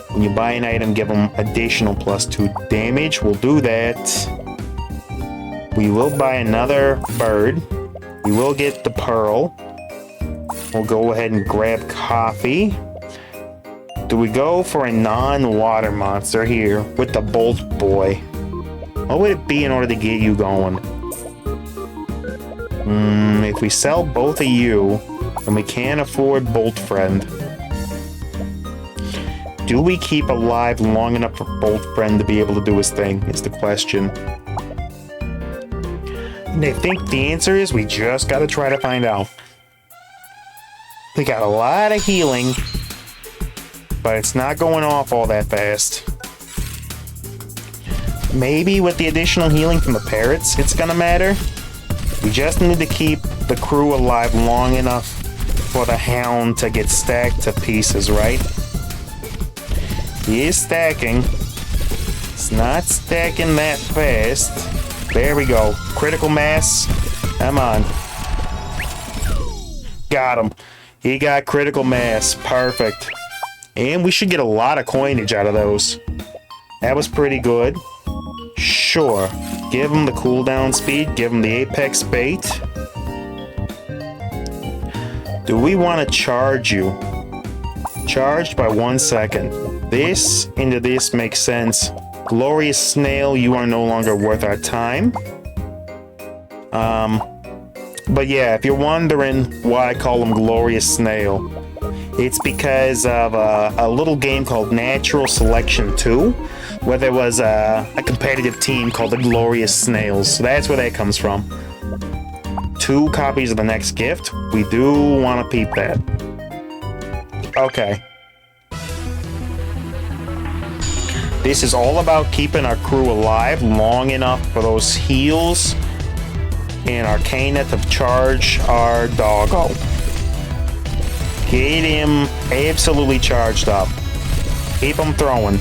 When you buy an item, give them additional plus 2 damage. We'll do that. We will buy another bird. We will get the pearl. We'll go ahead and grab coffee. Do we go for a non-water monster here with the Bolt Boy? What would it be in order to get you going? If we sell both of you, And we can't afford Bolt Friend. Do we keep alive long enough for Bolt Friend to be able to do his thing, is the question. And I think the answer is we just gotta try to find out. We got a lot of healing, but it's not going off all that fast. Maybe with the additional healing from the parrots, it's gonna matter. We just need to keep the crew alive long enough for the hound to get stacked to pieces, right? He is stacking. It's not stacking that fast. There we go. Critical mass. Come on. Got him. He got critical mass. Perfect. And we should get a lot of coinage out of those. That was pretty good. Sure. Give him the cooldown speed. Give him the apex bait. Do we want to charge you? Charged by 1 second. This into this makes sense. Glorious Snail, you are no longer worth our time. But yeah, if you're wondering why I call him Glorious Snail, it's because of a little game called Natural Selection 2, where there was a competitive team called the Glorious Snails. So that's where that comes from. 2 copies of the next gift. We do want to peep that. Okay. This is all about keeping our crew alive long enough for those heals and Arcana to charge our doggo. Get him absolutely charged up. Keep him throwing.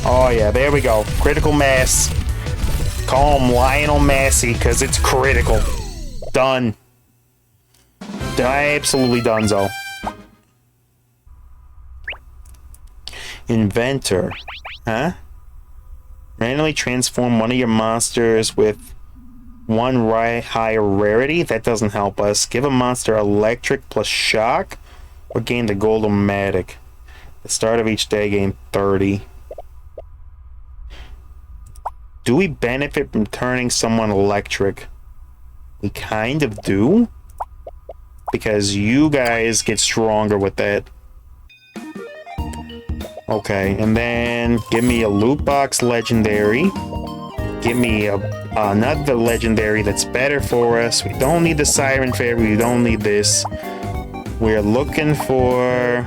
Oh yeah, there we go. Critical mass. Call him Lionel Massey because it's critical. Done. Absolutely donezo. Inventor. Huh? Randomly transform one of your monsters with 1 higher rarity. That doesn't help us. Give a monster electric plus shock or gain the Goldomatic. At the start of each day, gain 30. Do we benefit from turning someone electric? We kind of do. Because you guys get stronger with that. Okay, and then give me a loot box legendary. Give me another legendary that's better for us. We don't need the Siren Fairy. We don't need this. We're looking for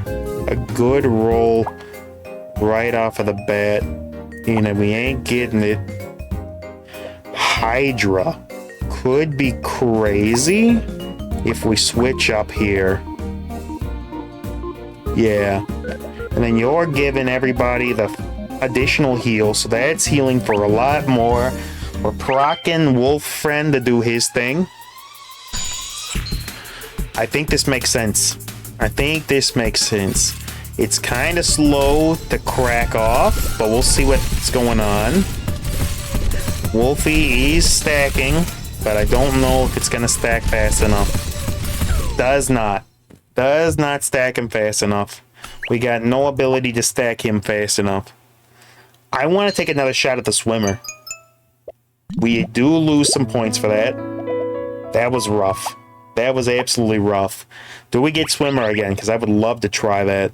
a good roll right off of the bat. You know, we ain't getting it. Hydra could be crazy if we switch up here. Yeah. And then you're giving everybody the additional heal, so that's healing for a lot more. We're procking Wolf Friend to do his thing. I think this makes sense. It's kind of slow to crack off, but we'll see what's going on. Wolfie is stacking, but I don't know if it's going to stack fast enough. Does not stack him fast enough. We got no ability to stack him fast enough. I want to take another shot at the swimmer. We do lose some points for that. That was rough. That was absolutely rough. Do we get swimmer again? Because I would love to try that.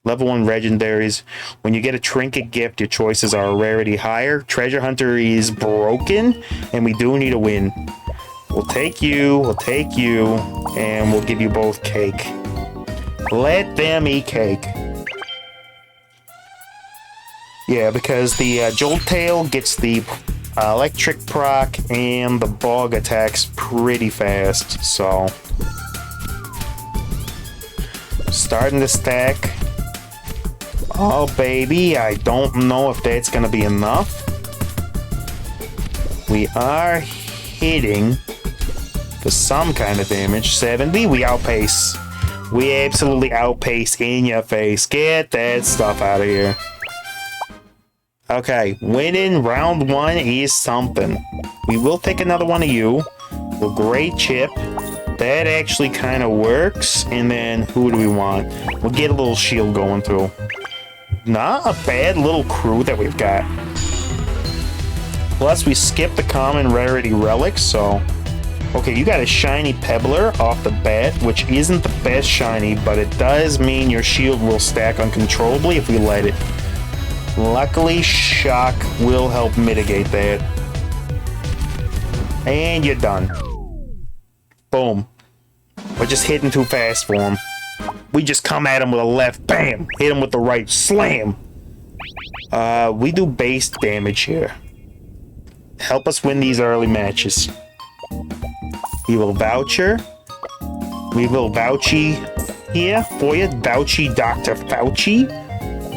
Level 1 legendaries. When you get a trinket gift, your choices are a rarity higher. Treasure hunter is broken, and we do need a win. We'll take you, and we'll give you both cake. Let them eat cake. Yeah, because the Jolt Tail gets the electric proc and the bug attacks pretty fast, so. Starting to stack. Oh, baby, I don't know if that's going to be enough. We are hitting for some kind of damage. 70, we outpace. We absolutely outpace in your face. Get that stuff out of here. Okay, winning round 1 is something. We will take another one of you. Well, great chip. That actually kind of works. And then, who do we want? We'll get a little shield going through. Not a bad little crew that we've got. Plus, we skipped the common rarity relics, so Okay, you got a shiny Pebbler off the bat, which isn't the best shiny, but it does mean your shield will stack uncontrollably if we let it. Luckily, Shock will help mitigate that. And you're done. Boom. We're just hitting too fast for him. We just come at him with a left, bam! Hit him with the right, slam! We do base damage here. Help us win these early matches. We will voucher. We will vouchy here for you. Vouchy Dr. Fauci.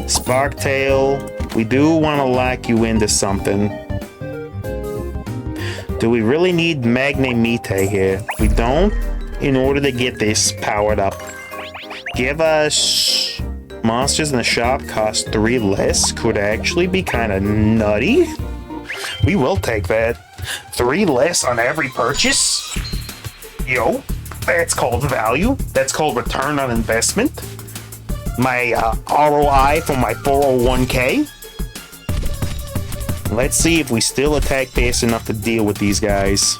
Sparktail. We do want to lock you into something. Do we really need Magnemite here? We don't, in order to get this powered up. Give us monsters in the shop cost 3 less. Could actually be kind of nutty. We will take that. 3 less on every purchase? Yo, that's called value. That's called return on investment. My ROI for my 401k. Let's see if we still attack fast enough to deal with these guys.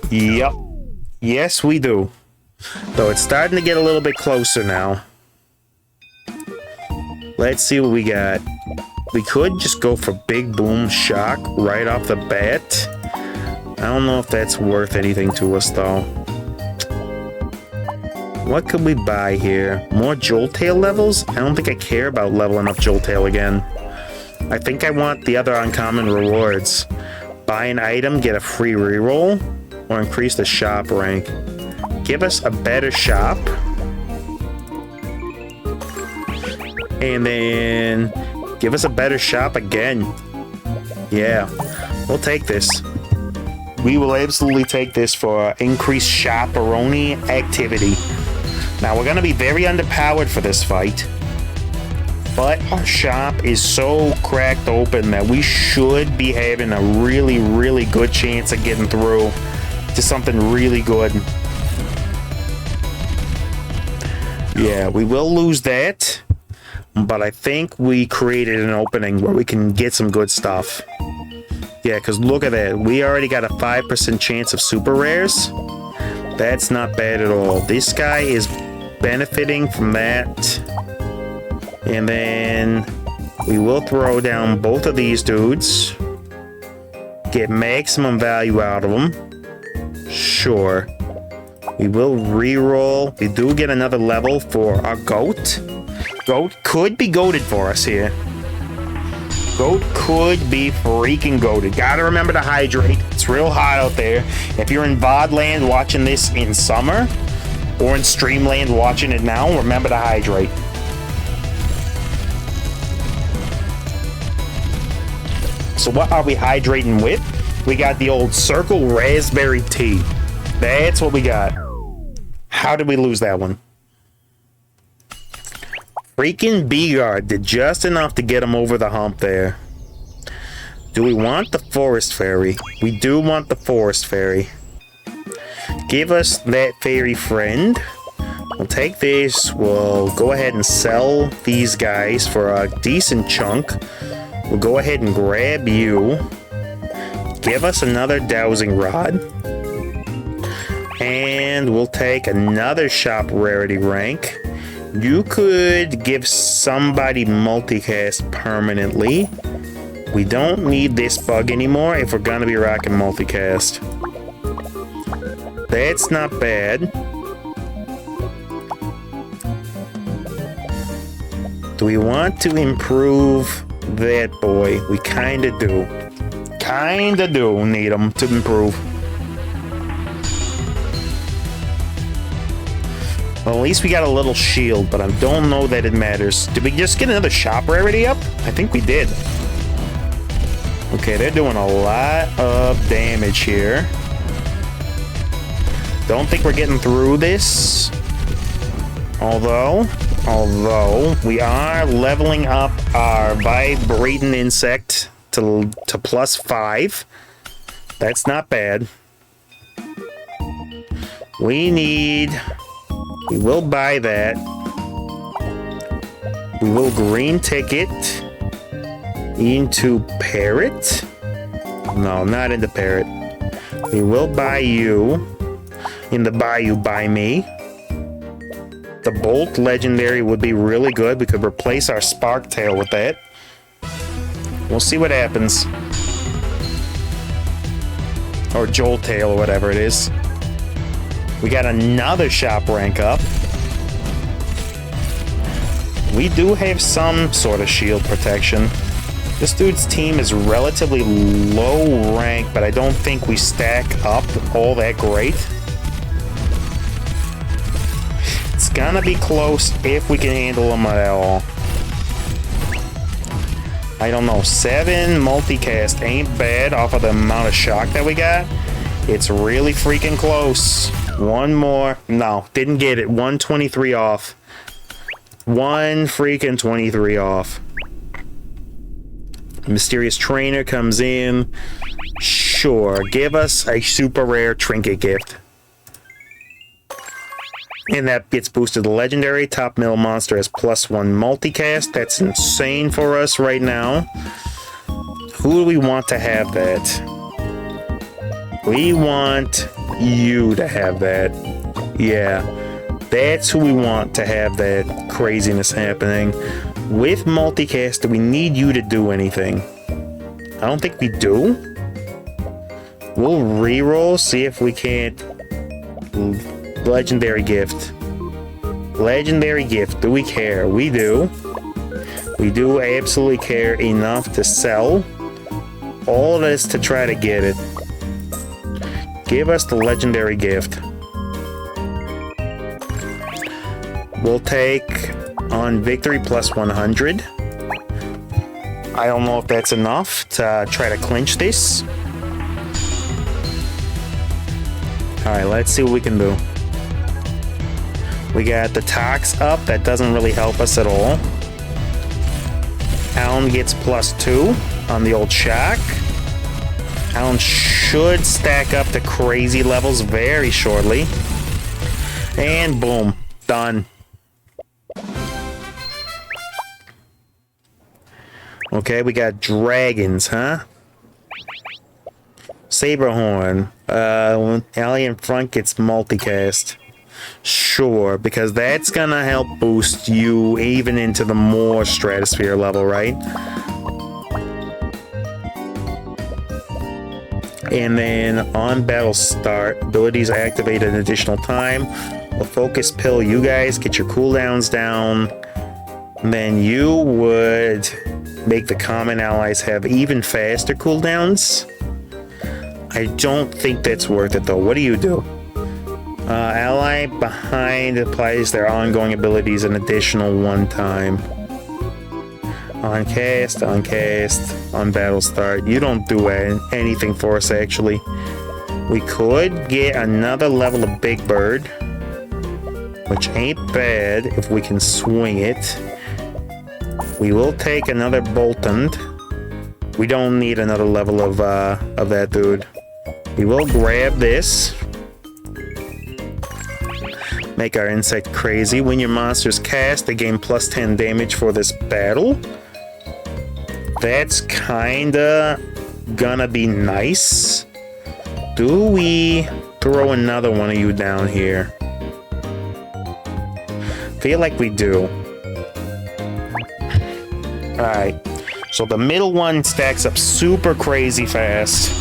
Yep. Yes, we do. Though it's starting to get a little bit closer now. Let's see what we got. We could just go for Big Boom Shock right off the bat. I don't know if that's worth anything to us, though. What could we buy here? More Joltail levels? I don't think I care about leveling up Joltail again. I think I want the other uncommon rewards. Buy an item, get a free reroll, or increase the shop rank. Give us a better shop. And then give us a better shop again. Yeah, we'll take this. We will absolutely take this for increased shop-a-roni activity. Now, we're going to be very underpowered for this fight. But our shop is so cracked open that we should be having a really, really good chance of getting through to something really good. Yeah, we will lose that. But I think we created an opening where we can get some good stuff. Yeah, because look at that. We already got a 5% chance of super rares. That's not bad at all. This guy is benefiting from that. And then we will throw down both of these dudes. Get maximum value out of them. Sure. We will reroll. We do get another level for our goat. Goat could be goated for us here. Goat could be freaking goated. Gotta remember to hydrate. It's real hot out there. If you're in VOD land watching this in summer, or in Streamland watching it now, remember to hydrate. So what are we hydrating with? We got the old Circle Raspberry Tea. That's what we got. How did we lose that one? Freaking B-Guard did just enough to get him over the hump there. Do we want the Forest Fairy? We do want the Forest Fairy. Give us that fairy friend. We'll take this. We'll go ahead and sell these guys for a decent chunk. We'll go ahead and grab you. Give us another dowsing rod. And we'll take another shop rarity rank. You could give somebody multicast permanently. We don't need this bug anymore if we're gonna be rocking multicast. That's not bad. Do we want to improve that boy? We kinda do. Kinda do need him to improve. Well, at least we got a little shield, but I don't know that it matters. Did we just get another shop rarity up? I think we did. Okay, they're doing a lot of damage here. Don't think we're getting through this. Although we are leveling up our vibrating insect to +5. That's not bad. We will buy that. We will green ticket into Parrot. No, not in the parrot. We will buy you. In the Bayou, buy me. The Bolt legendary would be really good. We could replace our Spark Tail with that. We'll see what happens. Or Jolt Tail, or whatever it is. We got another shop rank up. We do have some sort of shield protection. This dude's team is relatively low rank, but I don't think we stack up all that great. It's gonna be close if we can handle them at all. I don't know, 7 multicast ain't bad off of the amount of shock that we got. It's really freaking close. One more. No, didn't get it. 123 off. 1 freaking 23 off. Mysterious Trainer comes in. Sure, give us a super rare trinket gift. And that gets boosted to legendary. Top middle monster has +1 multicast. That's insane for us right now. Who do we want to have that? We want you to have that. Yeah, that's who we want to have that craziness happening. With multicast, do we need you to do anything? I don't think we do. We'll reroll, see if we can't. Legendary gift. Legendary gift. Do we care? We do. We do absolutely care enough to sell all of this to try to get it. Give us the legendary gift. We'll take on victory +100. I don't know if that's enough to try to clinch this. Alright, let's see what we can do. We got the Tox up. That doesn't really help us at all. Hound gets +2 on the old shock. Hound should stack up to crazy levels very shortly. And boom. Done. Okay, we got dragons, huh? Saberhorn. Alien Front gets multicast. Sure, because that's gonna help boost you even into the more stratosphere level, right? And then on battle start, abilities activate an additional time. A focus pill, you guys get your cooldowns down. And then you would make the common allies have even faster cooldowns. I don't think that's worth it though. What do you do? Ally behind applies their ongoing abilities an additional 1 time. On cast, on battle start. You don't do anything for us actually. We could get another level of Big Bird, which ain't bad if we can swing it. We will take another Boltund. We don't need another level of that dude. We will grab this. Make our insect crazy. When your monsters cast, they gain +10 damage for this battle. That's kinda gonna be nice. Do we throw another one of you down here? Feel like we do. Alright, so the middle one stacks up super crazy fast.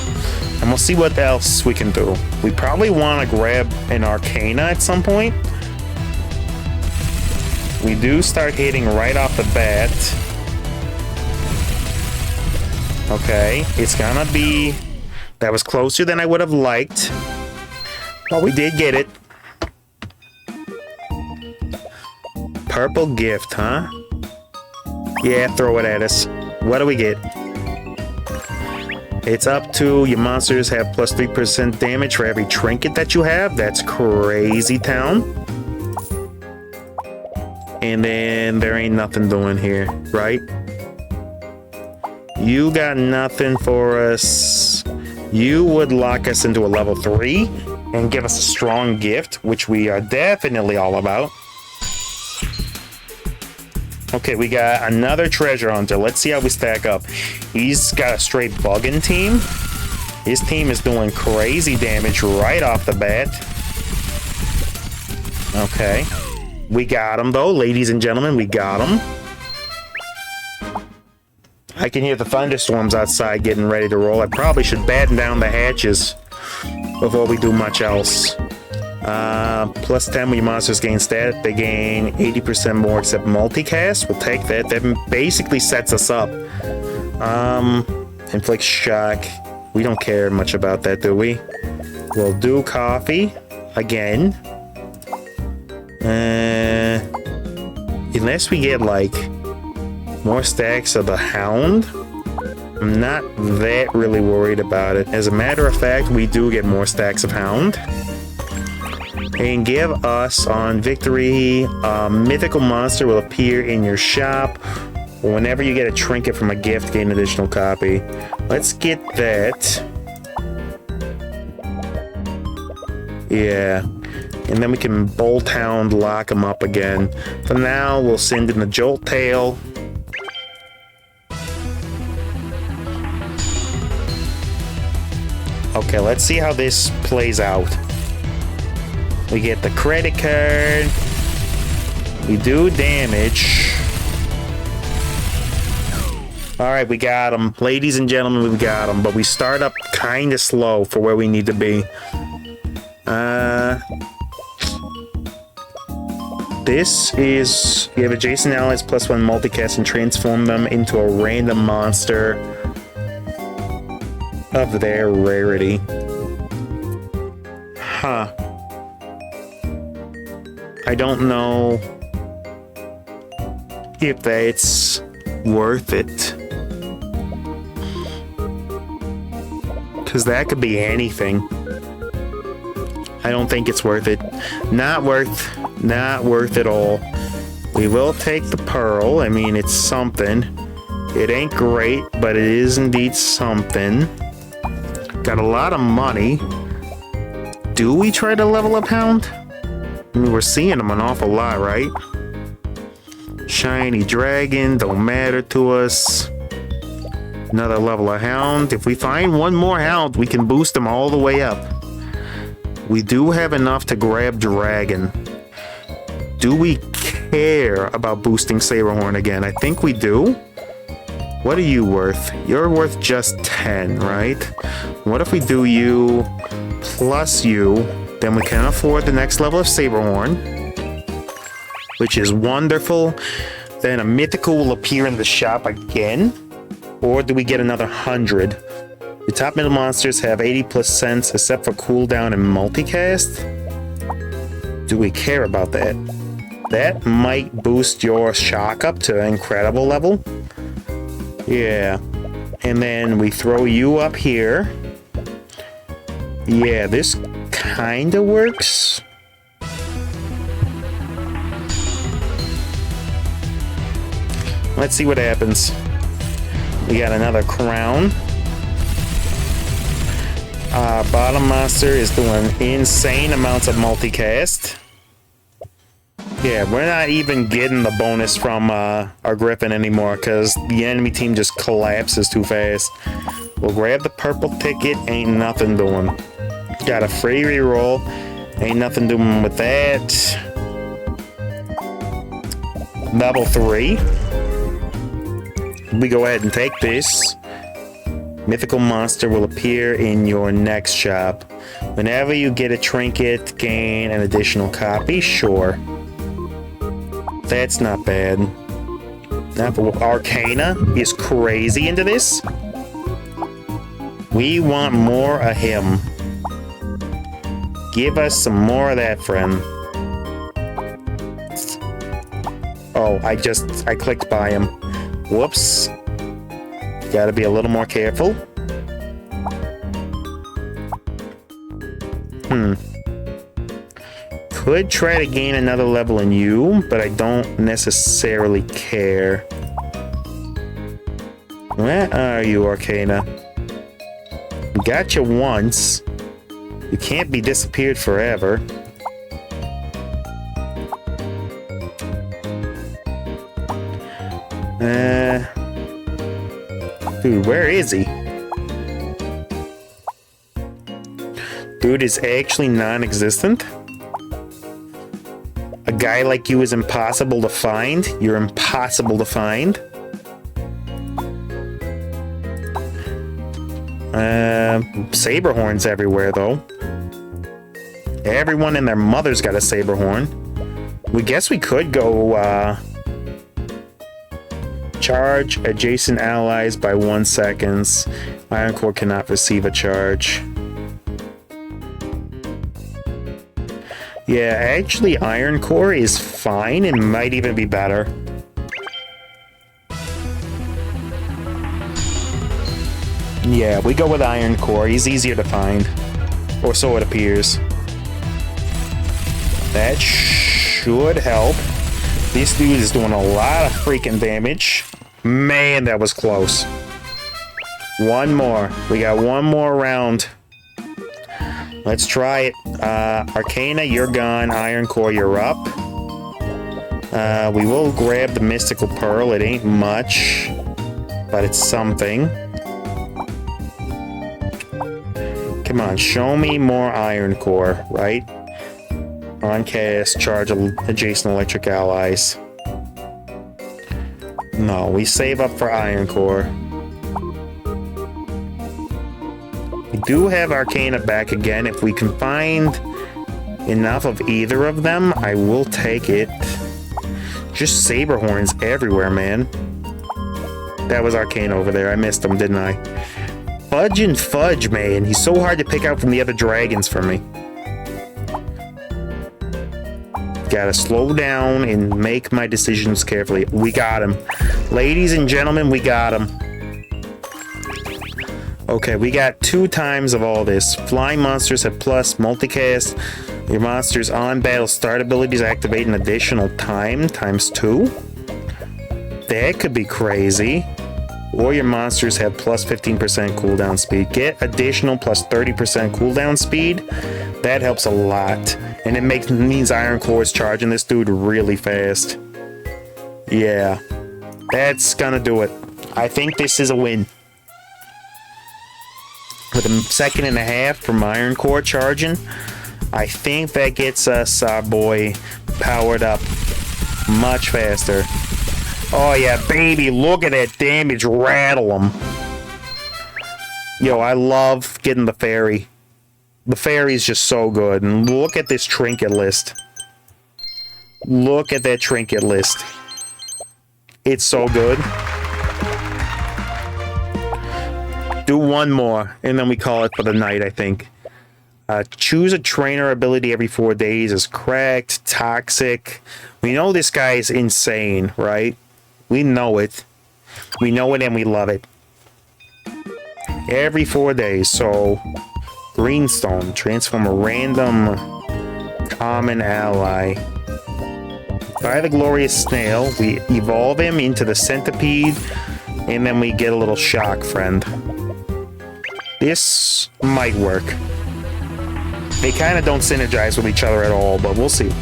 And we'll see what else we can do. We probably want to grab an Arcana at some point. We do start hitting right off the bat. Okay, it's gonna be... That was closer than I would have liked. But we did get it. Purple gift, huh? Yeah, throw it at us. What do we get? It's up to your monsters have +3% damage for every trinket that you have. That's crazy town. And then there ain't nothing doing here, right? You got nothing for us. You would lock us into a level 3 and give us a strong gift, which we are definitely all about. Okay, we got another treasure hunter. Let's see how we stack up. He's got a straight bugging team. His team is doing crazy damage right off the bat. Okay. We got him, though, ladies and gentlemen. We got him. I can hear the thunderstorms outside getting ready to roll. I probably should batten down the hatches before we do much else. Plus 10 when your monsters gain stat. They gain 80% more except multicast. We'll take that. That basically sets us up. Inflict shock. We don't care much about that, do we? We'll do coffee again. Unless we get like more stacks of the hound, I'm not that really worried about it. As a matter of fact, we do get more stacks of hound. And give us on victory, a mythical monster will appear in your shop. Whenever you get a trinket from a gift, gain an additional copy. Let's get that. Yeah. And then we can Bolt Hound lock him up again. For now, we'll send in the Jolt Tail. Okay, let's see how this plays out. We get the credit card. We do damage. Alright, we got him. Ladies and gentlemen, we got him. But we start up kind of slow for where we need to be. This is... You have adjacent allies plus 1 multicast and transform them into a random monster of their rarity. Huh. I don't know if that's worth it. Because that could be anything. I don't think it's worth it. Not worth it all. We will take the pearl. I mean, it's something. It ain't great, but it is indeed something. Got a lot of money. Do we try to level up Hound? I mean, we're seeing them an awful lot, right? Shiny dragon, don't matter to us. Another level of Hound. If we find one more Hound, we can boost them all the way up. We do have enough to grab Dragon. Do we care about boosting Saberhorn again? I think we do. What are you worth? You're worth just 10, right? What if we do you plus you? Then we can afford the next level of Saberhorn, which is wonderful. Then a mythical will appear in the shop again. Or do we get another 100? The top middle monsters have 80% except for cooldown and multicast. Do we care about that? That might boost your shock up to an incredible level. Yeah. And then we throw you up here. Yeah, this kinda works. Let's see what happens. We got another crown. Bottom monster is doing insane amounts of multicast. Yeah, we're not even getting the bonus from our Griffin anymore because the enemy team just collapses too fast. We'll grab the purple ticket, ain't nothing doing. Got a free reroll, ain't nothing doing with that. Level 3. We go ahead and take this. Mythical monster will appear in your next shop. Whenever you get a trinket, gain an additional copy. Sure. That's not bad. Now, Arcana is crazy into this. We want more of him. Give us some more of that, friend. Oh, I clicked by him. Whoops. Gotta be a little more careful. Could try to gain another level in you, but I don't necessarily care. Where are you, Arcana? Got you once. You can't be disappeared forever. Dude, where is he? Dude is actually non-existent. A guy like you is impossible to find. You're impossible to find. Saberhorns everywhere, though. Everyone and their mother's got a Saberhorn. We guess we could go, charge adjacent allies by 1 second. Iron Core cannot receive a charge. Yeah, actually, Iron Core is fine and might even be better. Yeah, we go with Iron Core. He's easier to find. Or so it appears. That should help. This dude is doing a lot of freaking damage. Man, that was close. One more. We got one more round. Let's try it. Arcana, you're gone. Iron Core, you're up. We will grab the Mystical Pearl. It ain't much, but it's something. Come on, show me more Iron Core, right? On cast, charge adjacent electric allies. No, we save up for Iron Core. We do have Arcana back again. If we can find enough of either of them, I will take it. Just Saberhorns everywhere, man. That was Arcana over there. I missed him, didn't I? Fudge and Fudge, man. He's so hard to pick out from the other dragons for me. Gotta slow down and make my decisions carefully. We got him. Ladies and gentlemen, we got him. Okay, we got 2 times of all this. Flying monsters have plus multicast. Your monster's on battle start abilities activate an additional time, times 2. That could be crazy. Or your monsters have plus 15% cooldown speed. Get additional plus 30% cooldown speed. That helps a lot. And it means Iron Core is charging this dude really fast. Yeah. That's gonna do it. I think this is a win. With a second and a half from Iron Core charging, I think that gets us, our boy, powered up much faster. Oh yeah, baby, look at that damage, rattle him. Yo, I love getting the fairy. The fairy is just so good. And look at this trinket list. Look at that trinket list. It's so good. Do one more, and then we call it for the night, I think. Choose a trainer ability every 4 days is cracked, toxic. We know this guy is insane, right? We know it. We know it and we love it. Every 4 days, so... Greenstone, transform a random common ally. By the Glorious Snail, we evolve him into the Centipede, and then we get a little shock friend. This might work. They kind of don't synergize with each other at all, but we'll see.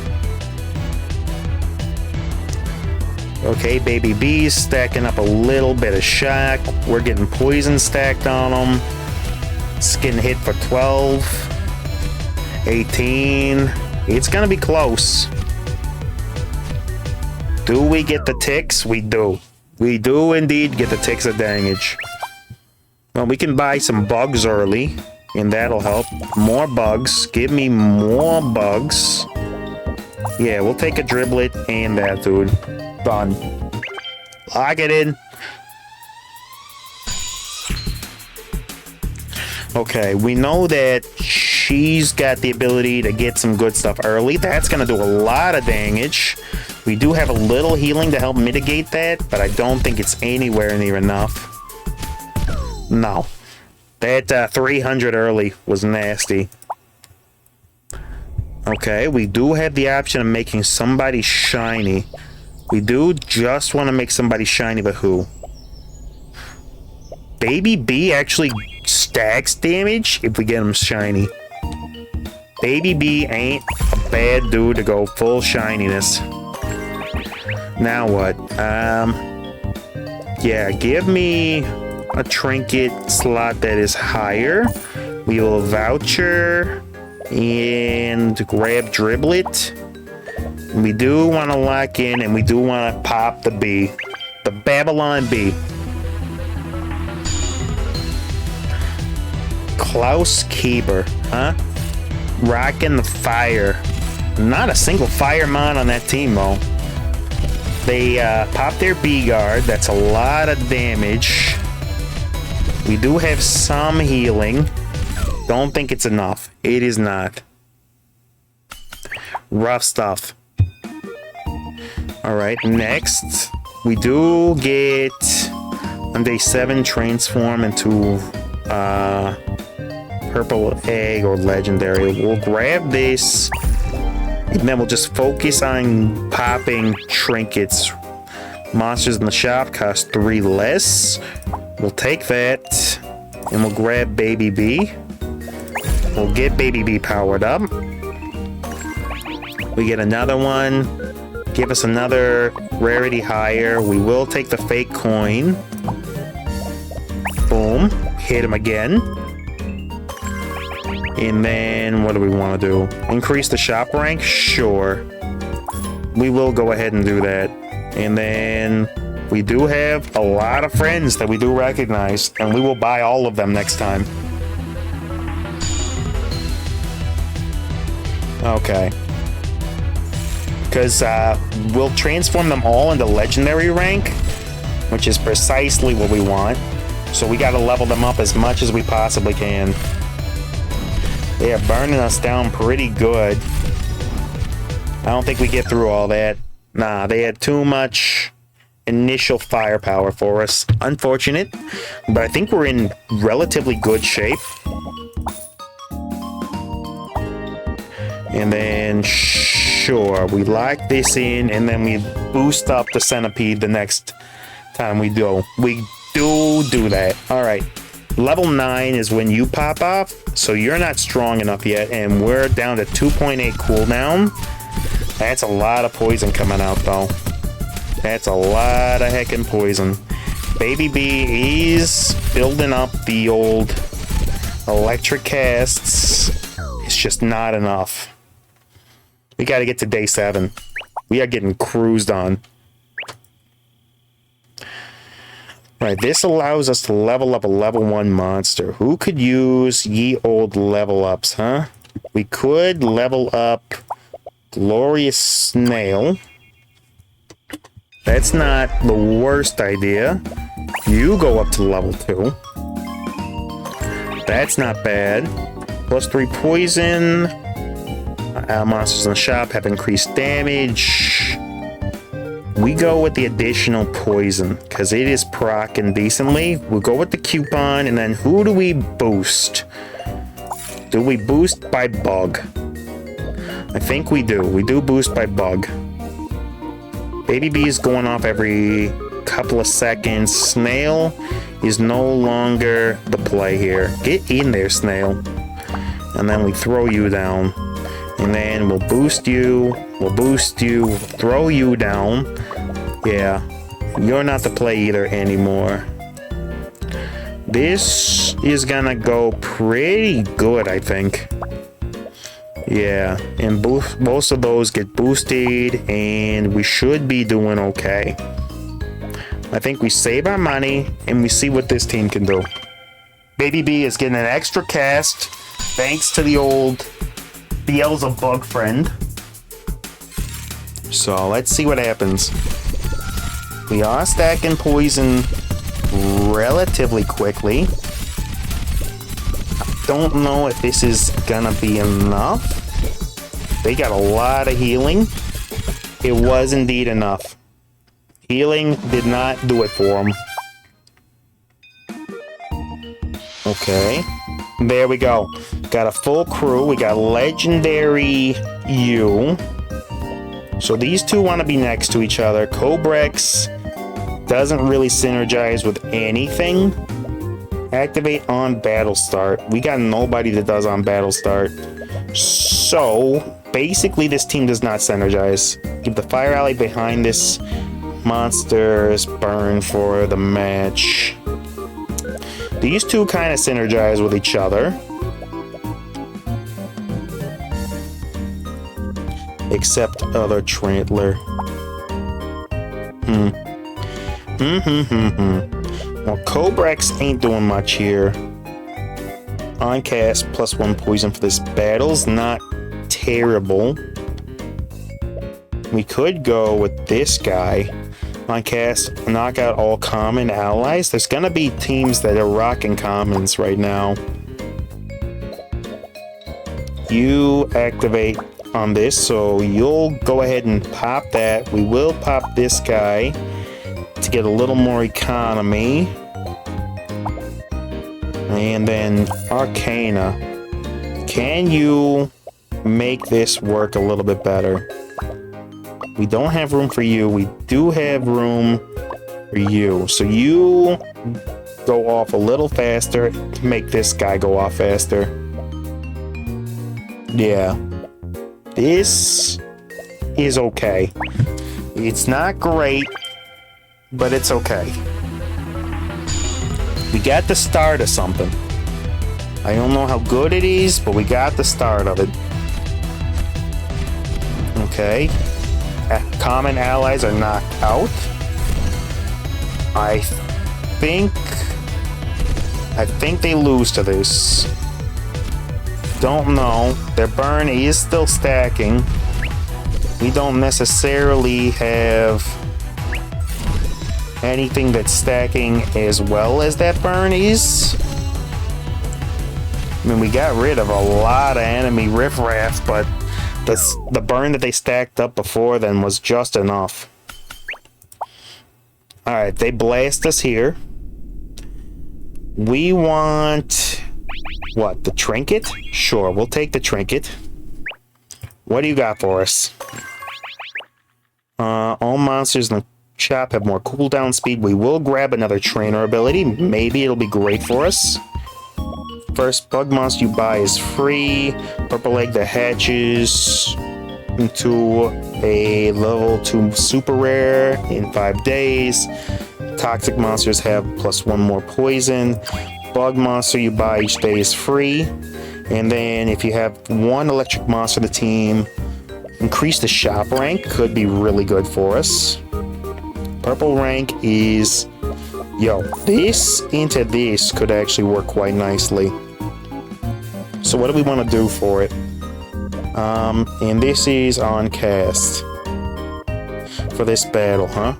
Okay, Baby B's stacking up a little bit of shock. We're getting poison stacked on them. It's getting hit for 12. 18. It's gonna be close. Do we get the ticks? We do. We do indeed get the ticks of damage. Well, we can buy some bugs early, and that'll help. More bugs. Give me more bugs. Yeah, we'll take a driblet and that, dude. Done. Lock it in. Okay, we know that she's got the ability to get some good stuff early. That's going to do a lot of damage. We do have a little healing to help mitigate that, but I don't think it's anywhere near enough. No. That 300 early was nasty. Okay, we do have the option of making somebody shiny. We do just want to make somebody shiny, but who? Baby B actually stacks damage if we get him shiny. Baby B ain't a bad dude to go full shininess. Now what? Yeah, give me a trinket slot that is higher. We will voucher And grab Driblet. We do want to lock in, and we do want to pop the B. The Babylon B. Klaus Keeper, huh? Rocking the fire. Not a single Firemon on that team, though. They pop their B-Guard. That's a lot of damage. We do have some healing. Don't think it's enough. It is not. Rough stuff. Alright, next. We do get on day 7 transform into purple egg or legendary. We'll grab this and then we'll just focus on popping trinkets. Monsters in the shop cost 3 less. We'll take that and we'll grab Baby B. We'll get Baby B powered up. We get another one. Give us another rarity higher. We will take the fake coin. Boom. Hit him again. And then what do we want to do? Increase the shop rank? Sure. We will go ahead and do that. And then we do have a lot of friends that we do recognize, and we will buy all of them next time. Okay. Because we'll transform them all into legendary rank, which is precisely what we want. So we got to level them up as much as we possibly can. They are burning us down pretty good. I don't think we get through all that. Nah, they had too much initial firepower for us. Unfortunate, but I think we're in relatively good shape. And then, sure, we lock this in, and then we boost up the centipede the next time we do. We do that. All right. Level 9 is when you pop off, so you're not strong enough yet, and we're down to 2.8 cooldown. That's a lot of poison coming out, though. That's a lot of heckin' poison. Baby B is building up the old electric casts. It's just not enough. We got to get to day 7. We are getting cruised on. Right, this allows us to level up a level 1 monster. Who could use ye old level ups, huh? We could level up Glorious Snail. That's not the worst idea. You go up to level 2. That's not bad. Plus 3 poison. Monsters in the shop have increased damage. We go with the additional poison because it is procking decently. We'll go with the coupon, and then who do we boost? Do we boost by bug? I think we do. We do boost by bug. Baby B is going off every couple of seconds. Snail is no longer the play here. Get in there, Snail. And then we throw you down. And then we'll boost you. We'll boost you. Throw you down. Yeah. You're not the play either anymore. This is gonna go pretty good, I think. Yeah. And most of those get boosted. And we should be doing okay. I think we save our money. And we see what this team can do. Baby B is getting an extra cast. Thanks to the old Beelzebub friend. So let's see what happens. We are stacking poison relatively quickly. Don't know if this is gonna be enough. They got a lot of healing. It was indeed enough. Healing did not do it for them. Okay. There we go. Got a full crew. We got legendary U. So these two want to be next to each other. Cobrex doesn't really synergize with anything. Activate on battle start. We got nobody that does on battle start. So basically this team does not synergize. Give the fire alley behind this monster's burn for the match. These two kind of synergize with each other. Except other trailer. Well, Cobrex ain't doing much here. On cast, +1 poison for this battle's not terrible. We could go with this guy. On cast, knock out all common allies. There's gonna be teams that are rocking commons right now. You activate on this, so you'll go ahead and pop that. We will pop this guy to get a little more economy. And then Arcana. Can you make this work a little bit better? We don't have room for you. We do have room for you. So you go off a little faster to make this guy go off faster. Yeah. This is okay. It's not great, but it's okay. We got the start of something. I don't know how good it is, but we got the start of it. Okay. Common allies are knocked out. I think they lose to this. Don't know. Their burn is still stacking. We don't necessarily have anything that's stacking as well as that burn is. I mean, we got rid of a lot of enemy riffraff, but the burn that they stacked up before then was just enough. Alright, they blast us here. We want... what, the trinket? Sure, we'll take the trinket. What do you got for us? All monsters in the shop have more cooldown speed. We will grab another trainer ability. Maybe it'll be great for us. First bug monster you buy is free. Purple egg that hatches into a level 2 super rare in 5 days. Toxic monsters have +1 more poison. Bug monster you buy each day is free. And then if you have 1 electric monster in the team, increase the shop rank. Could be really good for us. Purple rank is... yo, this into this could actually work quite nicely. So what do we want to do for it? And this is on cast. For this battle, huh?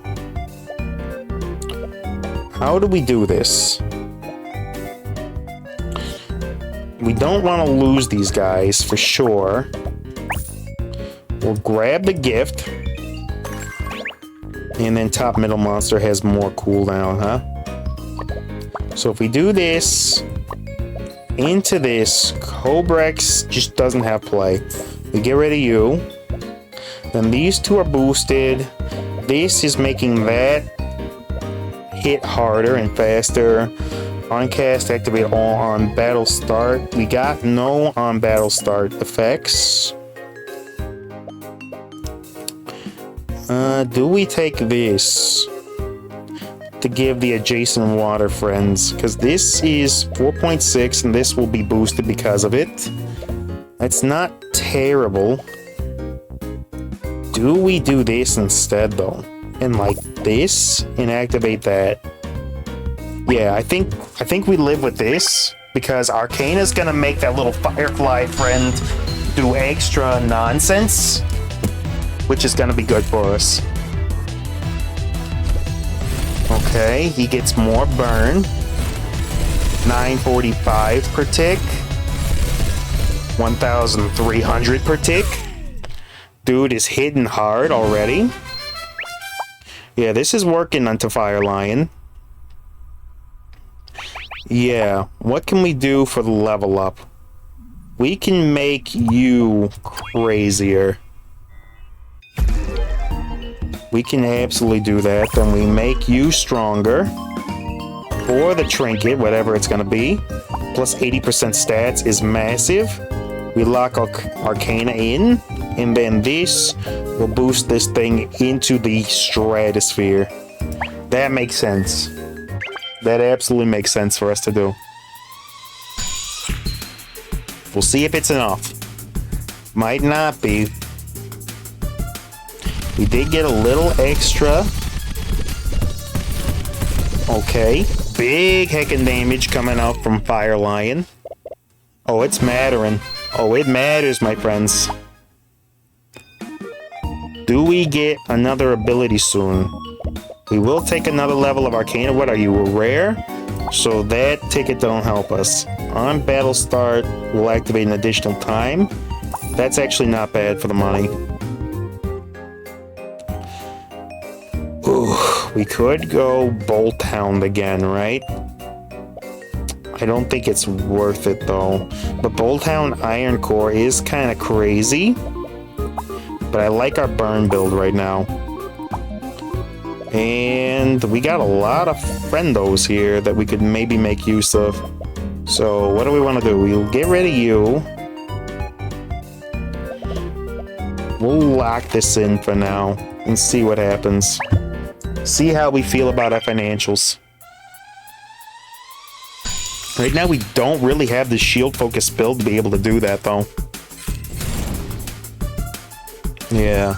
How do we do this? We don't want to lose these guys for sure. We'll grab the gift. And then top middle monster has more cooldown, huh? So if we do this into this, Cobrex just doesn't have play. We get rid of you. Then these two are boosted. This is making that hit harder and faster. On cast, activate all on battle start. We got no on battle start effects. Do we take this to give the adjacent water friends? Because this is 4.6 and this will be boosted because of it. That's not terrible. Do we do this instead though? And like this and activate that? Yeah, I think we live with this because Arcana's gonna make that little firefly friend do extra nonsense, which is gonna be good for us. Okay, he gets more burn. 945 per tick. 1,300 per tick. Dude is hitting hard already. Yeah, this is working onto Fire Lion. Yeah, what can we do for the level up? We can make you crazier. We can absolutely do that. Then we make you stronger. For the trinket, whatever it's going to be. Plus 80% stats is massive. We lock Arcana in. And then this will boost this thing into the stratosphere. That makes sense. That absolutely makes sense for us to do. We'll see if it's enough. Might not be. We did get a little extra. Okay. Big heckin' damage coming out from Fire Lion. Oh, it's mattering. Oh, it matters, my friends. Do we get another ability soon? We will take another level of Arcana. What are you, a rare? So that ticket don't help us. On battle start, we'll activate an additional time. That's actually not bad for the money. Ooh, we could go Bolt Hound again, right? I don't think it's worth it though. But Bolt Hound Iron Core is kind of crazy. But I like our burn build right now. And we got a lot of friendos here that we could maybe make use of. So what do we want to do? We'll get rid of you. We'll lock this in for now and see what happens. See how we feel about our financials. Right now we don't really have the shield focus build to be able to do that though. Yeah.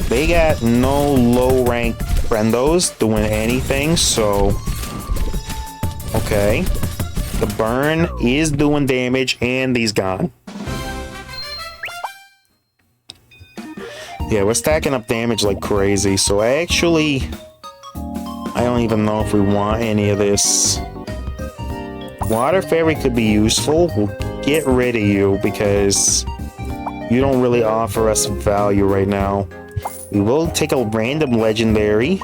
They got no low rank friendos doing anything, so... Okay. The burn is doing damage and he's gone. Yeah, we're stacking up damage like crazy, so actually... I don't even know if we want any of this. Water Fairy could be useful. We'll get rid of you because you don't really offer us value right now. We will take a random legendary.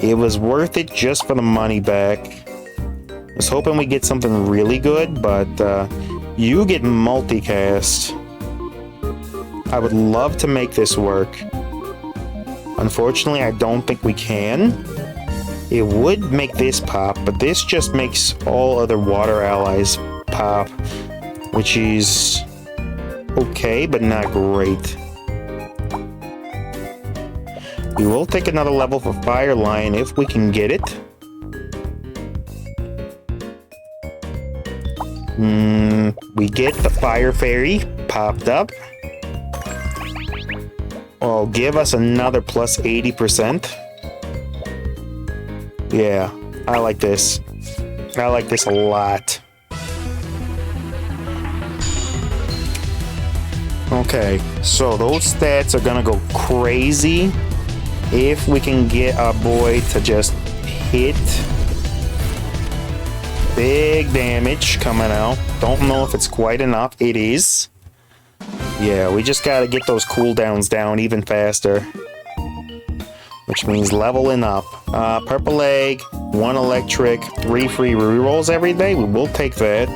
It was worth it just for the money back. I was hoping we get something really good, but you get multicast. I would love to make this work. Unfortunately, I don't think we can. It would make this pop, but this just makes all other water allies pop, which is okay, but not great. We will take another level for Fire Lion if we can get it. We get the Fire Fairy popped up. Oh, give us another plus 80%. Yeah, I like this. I like this a lot. Okay, so those stats are gonna go crazy if we can get our boy to just hit. Big damage coming out. Don't know if it's quite enough. It is. Yeah, we just gotta get those cooldowns down even faster. Which means leveling up. Purple egg, 1 electric, 3 free rerolls every day. We will take that.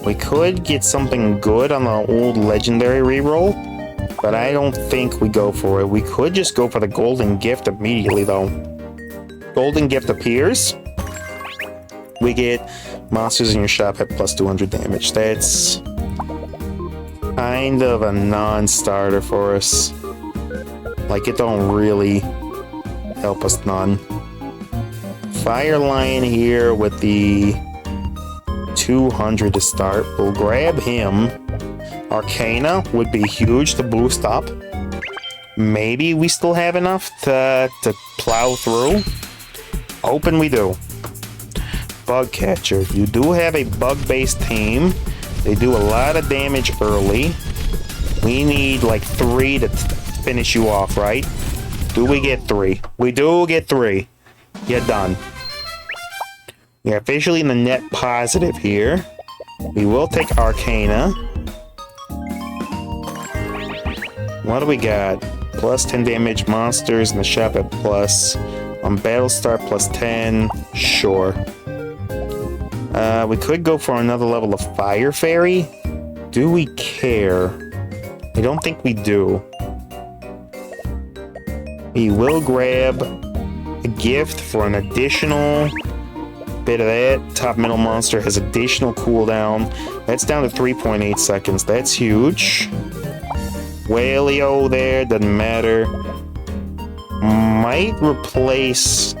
We could get something good on the old legendary reroll, but I don't think we go for it. We could just go for the golden gift immediately though. Golden gift appears. We get monsters in your shop at plus 200 damage. That's kind of a non-starter for us. Like, it don't really help us none. Fire Lion here with the 200 to start. We'll grab him. Arcana would be huge to boost up. Maybe we still have enough to plow through. Hoping we do. Bug Catcher. You do have a bug-based team. They do a lot of damage early. We need like 3 to finish you off, right? Do we get 3? We do get 3. You're done. We're officially in the net positive here. We will take Arcana. What do we got? Plus 10 damage monsters in the shop at plus. On battle start plus 10. Sure. We could go for another level of Fire Fairy. Do we care? I don't think we do. We will grab a gift for an additional bit of that. Top middle monster has additional cooldown. That's down to 3.8 seconds. That's huge. Wailio there, doesn't matter. Might replace,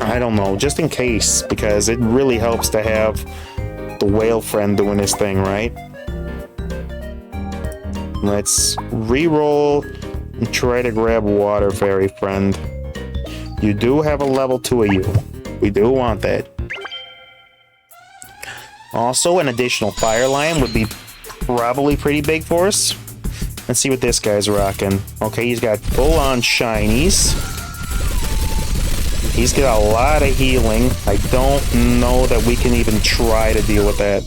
I don't know, just in case, because it really helps to have the whale friend doing his thing, right? Let's re-roll and try to grab water, fairy friend. You do have a level 2 of you. We do want that. Also, an additional fire lion would be probably pretty big for us. Let's see what this guy's rocking. Okay, he's got full-on shinies. He's got a lot of healing. I don't know that we can even try to deal with that.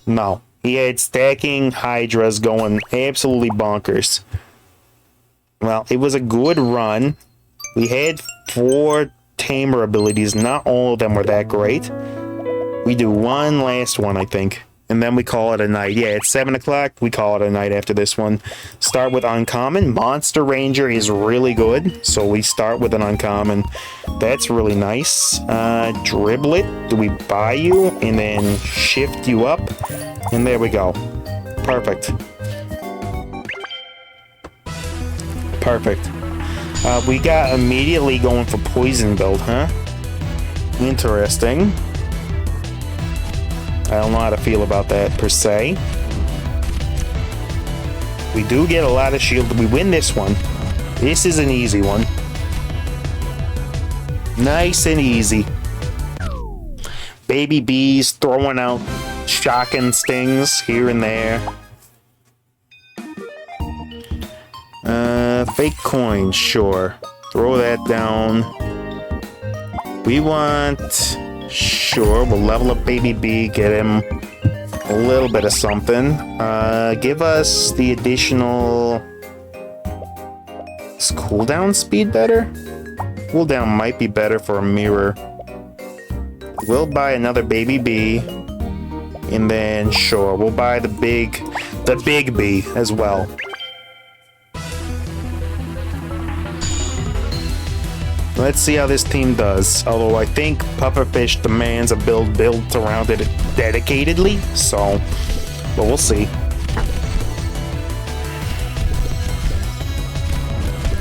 No. He had stacking hydras going absolutely bonkers. Well, it was a good run. We had 4 tamer abilities. Not all of them were that great. We do one last one, I think. And then we call it a night. Yeah, it's 7 o'clock. We call it a night after this one. Start with uncommon. Monster Ranger is really good. So we start with an uncommon. That's really nice. Driblet. Do we buy you? And then shift you up. And there we go. Perfect. Perfect. We got immediately going for poison build, huh? Interesting. I don't know how to feel about that per se. We do get a lot of shield. We win this one. This is an easy one. Nice and easy. Baby bees throwing out shocking stings here and there. Fake coins, sure. Throw that down. We want... Sure, we'll level up Baby B, get him a little bit of something. Give us the additional... Is cooldown speed better? Cooldown might be better for a mirror. We'll buy another Baby B. And then, sure, we'll buy the big B as well. Let's see how this team does. Although I think Pufferfish demands a build built around it dedicatedly, so but we'll see.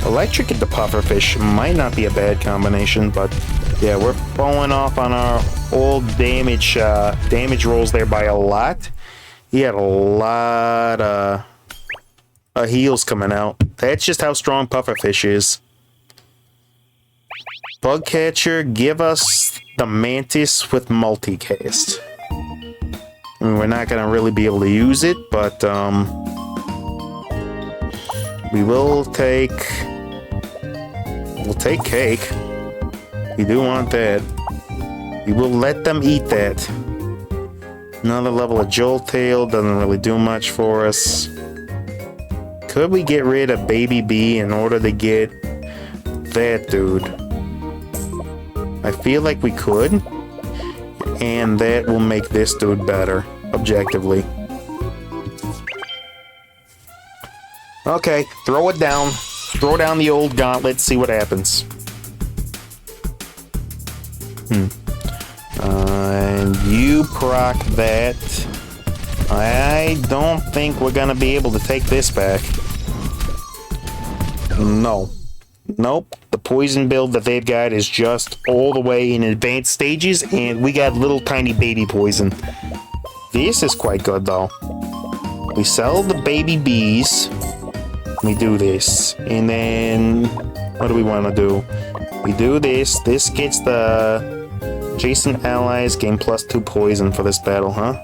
Electric into Pufferfish might not be a bad combination, but yeah, we're falling off on our old damage rolls there by a lot. He had a lot of heals coming out. That's just how strong Pufferfish is. Bug Catcher, give us the Mantis with multicast. I mean, we're not gonna really be able to use it, but we'll take cake. We do want that. We will let them eat that. Another level of Jolt Tail doesn't really do much for us. Could we get rid of Baby B in order to get that dude? I feel like we could, and that will make this dude better, objectively. Okay, throw it down. Throw down the old gauntlet, see what happens. And you proc that. I don't think we're gonna be able to take this back. No. Nope. The poison build that they've got is just all the way in advanced stages, and we got little tiny baby poison. This is quite good, though. We sell the baby bees. We do this. And then, what do we want to do? We do this. This gets the adjacent allies gain +2 poison for this battle, huh?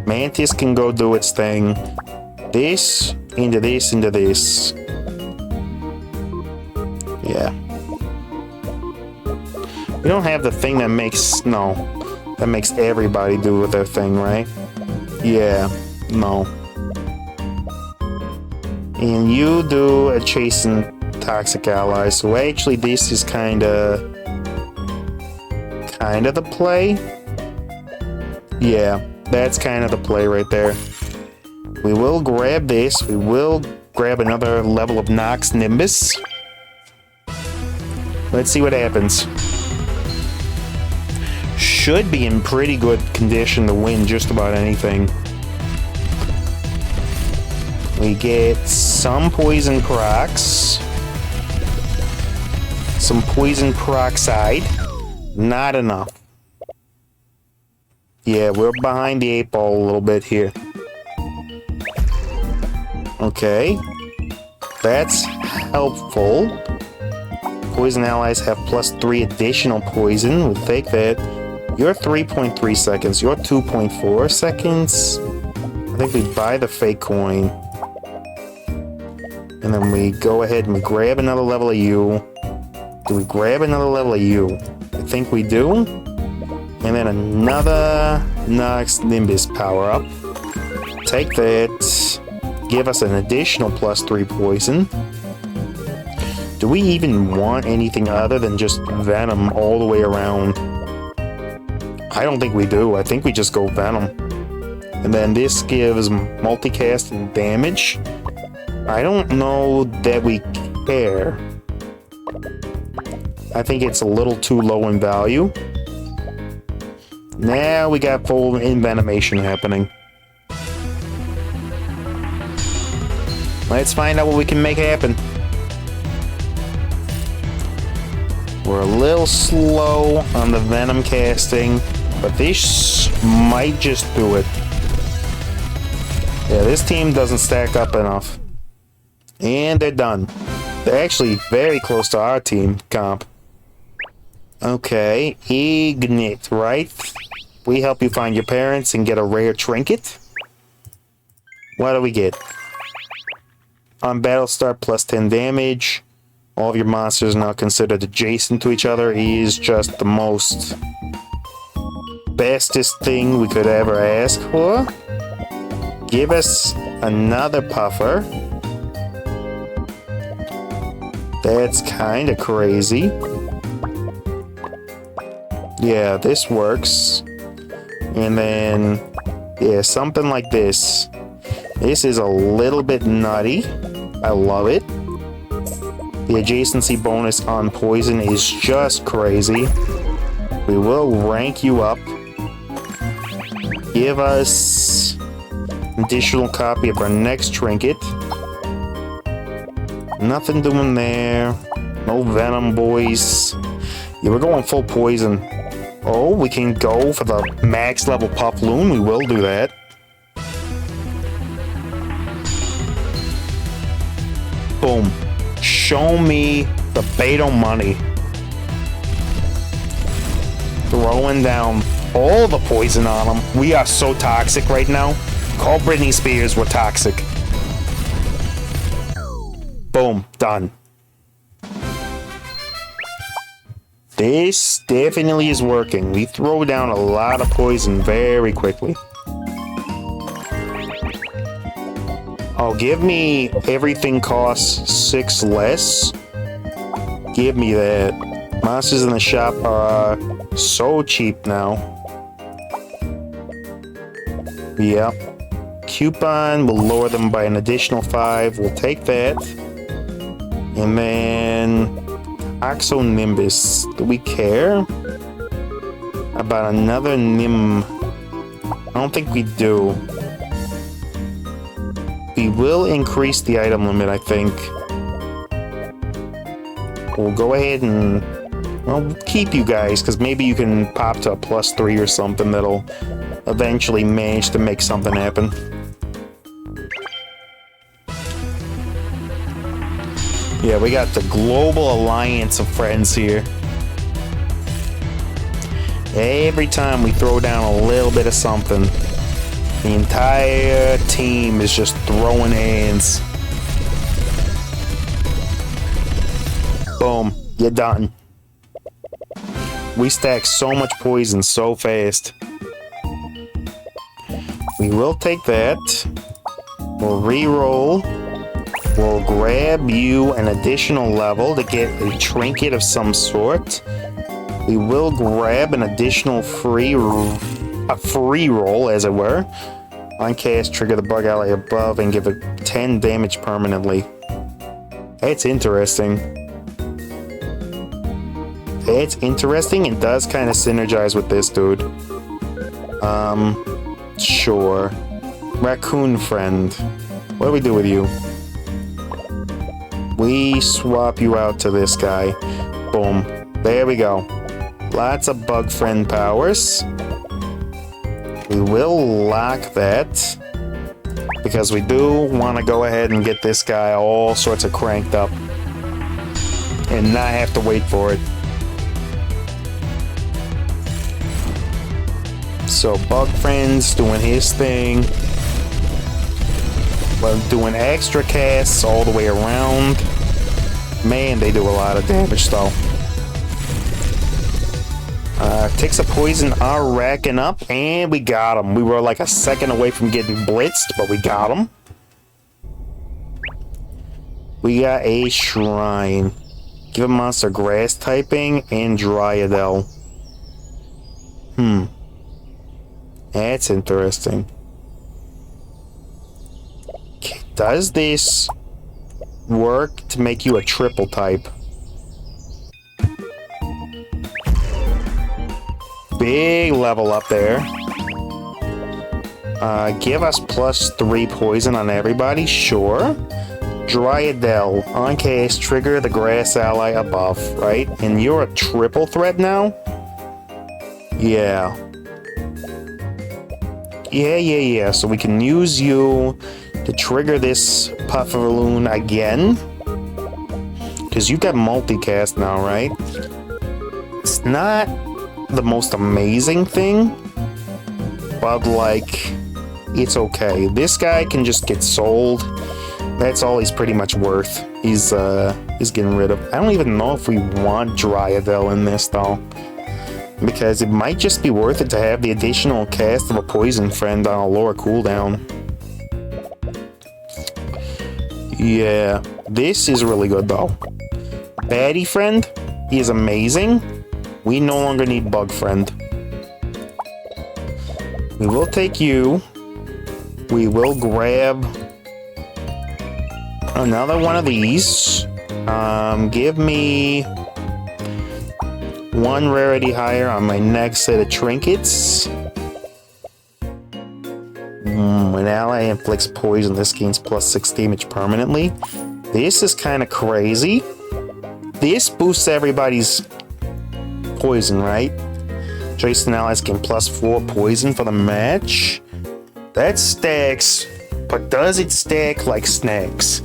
Mantis can go do its thing. This, into this, into this. Yeah. We don't have the thing that makes... No. That makes everybody do their thing, right? Yeah. No. And you do a chasing toxic ally. So actually this is kinda the play. Yeah. That's kind of the play right there. We will grab this. We will grab another level of Nox Nimbus. Let's see what happens. Should be in pretty good condition to win just about anything. We get some poison crocs. Some poison peroxide. Not enough. Yeah, we're behind the 8 ball a little bit here. Okay. That's helpful. Poison allies have +3 additional poison. We'll take that. You're 3.3 seconds. You're 2.4 seconds. I think we buy the fake coin. And then we go ahead and grab another level of you. Do we grab another level of you? I think we do. And then another Nox Nimbus power up. Take that. Give us an additional +3 poison. Do we even want anything other than just Venom all the way around? I don't think we do. I think we just go Venom. And then this gives multicast and damage. I don't know that we care. I think it's a little too low in value. Now we got full envenomation happening. Let's find out what we can make happen. We're a little slow on the Venom casting, but this might just do it. Yeah, this team doesn't stack up enough. And they're done. They're actually very close to our team comp. Okay, Ignite, right? We help you find your parents and get a rare trinket. What do we get? On battle start, +10 damage. All of your monsters are now considered adjacent to each other. He is just the most bestest thing we could ever ask for. Give us another puffer. That's kind of crazy. Yeah, this works. And then, yeah, something like this. This is a little bit nutty. I love it. The adjacency bonus on poison is just crazy. We will rank you up. Give us an additional copy of our next trinket. Nothing doing there. No Venom, boys. Yeah, we're going full poison. Oh, we can go for the max level Puffloon. We will do that. Boom. Show me the Beto money. Throwing down all the poison on them. We are so toxic right now. Call Britney Spears, we're toxic. Boom. Done. This definitely is working. We throw down a lot of poison very quickly. Oh, give me everything costs 6 less. Give me that. Monsters in the shop are so cheap now. Yep. Coupon will lower them by an additional 5. We'll take that. And then Oxo Nimbus. Do we care about another Nim? I don't think we do. We will increase the item limit, I think. We'll go ahead and I'll keep you guys, because maybe you can pop to a +3 or something that'll eventually manage to make something happen. Yeah, we got the global alliance of friends here. Every time we throw down a little bit of something, the entire team is just throwing hands. Boom, you're done. We stack so much poison so fast. We will take that. We'll re-roll. We'll grab you an additional level to get a trinket of some sort. We will grab an additional free roll, as it were. On cast, trigger the bug ally above and give it 10 damage permanently. That's interesting. It's interesting and does kind of synergize with this dude. Sure. Raccoon friend. What do we do with you? We swap you out to this guy. Boom. There we go. Lots of bug friend powers. We will lock that. because we do want to go ahead and get this guy all sorts of cranked up and not have to wait for it. So Bug Friend's doing his thing. We're doing extra casts all the way around. Man, they do a lot of damage though. Ticks of poison are racking up, and we got him. We were like a second away from getting blitzed, but we got him. We got a shrine. Give a monster grass typing and Dryadel. That's interesting. Okay, does this work to make you a triple type? Big level up there. Give us +3 poison on everybody, sure. Dryadel, on cast, trigger the grass ally above, right? And you're a triple threat now? Yeah. Yeah. So we can use you to trigger this Puffaloon again. Because you got multicast now, right? It's not the most amazing thing, but like, it's okay. This guy can just get sold. That's all he's pretty much worth. He's getting rid of. I don't even know if we want Dryadel in this though, because it might just be worth it to have the additional cast of a poison friend on a lower cooldown. Yeah, this is really good though. Baddie friend, he is amazing. We no longer need Bug Friend. We will take you. We will grab another one of these. Give me 1 rarity higher on my next set of trinkets. When ally inflicts poison, this gains +6 damage permanently. This is kind of crazy. This boosts everybody's poison, right? Jason allies gain +4 poison for the match. That stacks, but does it stack like snacks?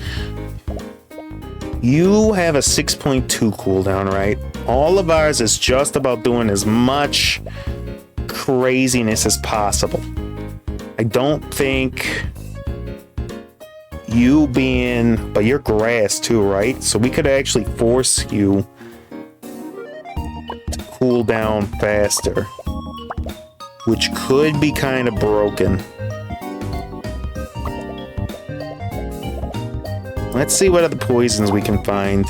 You have a 6.2 cooldown, right? All of ours is just about doing as much craziness as possible. I don't think you being, but you're grass too, right? So we could actually force you to cool down faster, which could be kind of broken. Let's see what other poisons we can find.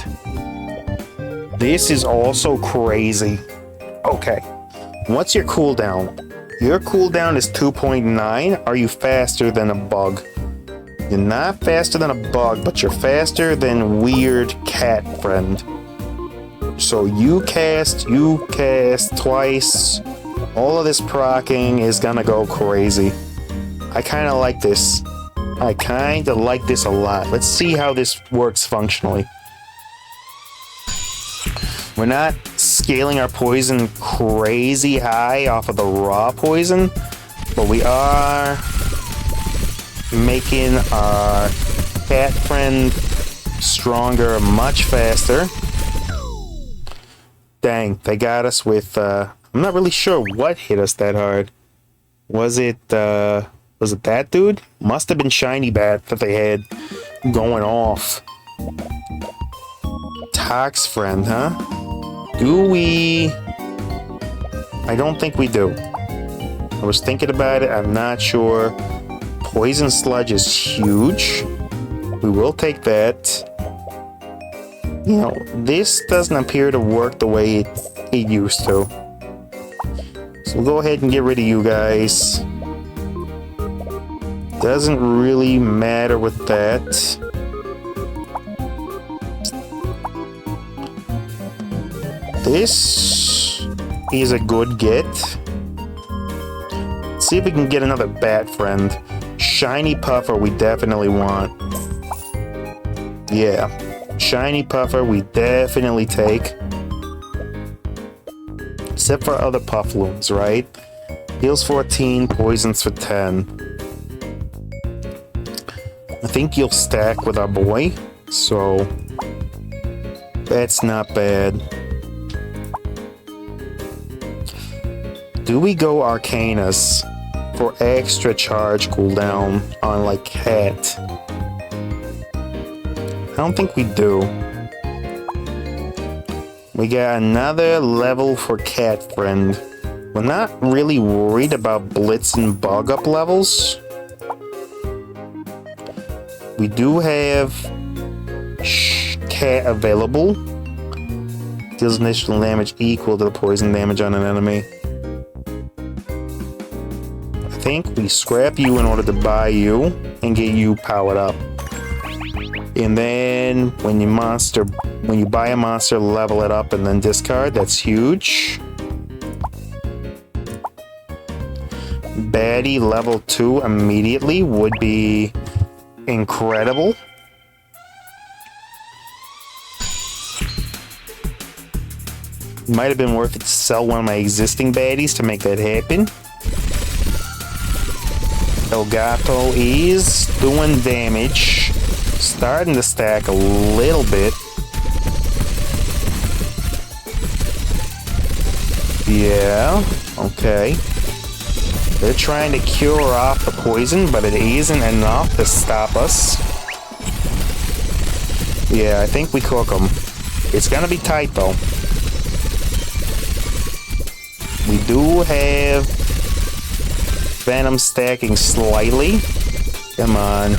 This is also crazy. Okay, what's your cooldown? Your cooldown is 2.9. Are you faster than a bug? You're not faster than a bug, but you're faster than weird cat friend. So you cast twice. All of this proccing is gonna go crazy. I kind of like this. I kind of like this a lot. Let's see how this works functionally. We're not scaling our poison crazy high off of the raw poison, but we are making our cat friend stronger much faster. Dang, they got us with, I'm not really sure what hit us that hard. Was it that dude? Must have been Shiny Bat that they had going off. Tox friend, huh? Do we? I don't think we do. I was thinking about it, I'm not sure. Poison Sludge is huge. We will take that. You know, this doesn't appear to work the way it used to. So we'll go ahead and get rid of you guys. Doesn't really matter with that. This is a good get. Let's see if we can get another bat friend. Shiny Puffer we definitely want. Yeah. Shiny Puffer we definitely take. Except for other Puffloons, right? Heals 14, poisons for 10. think you'll stack with our boy, so that's not bad. Do we go Arcanus for extra charge cooldown on like Cat? I don't think we do. We got another level for Cat Friend. We're not really worried about Blitz and Bug Up levels. We do have Cat available. Deals initial damage equal to the poison damage on an enemy. I think we scrap you in order to buy you and get you powered up. And then when you buy a monster, level it up and then discard. That's huge. Baddie level 2 immediately would be incredible. Might have been worth it to sell one of my existing baddies to make that happen. El Gato is doing damage. Starting to stack a little bit. Yeah, okay. They're trying to cure off the poison, but it isn't enough to stop us. Yeah, I think we cook them. It's gonna be tight, though. We do have Venom stacking slightly. Come on.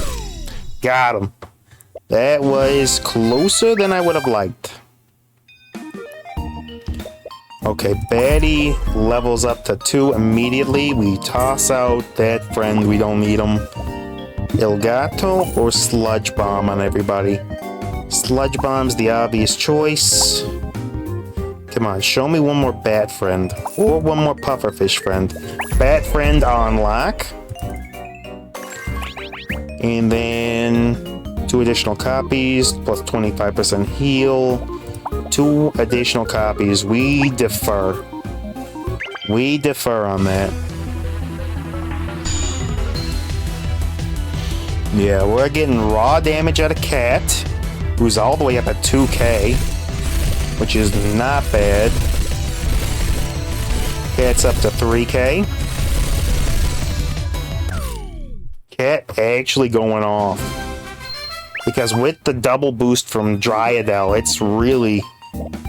Got him. That was closer than I would have liked. Okay, Baddie levels up to 2 immediately. We toss out that friend. We don't need him. El Gato or Sludge Bomb on everybody. Sludge Bomb's the obvious choice. Come on, show me one more Bat Friend. Or one more Pufferfish Friend. Bat Friend on lock. And then 2 additional copies, plus 25% heal. 2 additional copies. We defer. We defer on that. Yeah, we're getting raw damage out of Cat, who's all the way up at 2k, which is not bad. Cat's up to 3k. Cat actually going off. Because with the double boost from Dryadel, it's really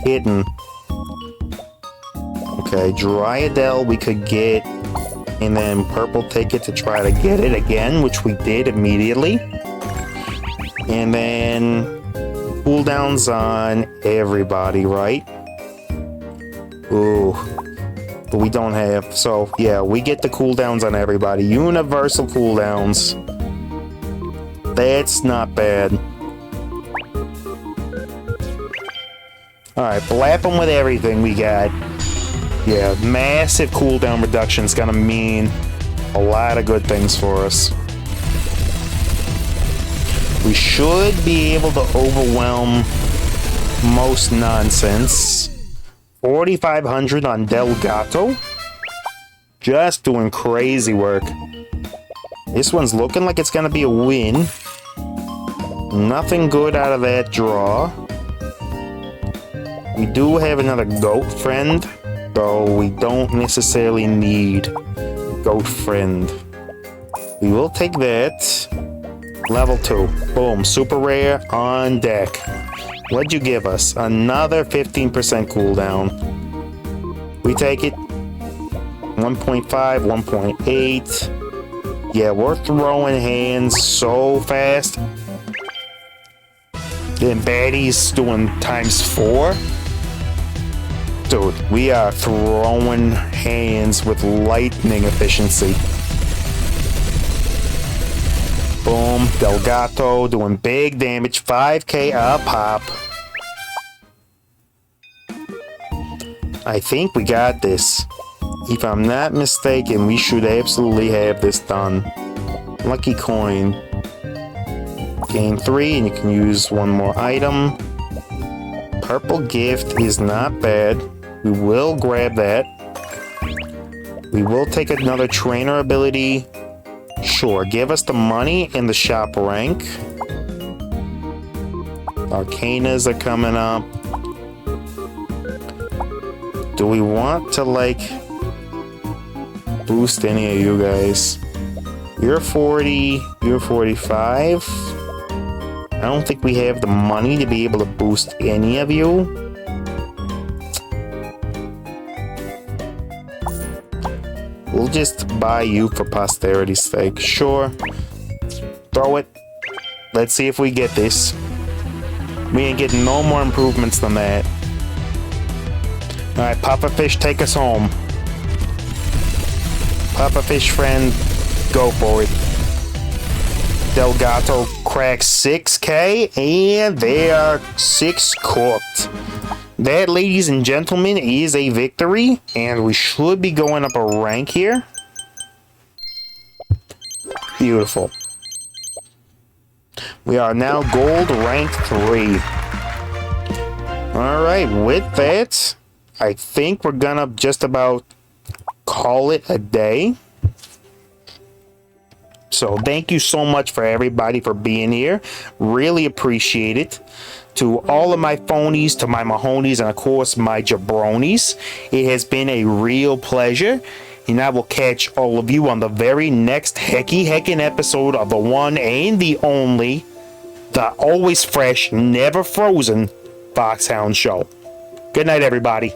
hitting. Okay, Dryadel we could get, and then Purple Ticket to try to get it again, which we did immediately. And then cooldowns on everybody, right? Ooh. But we don't have, so yeah, we get the cooldowns on everybody. Universal cooldowns. That's not bad. Alright, blap them with everything we got. Yeah, massive cooldown reduction is gonna mean a lot of good things for us. We should be able to overwhelm most nonsense. 4,500 on Delgato. Just doing crazy work. This one's looking like it's gonna be a win. Nothing good out of that draw. We do have another goat friend, though we don't necessarily need goat friend. We will take that. Level 2. Boom. Super rare on deck. What'd you give us? Another 15% cooldown. We take it. 1.5, 1.8. Yeah, we're throwing hands so fast. Then Baddie's doing ×4. Dude, we are throwing hands with lightning efficiency. Boom, Delgato doing big damage, 5k a pop. I think we got this. If I'm not mistaken, we should absolutely have this done. Lucky coin. Gain 3 and you can use one more item. Purple gift is not bad. We will grab that. We will take another trainer ability. Sure, give us the money in the shop rank. Arcanas are coming up. Do we want to, like, boost any of you guys? You're 40, you're 45. I don't think we have the money to be able to boost any of you. We'll just buy you for posterity's sake. Sure. Throw it. Let's see if we get this. We ain't getting no more improvements than that. Alright, Papa Fish, take us home. Papa Fish friend, go for it. Delgato cracks 6K, and they are 6 cooked. That, ladies and gentlemen, is a victory, and we should be going up a rank here. Beautiful. We are now gold rank 3. Alright, with that, I think we're gonna just about call it a day. So thank you so much for everybody for being here. Really appreciate it. To all of my phonies, to my Mahonies, and of course my jabronis, it has been a real pleasure. And I will catch all of you on the very next heckin' episode of the one and the only, the always fresh, never frozen Foxhound Show. Good night, everybody.